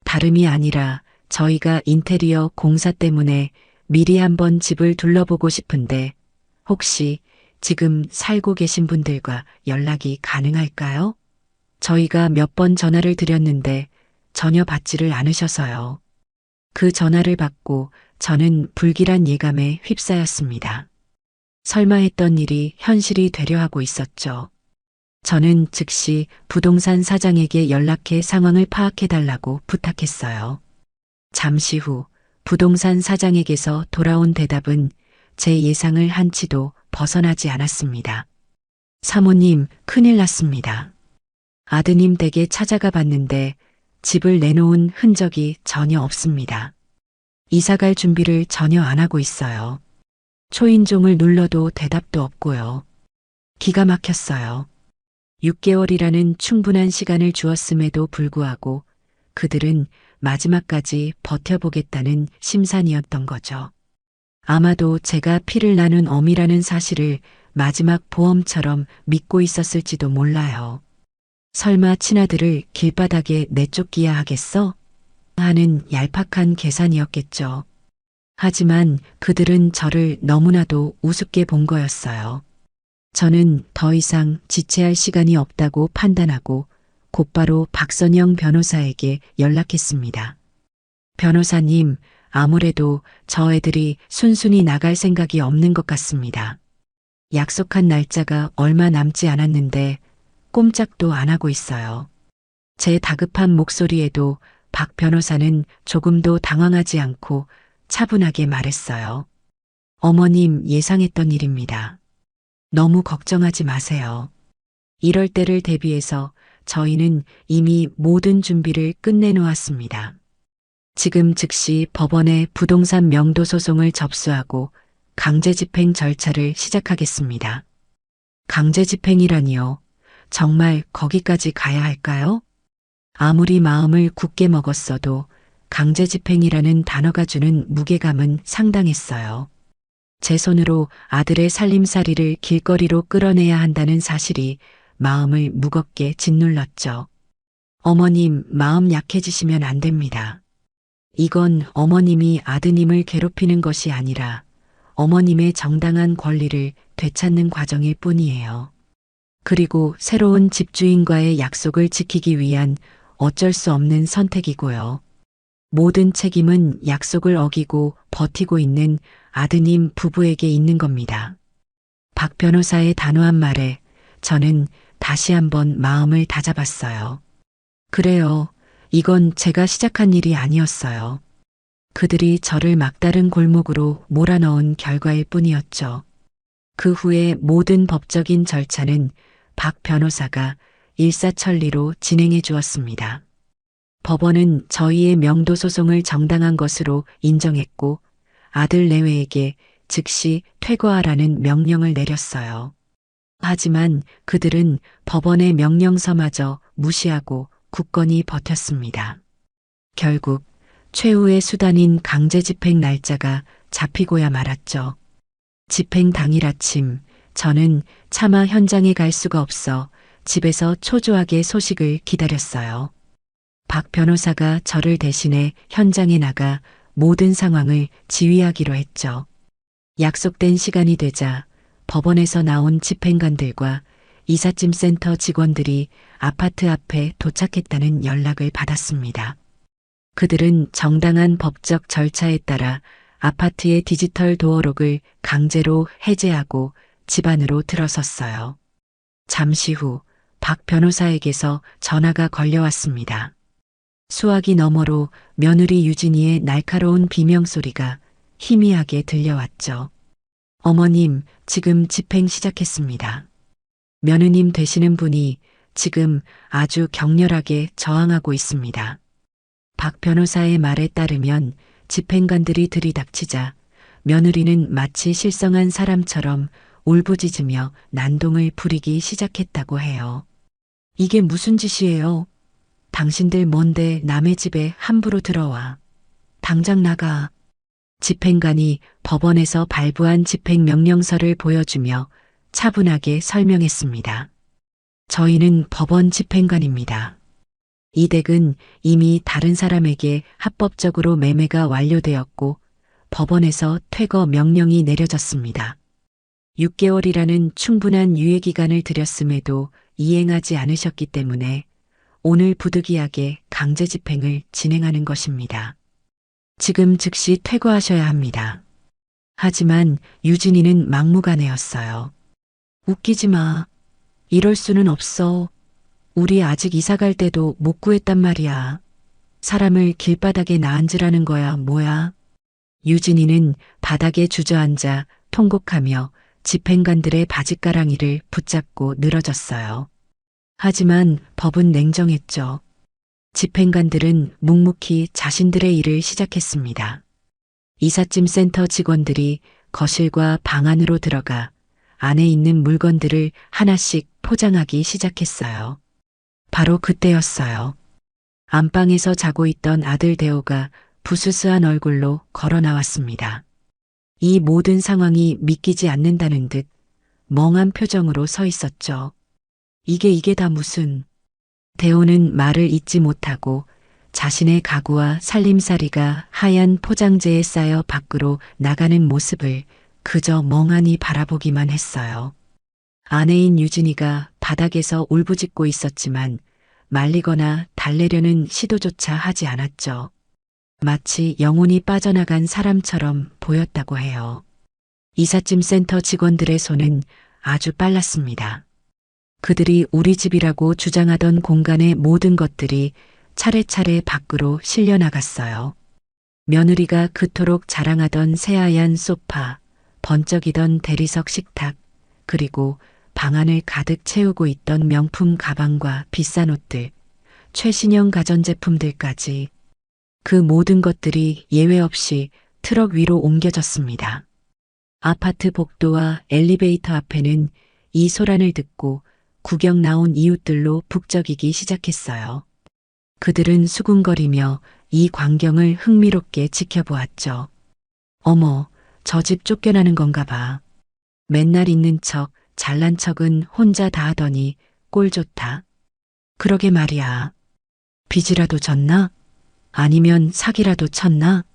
다름이 아니라 저희가 인테리어 공사 때문에 미리 한번 집을 둘러보고 싶은데 혹시 지금 살고 계신 분들과 연락이 가능할까요? 저희가 몇 번 전화를 드렸는데 전혀 받지를 않으셔서요. 그 전화를 받고 저는 불길한 예감에 휩싸였습니다. 설마 했던 일이 현실이 되려 하고 있었죠. 저는 즉시 부동산 사장에게 연락해 상황을 파악해달라고 부탁했어요. 잠시 후 부동산 사장에게서 돌아온 대답은 제 예상을 한치도 벗어나지 않았습니다. 사모님, 큰일 났습니다. 아드님 댁에 찾아가 봤는데 집을 내놓은 흔적이 전혀 없습니다. 이사갈 준비를 전혀 안 하고 있어요. 초인종을 눌러도 대답도 없고요. 기가 막혔어요. 6개월이라는 충분한 시간을 주었음에도 불구하고 그들은 마지막까지 버텨보겠다는 심산이었던 거죠. 아마도 제가 피를 나눈 어미라는 사실을 마지막 보험처럼 믿고 있었을지도 몰라요. 설마 친아들을 길바닥에 내쫓기야 하겠어? 하는 얄팍한 계산이었겠죠. 하지만 그들은 저를 너무나도 우습게 본 거였어요. 저는 더 이상 지체할 시간이 없다고 판단하고 곧바로 박선영 변호사에게 연락했습니다. 변호사님, 아무래도 저 애들이 순순히 나갈 생각이 없는 것 같습니다. 약속한 날짜가 얼마 남지 않았는데 꼼짝도 안 하고 있어요. 제 다급한 목소리에도 박 변호사는 조금도 당황하지 않고 차분하게 말했어요. 어머님, 예상했던 일입니다. 너무 걱정하지 마세요. 이럴 때를 대비해서 저희는 이미 모든 준비를 끝내놓았습니다. 지금 즉시 법원에 부동산 명도 소송을 접수하고 강제집행 절차를 시작하겠습니다. 강제집행이라니요? 정말 거기까지 가야 할까요? 아무리 마음을 굳게 먹었어도 강제집행이라는 단어가 주는 무게감은 상당했어요. 제 손으로 아들의 살림살이를 길거리로 끌어내야 한다는 사실이 마음을 무겁게 짓눌렀죠. 어머님, 마음 약해지시면 안 됩니다. 이건 어머님이 아드님을 괴롭히는 것이 아니라 어머님의 정당한 권리를 되찾는 과정일 뿐이에요. 그리고 새로운 집주인과의 약속을 지키기 위한 어쩔 수 없는 선택이고요. 모든 책임은 약속을 어기고 버티고 있는 아드님 부부에게 있는 겁니다. 박 변호사의 단호한 말에 저는 다시 한번 마음을 다잡았어요. 그래요. 이건 제가 시작한 일이 아니었어요. 그들이 저를 막다른 골목으로 몰아넣은 결과일 뿐이었죠. 그 후에 모든 법적인 절차는 박 변호사가 일사천리로 진행해 주었습니다. 법원은 저희의 명도 소송을 정당한 것으로 인정했고 아들 내외에게 즉시 퇴거하라는 명령을 내렸어요. 하지만 그들은 법원의 명령서마저 무시하고 굳건히 버텼습니다. 결국 최후의 수단인 강제집행 날짜가 잡히고야 말았죠. 집행 당일 아침 저는 차마 현장에 갈 수가 없어 집에서 초조하게 소식을 기다렸어요. 박 변호사가 저를 대신해 현장에 나가 모든 상황을 지휘하기로 했죠. 약속된 시간이 되자 법원에서 나온 집행관들과 이삿짐 센터 직원들이 아파트 앞에 도착했다는 연락을 받았습니다. 그들은 정당한 법적 절차에 따라 아파트의 디지털 도어록을 강제로 해제하고 집 안으로 들어섰어요. 잠시 후 박 변호사에게서 전화가 걸려왔습니다. 수화기 너머로 며느리 유진이의 날카로운 비명소리가 희미하게 들려왔죠. 어머님, 지금 집행 시작했습니다. 며느님 되시는 분이 지금 아주 격렬하게 저항하고 있습니다. 박 변호사의 말에 따르면 집행관들이 들이닥치자 며느리는 마치 실성한 사람처럼 울부짖으며 난동을 부리기 시작했다고 해요. 이게 무슨 짓이에요? 당신들 뭔데 남의 집에 함부로 들어와. 당장 나가. 집행관이 법원에서 발부한 집행명령서를 보여주며 차분하게 설명했습니다. 저희는 법원 집행관입니다. 이 댁은 이미 다른 사람에게 합법적으로 매매가 완료되었고 법원에서 퇴거 명령이 내려졌습니다. 6개월이라는 충분한 유예기간을 들였음에도 이행하지 않으셨기 때문에 오늘 부득이하게 강제 집행을 진행하는 것입니다. 지금 즉시 퇴거하셔야 합니다. 하지만 유진이는 막무가내였어요. 웃기지 마. 이럴 수는 없어. 우리 아직 이사 갈 때도 못 구했단 말이야. 사람을 길바닥에 놔앉으라는 거야, 뭐야. 유진이는 바닥에 주저앉아 통곡하며 집행관들의 바짓가랑이를 붙잡고 늘어졌어요. 하지만 법은 냉정했죠. 집행관들은 묵묵히 자신들의 일을 시작했습니다. 이삿짐 센터 직원들이 거실과 방 안으로 들어가 안에 있는 물건들을 하나씩 포장하기 시작했어요. 바로 그때였어요. 안방에서 자고 있던 아들 대호가 부스스한 얼굴로 걸어 나왔습니다. 이 모든 상황이 믿기지 않는다는 듯 멍한 표정으로 서 있었죠. 이게 다 무슨... 대호는 말을 잇지 못하고 자신의 가구와 살림살이가 하얀 포장재에 쌓여 밖으로 나가는 모습을 그저 멍하니 바라보기만 했어요. 아내인 유진이가 바닥에서 울부짖고 있었지만 말리거나 달래려는 시도조차 하지 않았죠. 마치 영혼이 빠져나간 사람처럼 보였다고 해요. 이삿짐 센터 직원들의 손은 아주 빨랐습니다. 그들이 우리 집이라고 주장하던 공간의 모든 것들이 차례차례 밖으로 실려 나갔어요. 며느리가 그토록 자랑하던 새하얀 소파, 번쩍이던 대리석 식탁, 그리고 방안을 가득 채우고 있던 명품 가방과 비싼 옷들, 최신형 가전제품들까지 그 모든 것들이 예외 없이 트럭 위로 옮겨졌습니다. 아파트 복도와 엘리베이터 앞에는 이 소란을 듣고 구경 나온 이웃들로 북적이기 시작했어요. 그들은 수군거리며 이 광경을 흥미롭게 지켜보았죠. 어머, 저 집 쫓겨나는 건가 봐. 맨날 있는 척, 잘난 척은 혼자 다 하더니 꼴 좋다. 그러게 말이야. 빚이라도 졌나? 아니면 사기라도 쳤나?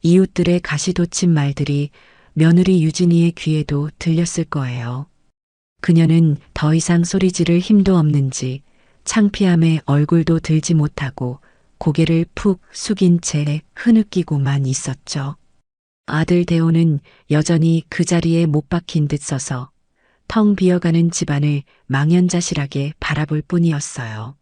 이웃들의 가시돋친 말들이 며느리 유진이의 귀에도 들렸을 거예요. 그녀는 더 이상 소리 지를 힘도 없는지 창피함에 얼굴도 들지 못하고 고개를 푹 숙인 채 흐느끼고만 있었죠. 아들 대호는 여전히 그 자리에 못 박힌 듯 서서 텅 비어가는 집안을 망연자실하게 바라볼 뿐이었어요.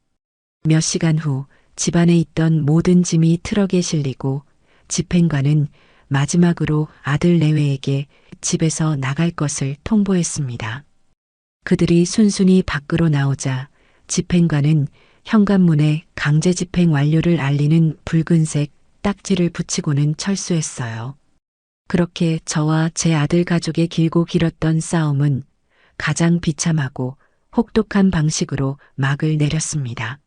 몇 시간 후 집안에 있던 모든 짐이 트럭에 실리고 집행관은 마지막으로 아들 내외에게 집에서 나갈 것을 통보했습니다. 그들이 순순히 밖으로 나오자 집행관은 현관문에 강제 집행 완료를 알리는 붉은색 딱지를 붙이고는 철수했어요. 그렇게 저와 제 아들 가족의 길고 길었던 싸움은 가장 비참하고 혹독한 방식으로 막을 내렸습니다.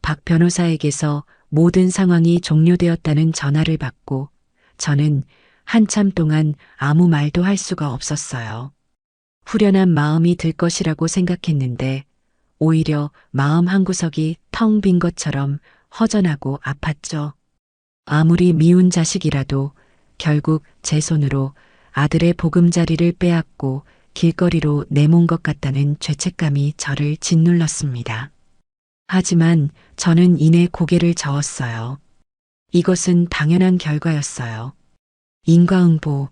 박 변호사에게서 모든 상황이 종료되었다는 전화를 받고 저는 한참 동안 아무 말도 할 수가 없었어요. 후련한 마음이 들 것이라고 생각했는데 오히려 마음 한구석이 텅 빈 것처럼 허전하고 아팠죠. 아무리 미운 자식이라도 결국 제 손으로 아들의 보금자리를 빼앗고 길거리로 내몬 것 같다는 죄책감이 저를 짓눌렀습니다. 하지만 저는 이내 고개를 저었어요. 이것은 당연한 결과였어요. 인과응보.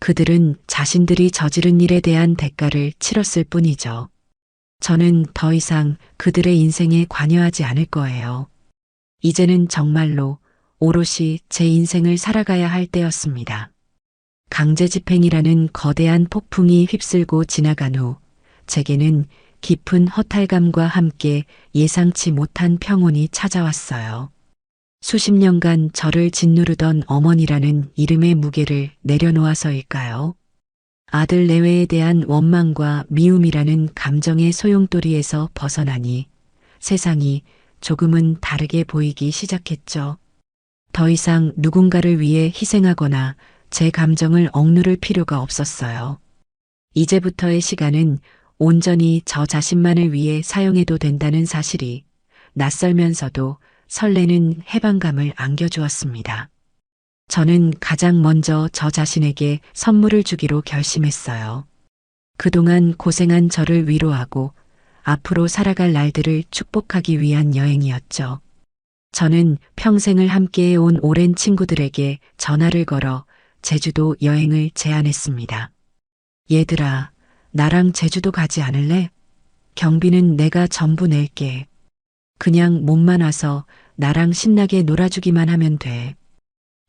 그들은 자신들이 저지른 일에 대한 대가를 치렀을 뿐이죠. 저는 더 이상 그들의 인생에 관여하지 않을 거예요. 이제는 정말로 오롯이 제 인생을 살아가야 할 때였습니다. 강제집행이라는 거대한 폭풍이 휩쓸고 지나간 후 제게는 깊은 허탈감과 함께 예상치 못한 평온이 찾아왔어요. 수십 년간 저를 짓누르던 어머니라는 이름의 무게를 내려놓아서일까요? 아들 내외에 대한 원망과 미움이라는 감정의 소용돌이에서 벗어나니 세상이 조금은 다르게 보이기 시작했죠. 더 이상 누군가를 위해 희생하거나 제 감정을 억누를 필요가 없었어요. 이제부터의 시간은 온전히 저 자신만을 위해 사용해도 된다는 사실이 낯설면서도 설레는 해방감을 안겨주었습니다. 저는 가장 먼저 저 자신에게 선물을 주기로 결심했어요. 그동안 고생한 저를 위로하고 앞으로 살아갈 날들을 축복하기 위한 여행이었죠. 저는 평생을 함께해온 오랜 친구들에게 전화를 걸어 제주도 여행을 제안했습니다. 얘들아, 나랑 제주도 가지 않을래? 경비는 내가 전부 낼게. 그냥 몸만 와서 나랑 신나게 놀아주기만 하면 돼.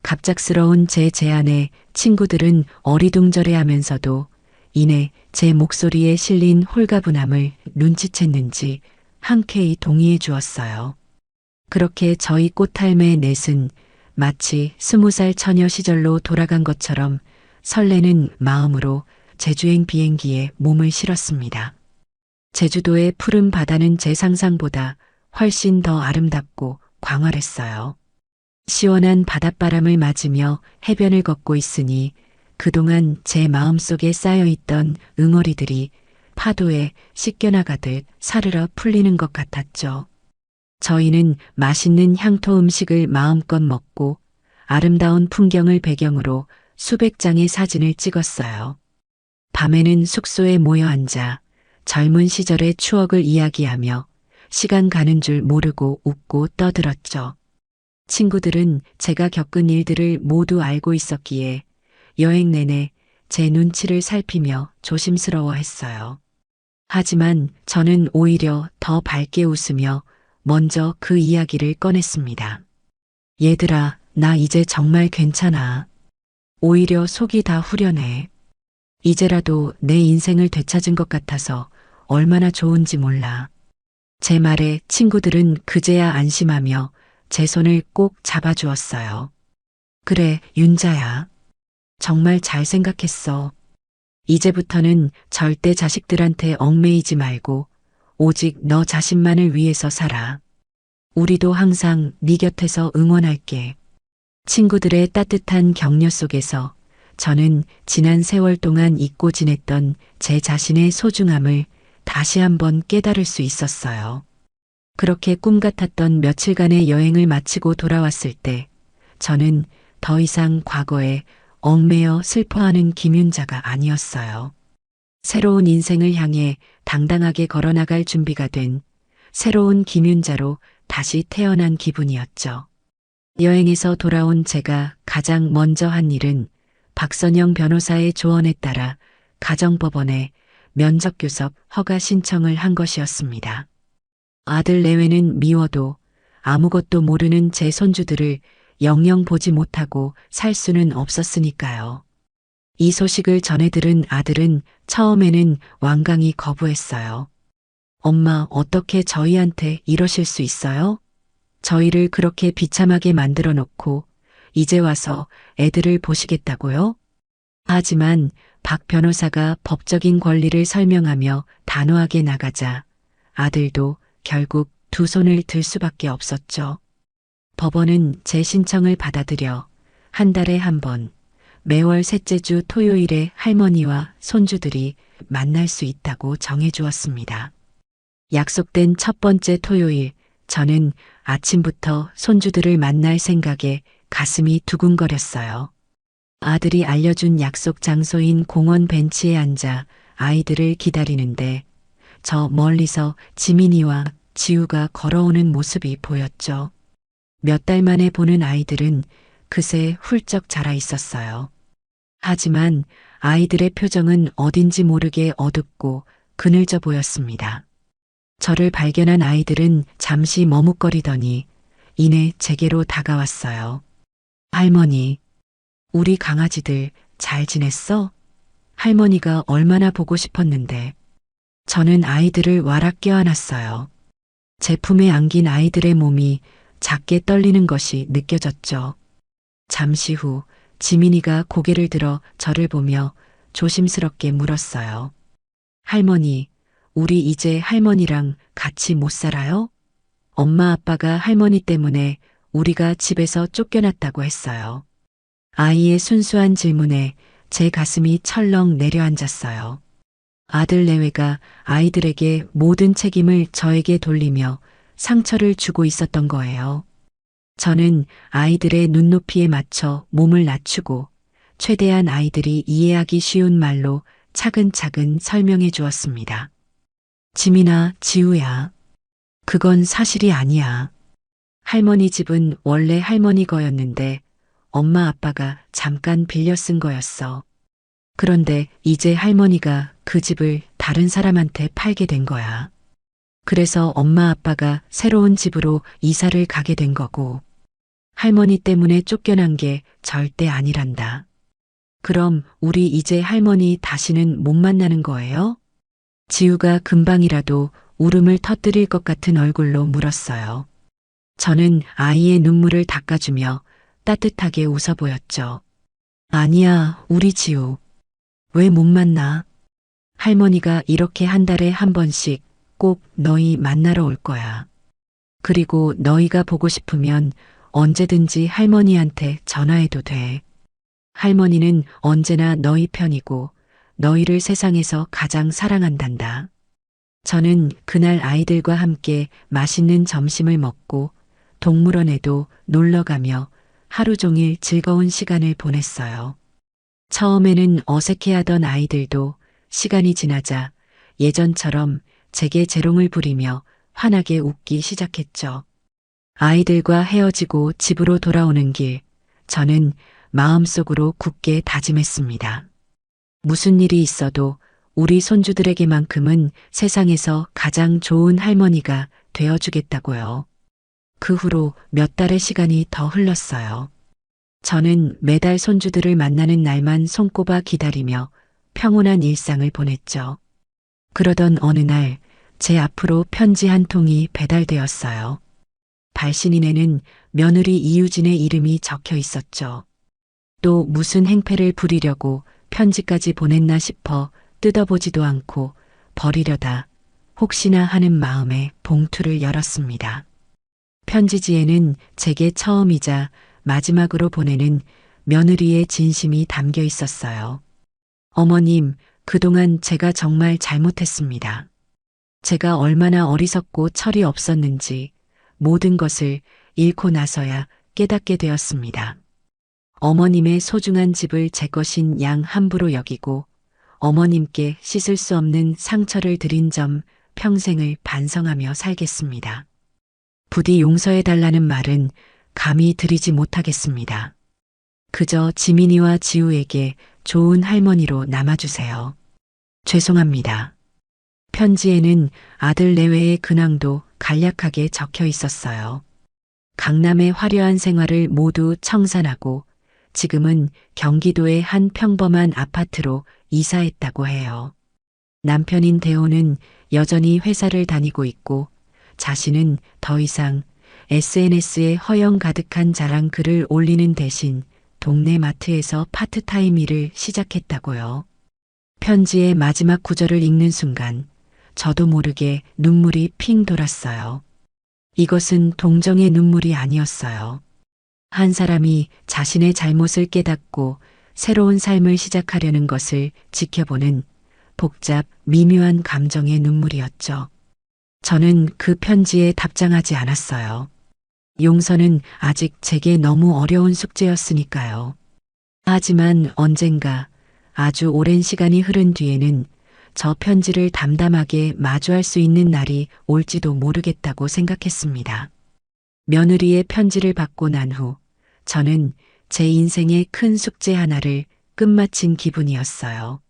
갑작스러운 제 제안에 친구들은 어리둥절해하면서도 이내 제 목소리에 실린 홀가분함을 눈치챘는지 흔쾌히 동의해 주었어요. 그렇게 저희 꽃할매 넷은 마치 20살 처녀 시절로 돌아간 것처럼 설레는 마음으로 제주행 비행기에 몸을 실었습니다. 제주도의 푸른 바다는 제 상상보다 훨씬 더 아름답고 광활했어요. 시원한 바닷바람을 맞으며 해변을 걷고 있으니 그동안 제 마음속에 쌓여있던 응어리들이 파도에 씻겨나가듯 사르르 풀리는 것 같았죠. 저희는 맛있는 향토 음식을 마음껏 먹고 아름다운 풍경을 배경으로 수백 장의 사진을 찍었어요. 밤에는 숙소에 모여 앉아 젊은 시절의 추억을 이야기하며 시간 가는 줄 모르고 웃고 떠들었죠. 친구들은 제가 겪은 일들을 모두 알고 있었기에 여행 내내 제 눈치를 살피며 조심스러워했어요. 하지만 저는 오히려 더 밝게 웃으며 먼저 그 이야기를 꺼냈습니다. 얘들아, 나 이제 정말 괜찮아. 오히려 속이 다 후련해. 이제라도 내 인생을 되찾은 것 같아서 얼마나 좋은지 몰라. 제 말에 친구들은 그제야 안심하며 제 손을 꼭 잡아주었어요. 그래, 윤자야. 정말 잘 생각했어. 이제부터는 절대 자식들한테 얽매이지 말고 오직 너 자신만을 위해서 살아. 우리도 항상 네 곁에서 응원할게. 친구들의 따뜻한 격려 속에서 저는 지난 세월 동안 잊고 지냈던 제 자신의 소중함을 다시 한번 깨달을 수 있었어요. 그렇게 꿈 같았던 며칠간의 여행을 마치고 돌아왔을 때 저는 더 이상 과거에 얽매여 슬퍼하는 김윤자가 아니었어요. 새로운 인생을 향해 당당하게 걸어나갈 준비가 된 새로운 김윤자로 다시 태어난 기분이었죠. 여행에서 돌아온 제가 가장 먼저 한 일은 박선영 변호사의 조언에 따라 가정법원에 면접교섭 허가 신청을 한 것이었습니다. 아들 내외는 미워도 아무것도 모르는 제 손주들을 영영 보지 못하고 살 수는 없었으니까요. 이 소식을 전해 들은 아들은 처음에는 완강히 거부했어요. 엄마, 어떻게 저희한테 이러실 수 있어요? 저희를 그렇게 비참하게 만들어 놓고 이제 와서 애들을 보시겠다고요? 하지만 박 변호사가 법적인 권리를 설명하며 단호하게 나가자 아들도 결국 두 손을 들 수밖에 없었죠. 법원은 제 신청을 받아들여 한 달에 한 번 매월 셋째 주 토요일에 할머니와 손주들이 만날 수 있다고 정해주었습니다. 약속된 첫 번째 토요일, 저는 아침부터 손주들을 만날 생각에 가슴이 두근거렸어요. 아들이 알려준 약속 장소인 공원 벤치에 앉아 아이들을 기다리는데 저 멀리서 지민이와 지우가 걸어오는 모습이 보였죠. 몇 달 만에 보는 아이들은 그새 훌쩍 자라 있었어요. 하지만 아이들의 표정은 어딘지 모르게 어둡고 그늘져 보였습니다. 저를 발견한 아이들은 잠시 머뭇거리더니 이내 제게로 다가왔어요. 할머니, 우리 강아지들 잘 지냈어? 할머니가 얼마나 보고 싶었는데. 저는 아이들을 와락 껴안았어요. 제 품에 안긴 아이들의 몸이 작게 떨리는 것이 느껴졌죠. 잠시 후 지민이가 고개를 들어 저를 보며 조심스럽게 물었어요. 할머니, 우리 이제 할머니랑 같이 못 살아요? 엄마 아빠가 할머니 때문에 우리가 집에서 쫓겨났다고 했어요. 아이의 순수한 질문에 제 가슴이 철렁 내려앉았어요. 아들 내외가 아이들에게 모든 책임을 저에게 돌리며 상처를 주고 있었던 거예요. 저는 아이들의 눈높이에 맞춰 몸을 낮추고 최대한 아이들이 이해하기 쉬운 말로 차근차근 설명해 주었습니다. 지민아, 지우야. 그건 사실이 아니야. 할머니 집은 원래 할머니 거였는데 엄마 아빠가 잠깐 빌려 쓴 거였어. 그런데 이제 할머니가 그 집을 다른 사람한테 팔게 된 거야. 그래서 엄마 아빠가 새로운 집으로 이사를 가게 된 거고, 할머니 때문에 쫓겨난 게 절대 아니란다. 그럼 우리 이제 할머니 다시는 못 만나는 거예요? 지우가 금방이라도 울음을 터뜨릴 것 같은 얼굴로 물었어요. 저는 아이의 눈물을 닦아주며 따뜻하게 웃어 보였죠. 아니야, 우리 지우. 왜 못 만나? 할머니가 이렇게 한 달에 한 번씩 꼭 너희 만나러 올 거야. 그리고 너희가 보고 싶으면 언제든지 할머니한테 전화해도 돼. 할머니는 언제나 너희 편이고 너희를 세상에서 가장 사랑한단다. 저는 그날 아이들과 함께 맛있는 점심을 먹고 동물원에도 놀러 가며 하루 종일 즐거운 시간을 보냈어요. 처음에는 어색해하던 아이들도 시간이 지나자 예전처럼 제게 재롱을 부리며 환하게 웃기 시작했죠. 아이들과 헤어지고 집으로 돌아오는 길, 저는 마음속으로 굳게 다짐했습니다. 무슨 일이 있어도 우리 손주들에게만큼은 세상에서 가장 좋은 할머니가 되어주겠다고요. 그 후로 몇 달의 시간이 더 흘렀어요. 저는 매달 손주들을 만나는 날만 손꼽아 기다리며 평온한 일상을 보냈죠. 그러던 어느 날 제 앞으로 편지 한 통이 배달되었어요. 발신인에는 며느리 이유진의 이름이 적혀 있었죠. 또 무슨 행패를 부리려고 편지까지 보냈나 싶어 뜯어보지도 않고 버리려다 혹시나 하는 마음에 봉투를 열었습니다. 편지지에는 제게 처음이자 마지막으로 보내는 며느리의 진심이 담겨 있었어요. 어머님, 그동안 제가 정말 잘못했습니다. 제가 얼마나 어리석고 철이 없었는지 모든 것을 잃고 나서야 깨닫게 되었습니다. 어머님의 소중한 집을 제 것인 양 함부로 여기고 어머님께 씻을 수 없는 상처를 드린 점 평생을 반성하며 살겠습니다. 부디 용서해달라는 말은 감히 드리지 못하겠습니다. 그저 지민이와 지우에게 좋은 할머니로 남아주세요. 죄송합니다. 편지에는 아들 내외의 근황도 간략하게 적혀 있었어요. 강남의 화려한 생활을 모두 청산하고 지금은 경기도의 한 평범한 아파트로 이사했다고 해요. 남편인 대호는 여전히 회사를 다니고 있고 자신은 더 이상 SNS에 허영 가득한 자랑 글을 올리는 대신 동네 마트에서 파트타임 일을 시작했다고요. 편지의 마지막 구절을 읽는 순간 저도 모르게 눈물이 핑 돌았어요. 이것은 동정의 눈물이 아니었어요. 한 사람이 자신의 잘못을 깨닫고 새로운 삶을 시작하려는 것을 지켜보는 복잡, 미묘한 감정의 눈물이었죠. 저는 그 편지에 답장하지 않았어요. 용서는 아직 제게 너무 어려운 숙제였으니까요. 하지만 언젠가 아주 오랜 시간이 흐른 뒤에는 저 편지를 담담하게 마주할 수 있는 날이 올지도 모르겠다고 생각했습니다. 며느리의 편지를 받고 난 후 저는 제 인생의 큰 숙제 하나를 끝마친 기분이었어요.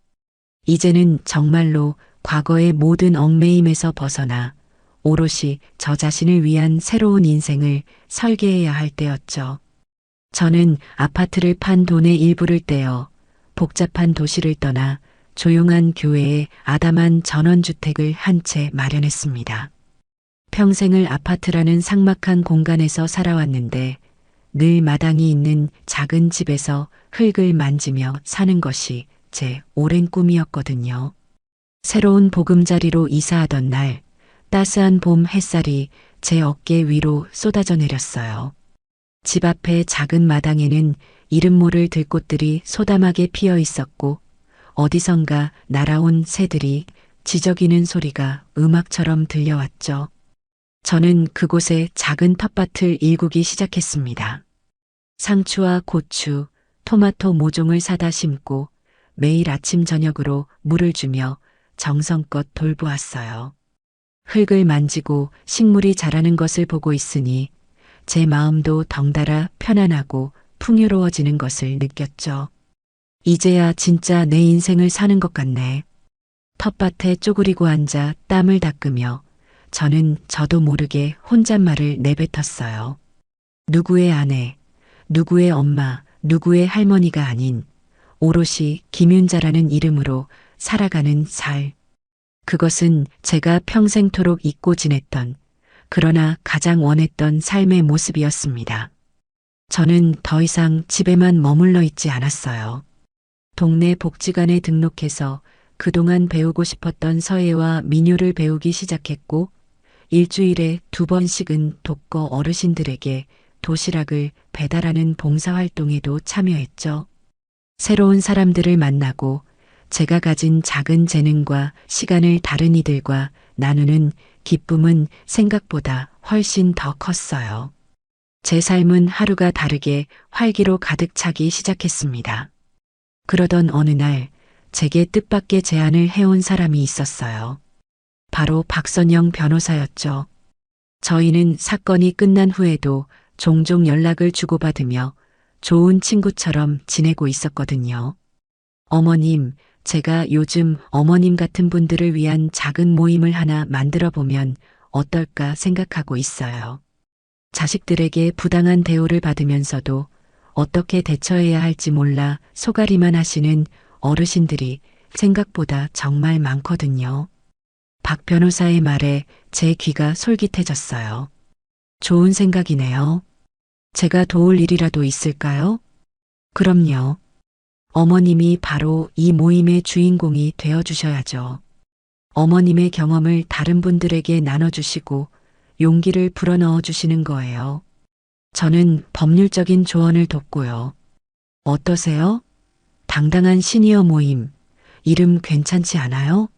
이제는 정말로 과거의 모든 얽매임에서 벗어나 오롯이 저 자신을 위한 새로운 인생을 설계해야 할 때였죠. 저는 아파트를 판 돈의 일부를 떼어 복잡한 도시를 떠나 조용한 교외에 아담한 전원주택을 한 채 마련했습니다. 평생을 아파트라는 삭막한 공간에서 살아왔는데 늘 마당이 있는 작은 집에서 흙을 만지며 사는 것이 제 오랜 꿈이었거든요. 새로운 보금자리로 이사하던 날 따스한 봄 햇살이 제 어깨 위로 쏟아져 내렸어요. 집 앞의 작은 마당에는 이름 모를 들꽃들이 소담하게 피어 있었고 어디선가 날아온 새들이 지저귀는 소리가 음악처럼 들려왔죠. 저는 그곳에 작은 텃밭을 일구기 시작했습니다. 상추와 고추, 토마토 모종을 사다 심고 매일 아침 저녁으로 물을 주며 정성껏 돌보았어요. 흙을 만지고 식물이 자라는 것을 보고 있으니 제 마음도 덩달아 편안하고 풍요로워지는 것을 느꼈죠. 이제야 진짜 내 인생을 사는 것 같네. 텃밭에 쪼그리고 앉아 땀을 닦으며 저는 저도 모르게 혼잣말을 내뱉었어요. 누구의 아내, 누구의 엄마, 누구의 할머니가 아닌 오롯이 김윤자라는 이름으로 살아가는 살. 그것은 제가 평생토록 잊고 지냈던 그러나 가장 원했던 삶의 모습이었습니다. 저는 더 이상 집에만 머물러 있지 않았어요. 동네 복지관에 등록해서 그동안 배우고 싶었던 서예와 민요를 배우기 시작했고 일주일에 2번씩은 독거 어르신들에게 도시락을 배달하는 봉사활동에도 참여했죠. 새로운 사람들을 만나고 제가 가진 작은 재능과 시간을 다른 이들과 나누는 기쁨은 생각보다 훨씬 더 컸어요. 제 삶은 하루가 다르게 활기로 가득 차기 시작했습니다. 그러던 어느 날 제게 뜻밖의 제안을 해온 사람이 있었어요. 바로 박선영 변호사였죠. 저희는 사건이 끝난 후에도 종종 연락을 주고받으며 좋은 친구처럼 지내고 있었거든요. 어머님, 제가 요즘 어머님 같은 분들을 위한 작은 모임을 하나 만들어 보면 어떨까 생각하고 있어요. 자식들에게 부당한 대우를 받으면서도 어떻게 대처해야 할지 몰라 소가리만 하시는 어르신들이 생각보다 정말 많거든요. 박 변호사의 말에 제 귀가 솔깃해졌어요. 좋은 생각이네요. 제가 도울 일이라도 있을까요? 그럼요. 어머님이 바로 이 모임의 주인공이 되어주셔야죠. 어머님의 경험을 다른 분들에게 나눠주시고 용기를 불어넣어 주시는 거예요. 저는 법률적인 조언을 돕고요. 어떠세요? 당당한 시니어 모임. 이름 괜찮지 않아요?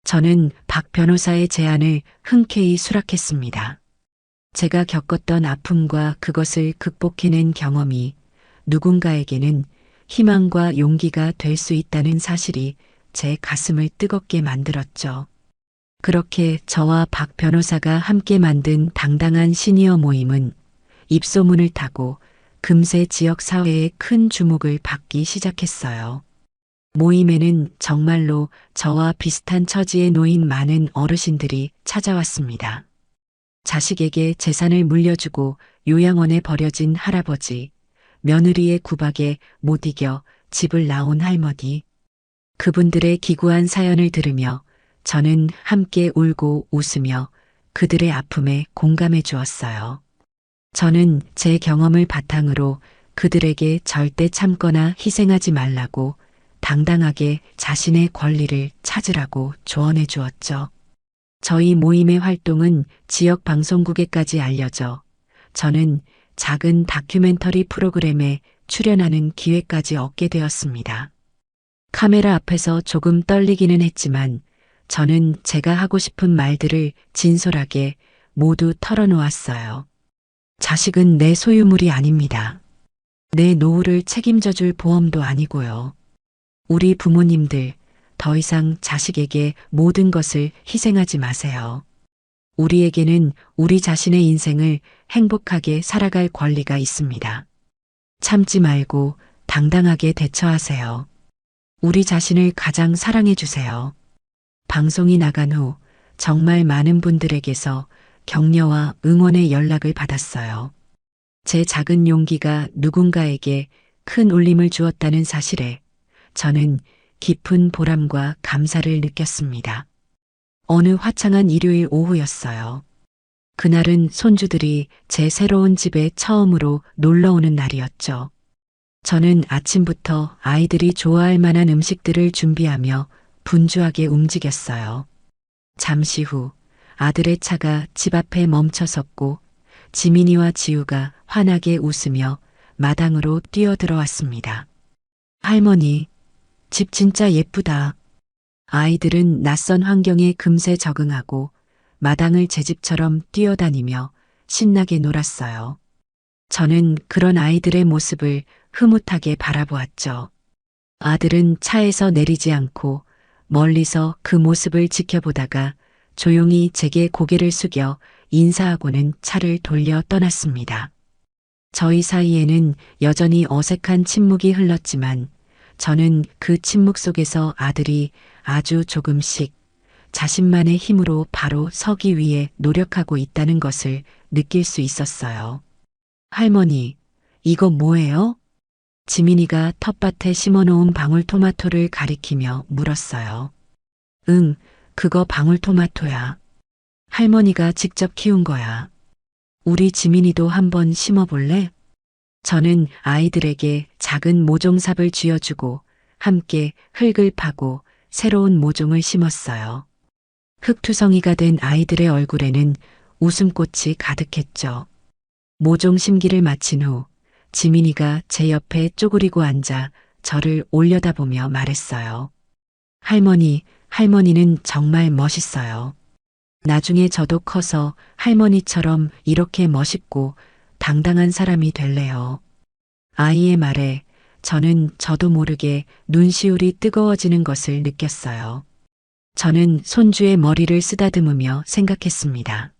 저는 박 변호사의 제안을 흔쾌히 수락했습니다. 제가 겪었던 아픔과 그것을 극복해낸 경험이 누군가에게는 희망과 용기가 될 수 있다는 사실이 제 가슴을 뜨겁게 만들었죠. 그렇게 저와 박 변호사가 함께 만든 당당한 시니어 모임은 입소문을 타고 금세 지역 사회에 큰 주목을 받기 시작했어요. 모임에는 정말로 저와 비슷한 처지에 놓인 많은 어르신들이 찾아왔습니다. 자식에게 재산을 물려주고 요양원에 버려진 할아버지, 며느리의 구박에 못 이겨 집을 나온 할머니. 그분들의 기구한 사연을 들으며 저는 함께 울고 웃으며 그들의 아픔에 공감해 주었어요. 저는 제 경험을 바탕으로 그들에게 절대 참거나 희생하지 말라고 당당하게 자신의 권리를 찾으라고 조언해 주었죠. 저희 모임의 활동은 지역 방송국에까지 알려져 저는 작은 다큐멘터리 프로그램에 출연하는 기회까지 얻게 되었습니다. 카메라 앞에서 조금 떨리기는 했지만 저는 제가 하고 싶은 말들을 진솔하게 모두 털어놓았어요. 자식은 내 소유물이 아닙니다. 내 노후를 책임져 줄 보험도 아니고요. 우리 부모님들 더 이상 자식에게 모든 것을 희생하지 마세요. 우리에게는 우리 자신의 인생을 행복하게 살아갈 권리가 있습니다. 참지 말고 당당하게 대처하세요. 우리 자신을 가장 사랑해 주세요. 방송이 나간 후 정말 많은 분들에게서 격려와 응원의 연락을 받았어요. 제 작은 용기가 누군가에게 큰 울림을 주었다는 사실에 저는 깊은 보람과 감사를 느꼈습니다. 어느 화창한 일요일 오후였어요. 그날은 손주들이 제 새로운 집에 처음으로 놀러 오는 날이었죠. 저는 아침부터 아이들이 좋아할 만한 음식들을 준비하며 분주하게 움직였어요. 잠시 후 아들의 차가 집 앞에 멈춰섰고 지민이와 지우가 환하게 웃으며 마당으로 뛰어들어왔습니다. 할머니, 집 진짜 예쁘다. 아이들은 낯선 환경에 금세 적응하고 마당을 제 집처럼 뛰어다니며 신나게 놀았어요. 저는 그런 아이들의 모습을 흐뭇하게 바라보았죠. 아들은 차에서 내리지 않고 멀리서 그 모습을 지켜보다가 조용히 제게 고개를 숙여 인사하고는 차를 돌려 떠났습니다. 저희 사이에는 여전히 어색한 침묵이 흘렀지만 저는 그 침묵 속에서 아들이 아주 조금씩 자신만의 힘으로 바로 서기 위해 노력하고 있다는 것을 느낄 수 있었어요. 할머니, 이거 뭐예요? 지민이가 텃밭에 심어놓은 방울토마토를 가리키며 물었어요. 응, 그거 방울토마토야. 할머니가 직접 키운 거야. 우리 지민이도 한번 심어볼래? 저는 아이들에게 작은 모종삽을 쥐어주고 함께 흙을 파고 새로운 모종을 심었어요. 흙투성이가 된 아이들의 얼굴에는 웃음꽃이 가득했죠. 모종 심기를 마친 후 지민이가 제 옆에 쪼그리고 앉아 저를 올려다보며 말했어요. 할머니, 할머니는 정말 멋있어요. 나중에 저도 커서 할머니처럼 이렇게 멋있고 당당한 사람이 될래요. 아이의 말에 저는 저도 모르게 눈시울이 뜨거워지는 것을 느꼈어요. 저는 손주의 머리를 쓰다듬으며 생각했습니다.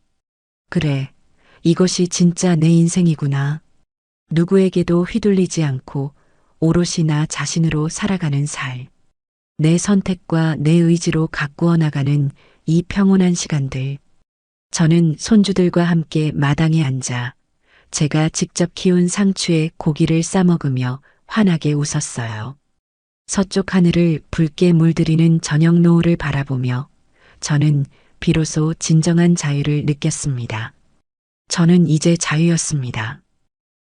그래, 이것이 진짜 내 인생이구나. 누구에게도 휘둘리지 않고 오롯이 나 자신으로 살아가는 살. 내 선택과 내 의지로 가꾸어 나가는 이 평온한 시간들. 저는 손주들과 함께 마당에 앉아 제가 직접 키운 상추에 고기를 싸먹으며 환하게 웃었어요. 서쪽 하늘을 붉게 물들이는 저녁 노을을 바라보며 저는 비로소 진정한 자유를 느꼈습니다. 저는 이제 자유였습니다.